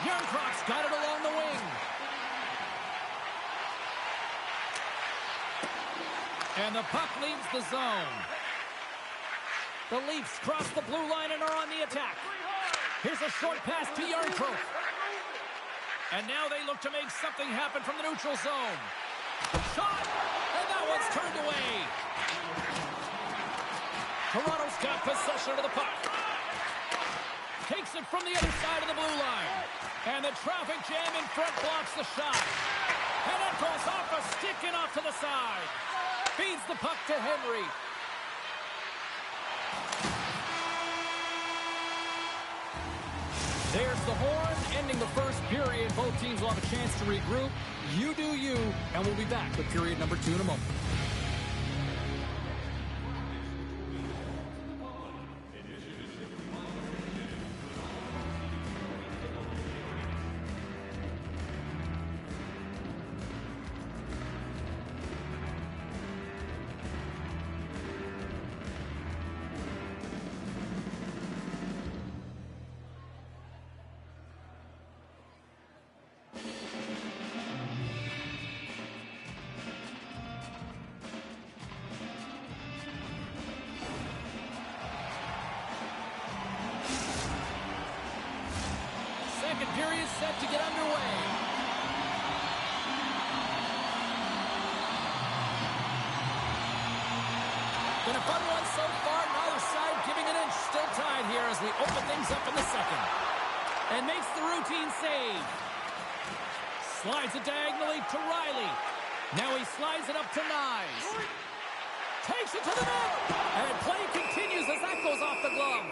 S2: Youngcroft's got it along the wing. And the puck leaves the zone. The Leafs cross the blue line and are on the attack. Here's a short pass to Yarncroft. And now they look to make something happen from the neutral zone. Shot! And that one's turned away. Toronto's got possession of the puck. Takes it from the other side of the blue line. And the traffic jam in front blocks the shot. And it goes off a stick and off to the side. Feeds the puck to Henry. There's the horn, ending the first period. Both teams will have a chance to regroup. You do you, and we'll be back with period number 2 in a moment. Period set to get underway. Been a fun one so far. Neither side giving an inch. Still tied here as we open things up in the second. And makes the routine save. Slides it diagonally to Riley. Now he slides it up to Nyes. Takes it to the net. And play continues as that goes off the glove.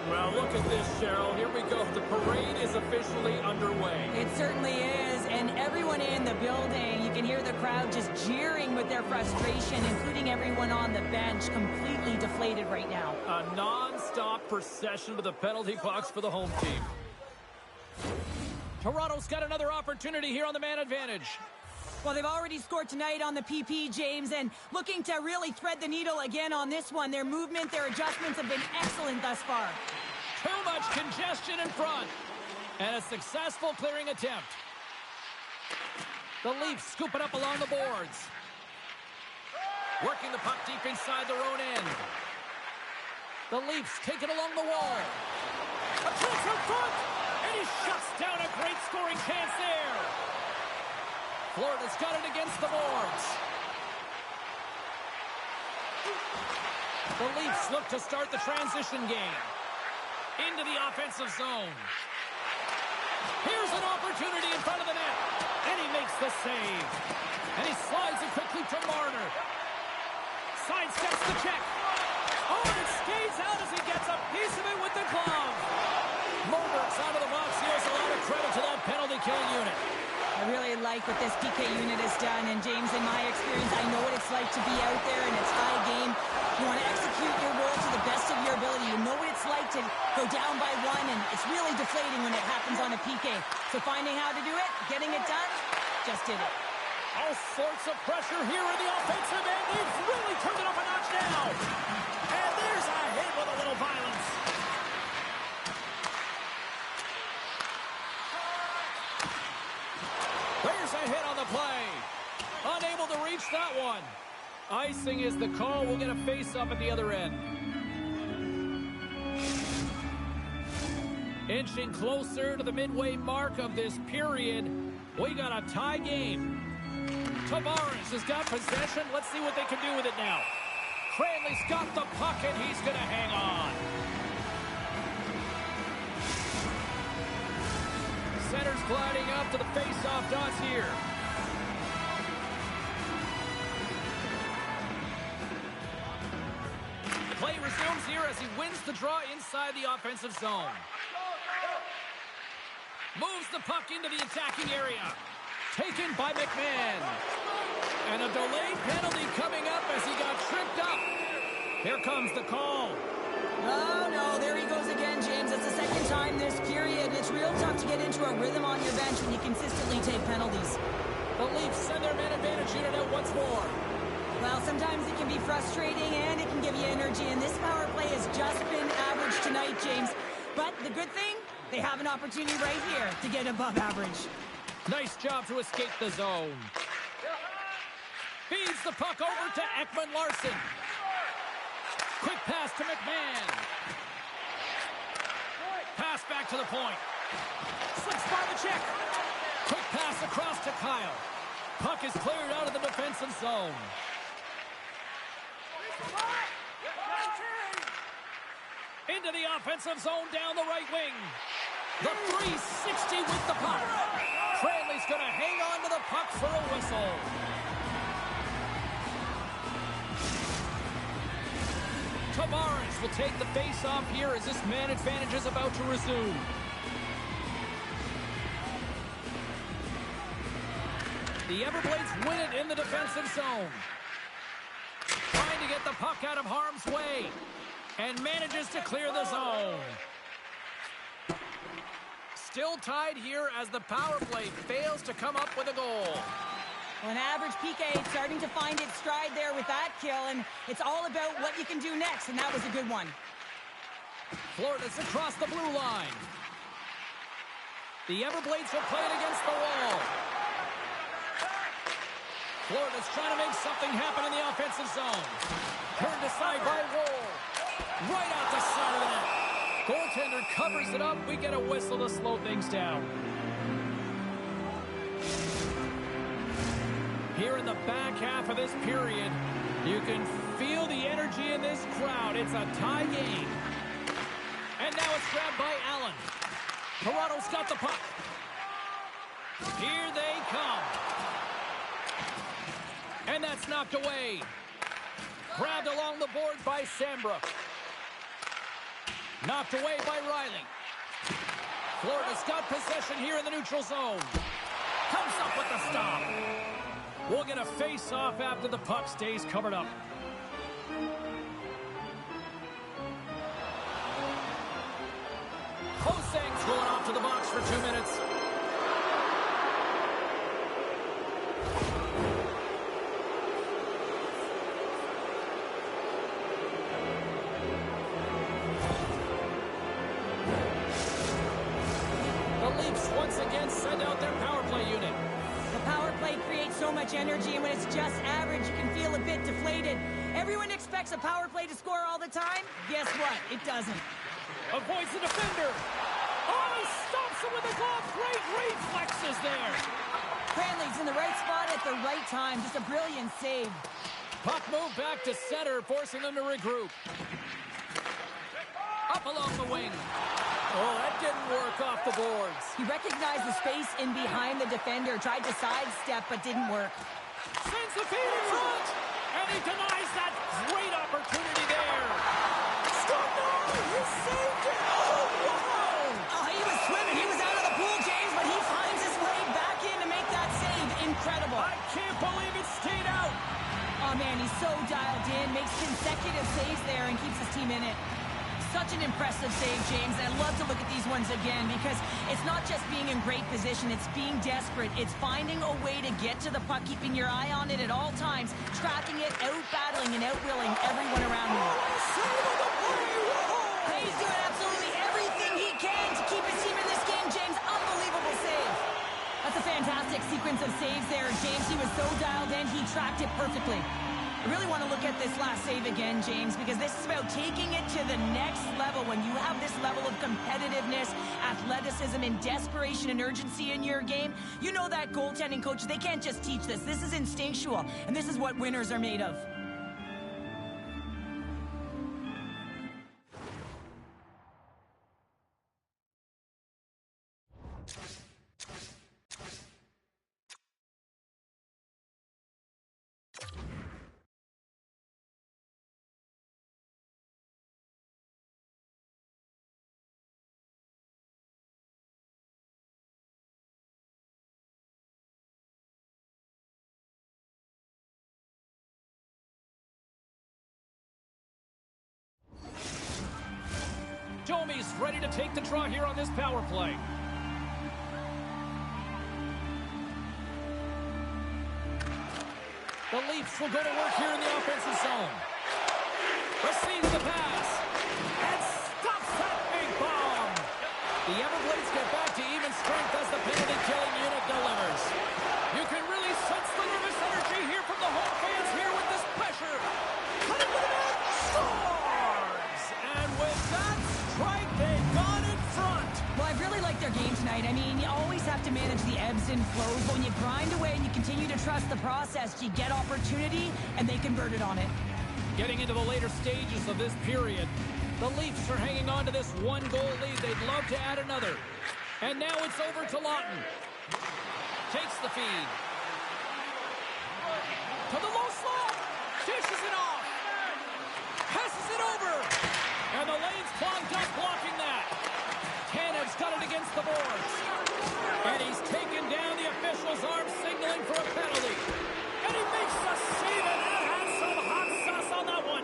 S2: Well, look at this, Cheryl. Here we go. The parade is officially underway.
S3: It certainly is, and everyone in the building, you can hear the crowd just jeering with their frustration, including everyone on the bench, completely deflated right now.
S2: A non-stop procession to the penalty box for the home team. Toronto's got another opportunity here on the man advantage.
S3: Well, they've already scored tonight on the PP, James, and looking to really thread the needle again on this one. Their movement, their adjustments have been excellent thus far.
S2: Too much congestion in front. And a successful clearing attempt. The Leafs scoop it up along the boards. Working the puck deep inside their own end. The Leafs take it along the wall. A chance in front! And he shuts down a great scoring chance there. Florida's got it against the boards. The Leafs look to start the transition game. Into the offensive zone. Here's an opportunity in front of the net. And he makes the save. And he slides it quickly to Marner. Sidesteps the check. Oh, and it skates out as he gets a piece of it with the glove. Moberg's out of the box. He has a lot of credit to that penalty killing unit.
S3: I really like what this PK unit has done. And James, in my experience, I know what it's like to be out there in a tie game. You want to execute your role to the best of your ability. You know what it's like to go down by one, and it's really deflating when it happens on a PK. So finding how to do it, getting it done, just did it.
S2: All sorts of pressure here in the offensive end. They've really turned it up a notch now. And there's a hit with a little violence. There's a hit on the play. Unable to reach that one. Icing is the call. We'll get a face-up at the other end. Inching closer to the midway mark of this period. We got a tie game. Tavares has got possession. Let's see what they can do with it now. Cranley's got the puck, and he's going to hang on. Center's gliding up to the face-off dots here. Play resumes here as he wins the draw inside the offensive zone. Moves the puck into the attacking area. Taken by McMahon. And a delayed penalty coming up as he got tripped up. Here comes the call.
S3: Oh, no, there he goes again, James. It's the second time this period. It's real tough to get into a rhythm on your bench when you consistently take penalties.
S2: The Leafs send their man advantage unit out once more.
S3: Well, sometimes it can be frustrating and it can give you energy, and this power play has just been average tonight, James. But the good thing, they have an opportunity right here to get above average.
S2: Nice job to escape the zone. Feeds the puck over to Ekman-Larsson. Quick pass to McMahon. Pass back to the point. Slips by the check. Quick pass across to Kyle. Puck is cleared out of the defensive zone. Into the offensive zone down the right wing. The 360 with the puck. Cranley's going to hang on to the puck for a whistle. Tavares will take the face-off here as this man advantage is about to resume. The Everblades win it in the defensive zone. Trying to get the puck out of harm's way. And manages to clear the zone. Still tied here as the power play fails to come up with a goal.
S3: Well, an average PK starting to find its stride there with that kill, and it's all about what you can do next, and that was a good one.
S2: Florida's across the blue line. The Everblades will play it against the wall. Florida's trying to make something happen in the offensive zone. Turned aside by Woll. Right out the side of the net. Goaltender covers it up. We get a whistle to slow things down. Here in the back half of this period, you can feel the energy in this crowd. It's a tie game. And now it's grabbed by Allen. Toronto's got the puck. Here they come. And that's knocked away. Grabbed along the board by Sambrook. Knocked away by Riley. Florida's got possession here in the neutral zone. Comes up with the stop. We'll get a face-off after the puck stays covered up. Hosang's going off to the box for 2 minutes. Once again send out their power play unit.
S3: The power play creates so much energy, and when it's just average, you can feel a bit deflated. Everyone expects a power play to score all the time. Guess what? It doesn't.
S2: Avoids the defender. Oh, he stops him with a glove. Great reflexes there.
S3: Cranley's in the right spot at the right time. Just a brilliant save.
S2: Puck moved back to center, forcing them to regroup. Up along the wing. Oh, that didn't work off the boards.
S3: He recognized the space in behind the defender, tried to sidestep, but didn't work.
S2: Sends the feed in front, and he denies that great opportunity there. Stop now! He saved it! Oh, wow!
S3: Oh, he was swimming. He was out of the pool, James, but he finds his way back in to make that consecutive saves there and keeps his team in it. Such an impressive save, James. And I love to look at these ones again because it's not just being in great position, it's being desperate. It's finding a way to get to the puck, keeping your eye on it at all times, tracking it, out-battling and out-willing everyone around you. He's doing absolutely everything he can to keep his team in this game, James. Unbelievable save. That's a fantastic sequence of saves there, James. He was so dialed in, he tracked it perfectly. I really want to look at this last save again, James, because this is about taking it to the next level. When you have this level of competitiveness, athleticism, and desperation and urgency in your game, you know that goaltending coaches, they can't just teach this. This is instinctual, and this is what winners are made of.
S2: Domi's ready to take the draw here on this power play. The Leafs will go to work here in the offensive zone. Receives the pass. And stops that big bomb. The Everblades get back to even strength as the penalty-killing unit delivers. You can really sense the nervous energy here from the home fans here with this pressure. Cut it with the net. Scores! And with that strike, they got in front.
S3: Well, I really like their game tonight. I mean, you always have to manage the ebbs and flows. But when you grind away and you continue to trust the process, you get opportunity, and they converted on it.
S2: Getting into the later stages of this period, the Leafs are hanging on to this one-goal lead. They'd love to add another. And now it's over to Lawton. Takes the feed. To the low slot. Dishes it off. Passes it over. And the lane's clogged up blocking that. Tanev's got it against the boards. And he's taken down the official's arm, signaling for a penalty. And he makes the save, and that has some hot sauce on that one.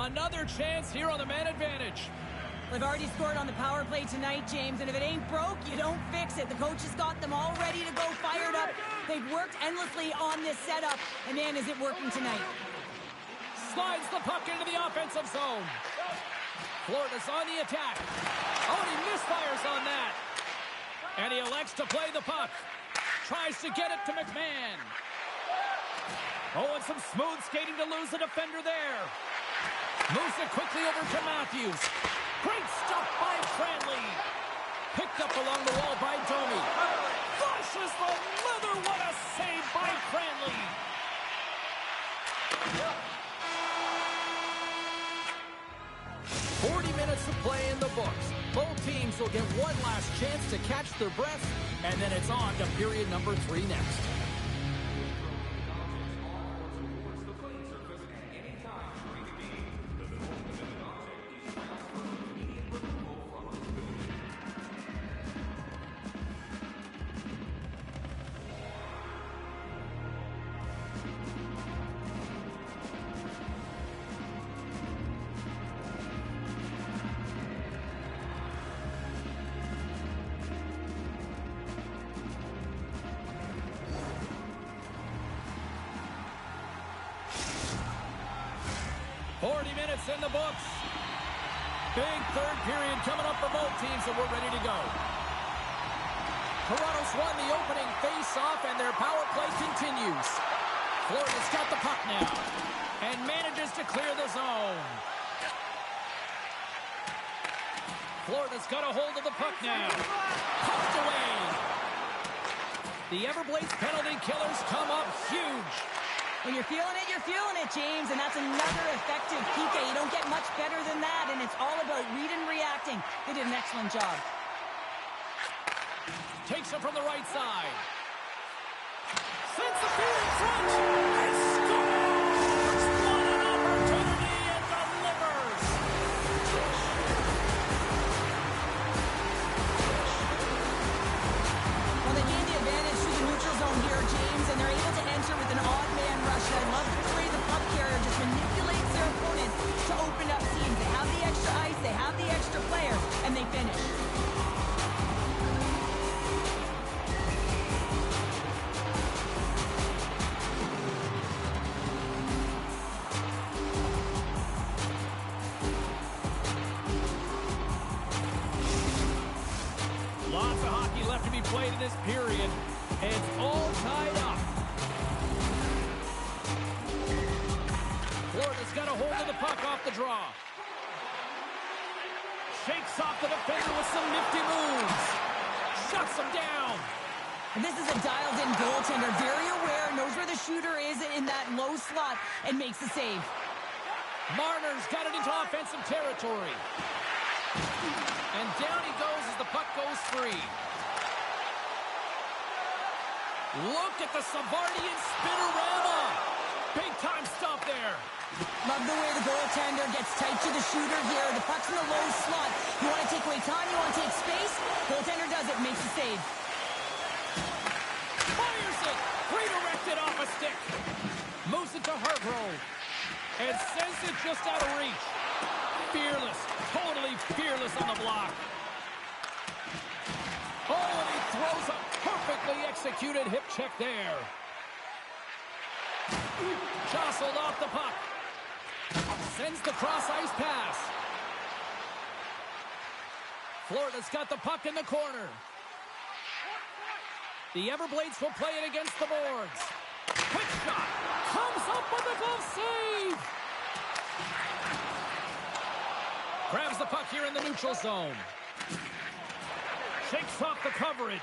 S2: Another chance here on the man advantage.
S3: They've already scored on the power play tonight, James, and if it ain't broke, you don't fix it. The coach has got them all ready to go, fired up. They've worked endlessly on this setup, and man, is it working tonight.
S2: Slides the puck into the offensive zone. Florida's on the attack. Oh, and he misfires on that. And he elects to play the puck. Tries to get it to McMahon. Oh, and some smooth skating to lose the defender there. Moves it quickly over to Matthews. Great stuff by Cranley. Picked up along the wall by Domi. Flushes the leather. What a save by Cranley. Minutes of play in the books. Both teams will get one last chance to catch their breath, and then it's on to period number 3 next. In the books. Big third period coming up for both teams, and we're ready to go. Toronto's won the opening face-off, and their power play continues. Florida's got the puck now and manages to clear the zone. Florida's got a hold of the puck now. Pucked away. The Everblades penalty killers come up huge.
S3: When you're feeling it, James, and that's another effective PK. You don't get much better than that, and it's all about read and reacting. They did an excellent job.
S2: Takes him from the right side. Sends the feet in front. And scores! What an opportunity and delivers!
S3: Well, they gained the advantage to the neutral zone here, James, and they're able to enter with an odd man rush. I love the way the puck carrier just manipulates their opponent to open up seams. They have the extra ice, they have the extra player, and they finish.
S2: Lots of hockey left to be played in this period. It's all tied up. Florida's got a hold of the puck off the draw. Shakes off the defender with some nifty moves. Shuts him down.
S3: And this is a dialed-in goaltender, very aware, knows where the shooter is in that low slot, and makes the save.
S2: Marner's got it into offensive territory. And down he goes as the puck goes free. Look at the Savardian spinorama. Big time stop there.
S3: Love the way the goaltender gets tight to the shooter here. The puck's in the low slot. You want to take away time, you want to take space. Goaltender does it, makes the save.
S2: Fires it. Redirected off a stick. Moves it to Hargrove. And sends it just out of reach. Fearless. Totally fearless on the block. Oh, and he throws a perfectly executed hip check there. Jostled off the puck. Sends the cross-ice pass. Florida's got the puck in the corner. The Everblades will play it against the boards. Quick shot. Comes up with a glove save. Grabs the puck here in the neutral zone. Shakes off the coverage.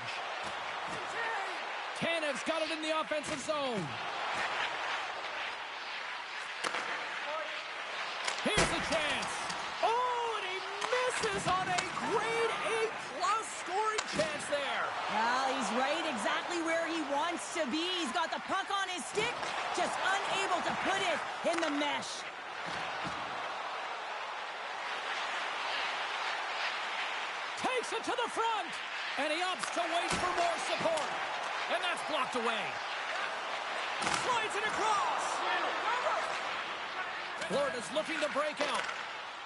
S2: Tanev's got it in the offensive zone. Here's a chance. Oh, and he misses on a grade A+ scoring chance there.
S3: Well, he's right exactly where he wants to be. He's got the puck on his stick, just unable to put it in the mesh.
S2: Takes it to the front, and he opts to wait for more support. And that's blocked away. Slides it across. Florida's looking to break out.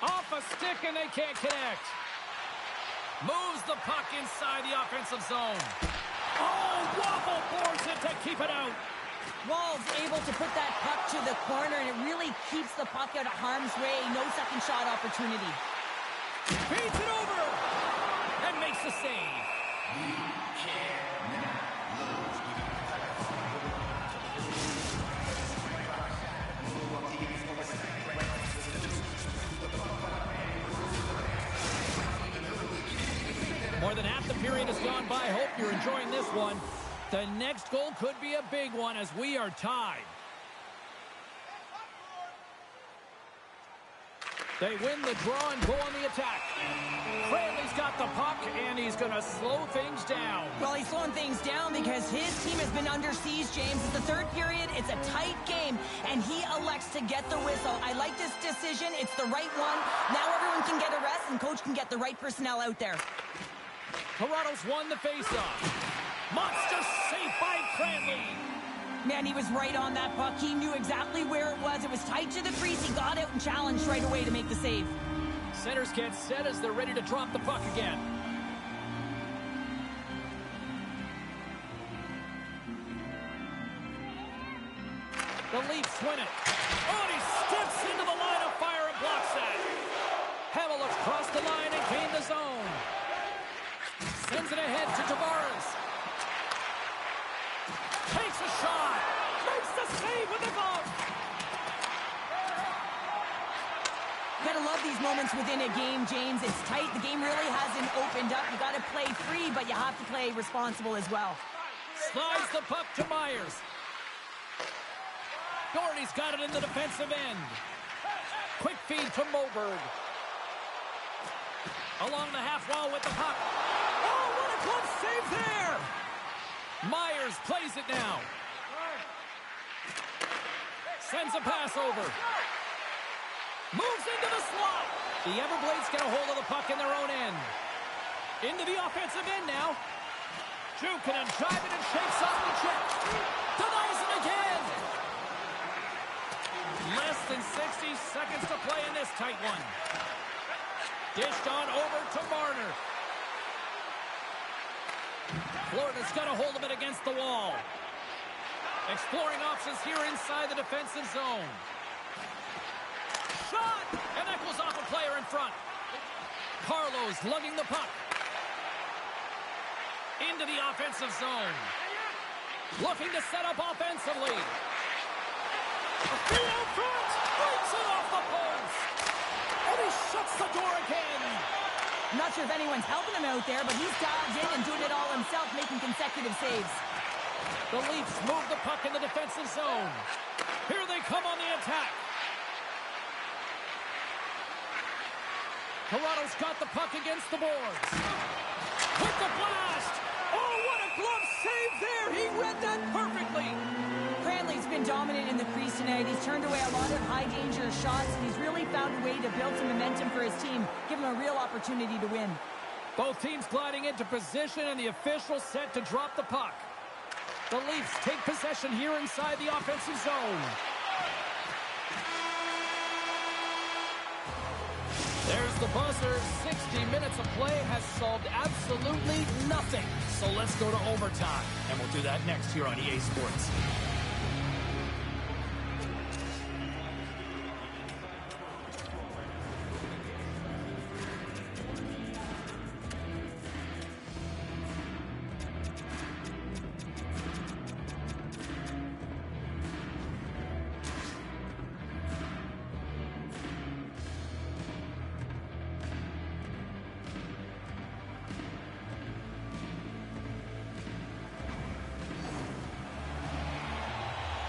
S2: Off a stick, and they can't connect. Moves the puck inside the offensive zone. Oh, waffle boards it to keep it out.
S3: Wall's able to put that puck to the corner, and it really keeps the puck out of harm's way. No second shot opportunity.
S2: Beats it over and makes the save. More than half the period has gone by. Hope you're enjoying this one. The next goal could be a big one as we are tied. They win the draw and go on the attack. Cranley's got the puck, and he's going to slow things down.
S3: Well, he's slowing things down because his team has been under siege, James. It's the third period. It's a tight game, and he elects to get the whistle. I like this decision. It's the right one. Now everyone can get a rest, and coach can get the right personnel out there.
S2: Toronto's won the faceoff. Monster save by Cranley.
S3: Man, he was right on that puck. He knew exactly where it was. It was tight to the crease. He got out and challenged right away to make the save.
S2: Centers get set as they're ready to drop the puck again. The Leafs win it. Oh, and he steps into the line of fire and blocks that. Hamel looks across the line and gained the zone. Sends it ahead to Tavares. Takes a shot. Makes the save with the glove.
S3: You gotta love these moments within a game, James. It's tight. The game really hasn't opened up. You gotta play free, but you have to play responsible as well.
S2: Slides the puck to Myers. Doherty's got it in the defensive end. Quick feed to Moberg. Along the half wall with the puck. Oh, what a glove save there! Myers plays it now. Sends a pass over. Moves into the slot. The Everblades get a hold of the puck in their own end. Into the offensive end now. Jukinen driving and shakes off the check. Denies it again. Less than 60 seconds to play in this tight one. Dished on over to Marner. Florida's got a hold of it against the wall. Exploring options here inside the defensive zone. Shot! And that goes off a player in front. Carlos lugging the puck. Into the offensive zone. Looking to set up offensively. A feed out front. Brings it off the post. And he shuts the door again.
S3: I'm not sure if anyone's helping him out there, but he's dialed in and doing it all himself, making consecutive saves.
S2: The Leafs move the puck in the defensive zone. Here they come on the attack. Toronto's got the puck against the boards. With the blast! Oh, what a glove save there! He read that perfectly!
S3: Cranley's been dominant in the crease tonight. He's turned away a lot of high-danger shots, and he's really found a way to build some momentum for his team, give him a real opportunity to win.
S2: Both teams gliding into position, and the official set to drop the puck. The Leafs take possession here inside the offensive zone. There's the buzzer. 60 minutes of play has solved absolutely nothing. So let's go to overtime, and we'll do that next here on EA Sports.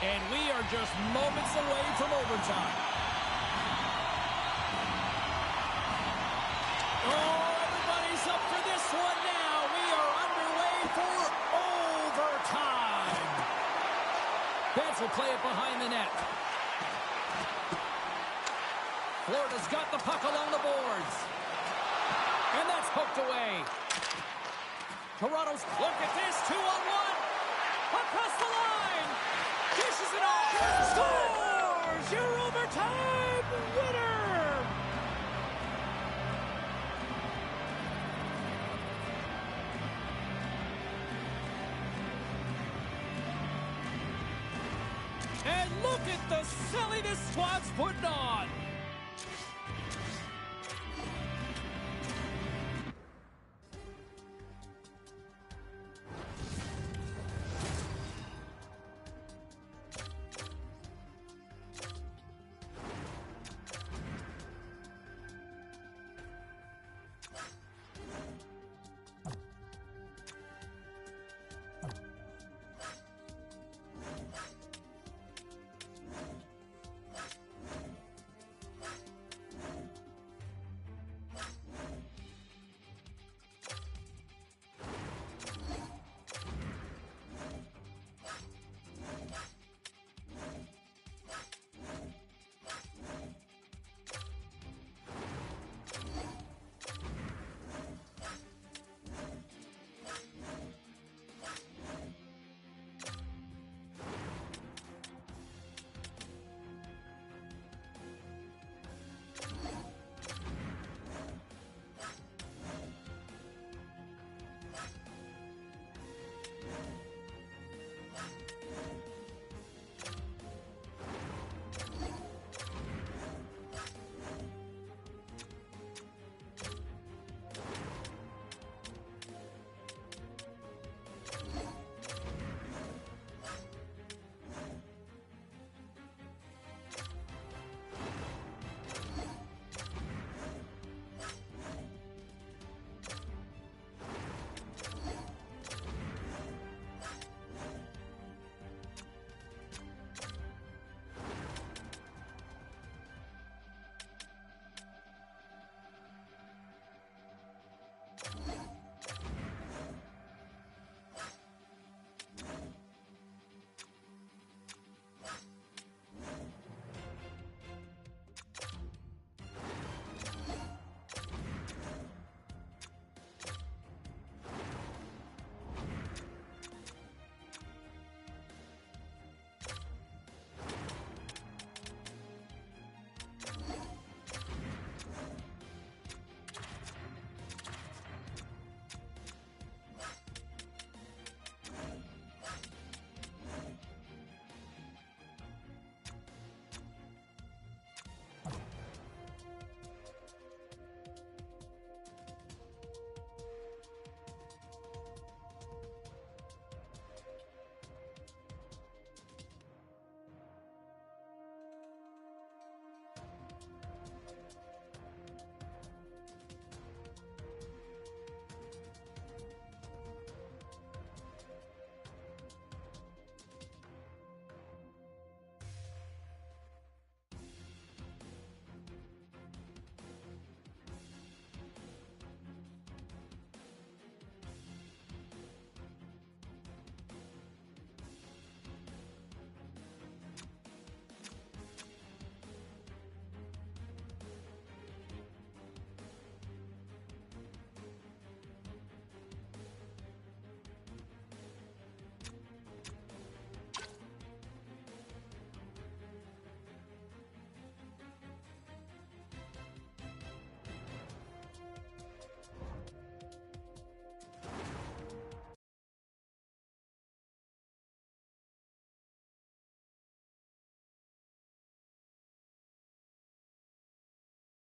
S2: And we are just moments away from overtime. Oh, everybody's up for this one now. We are underway for overtime. Bench will play it behind the net. Florida's got the puck along the boards. And that's hooked away. Toronto's, look at this, 2-on-1. Across the line. Dishes it off. Scores! Your overtime winner! And look at the silly this squad's putting on.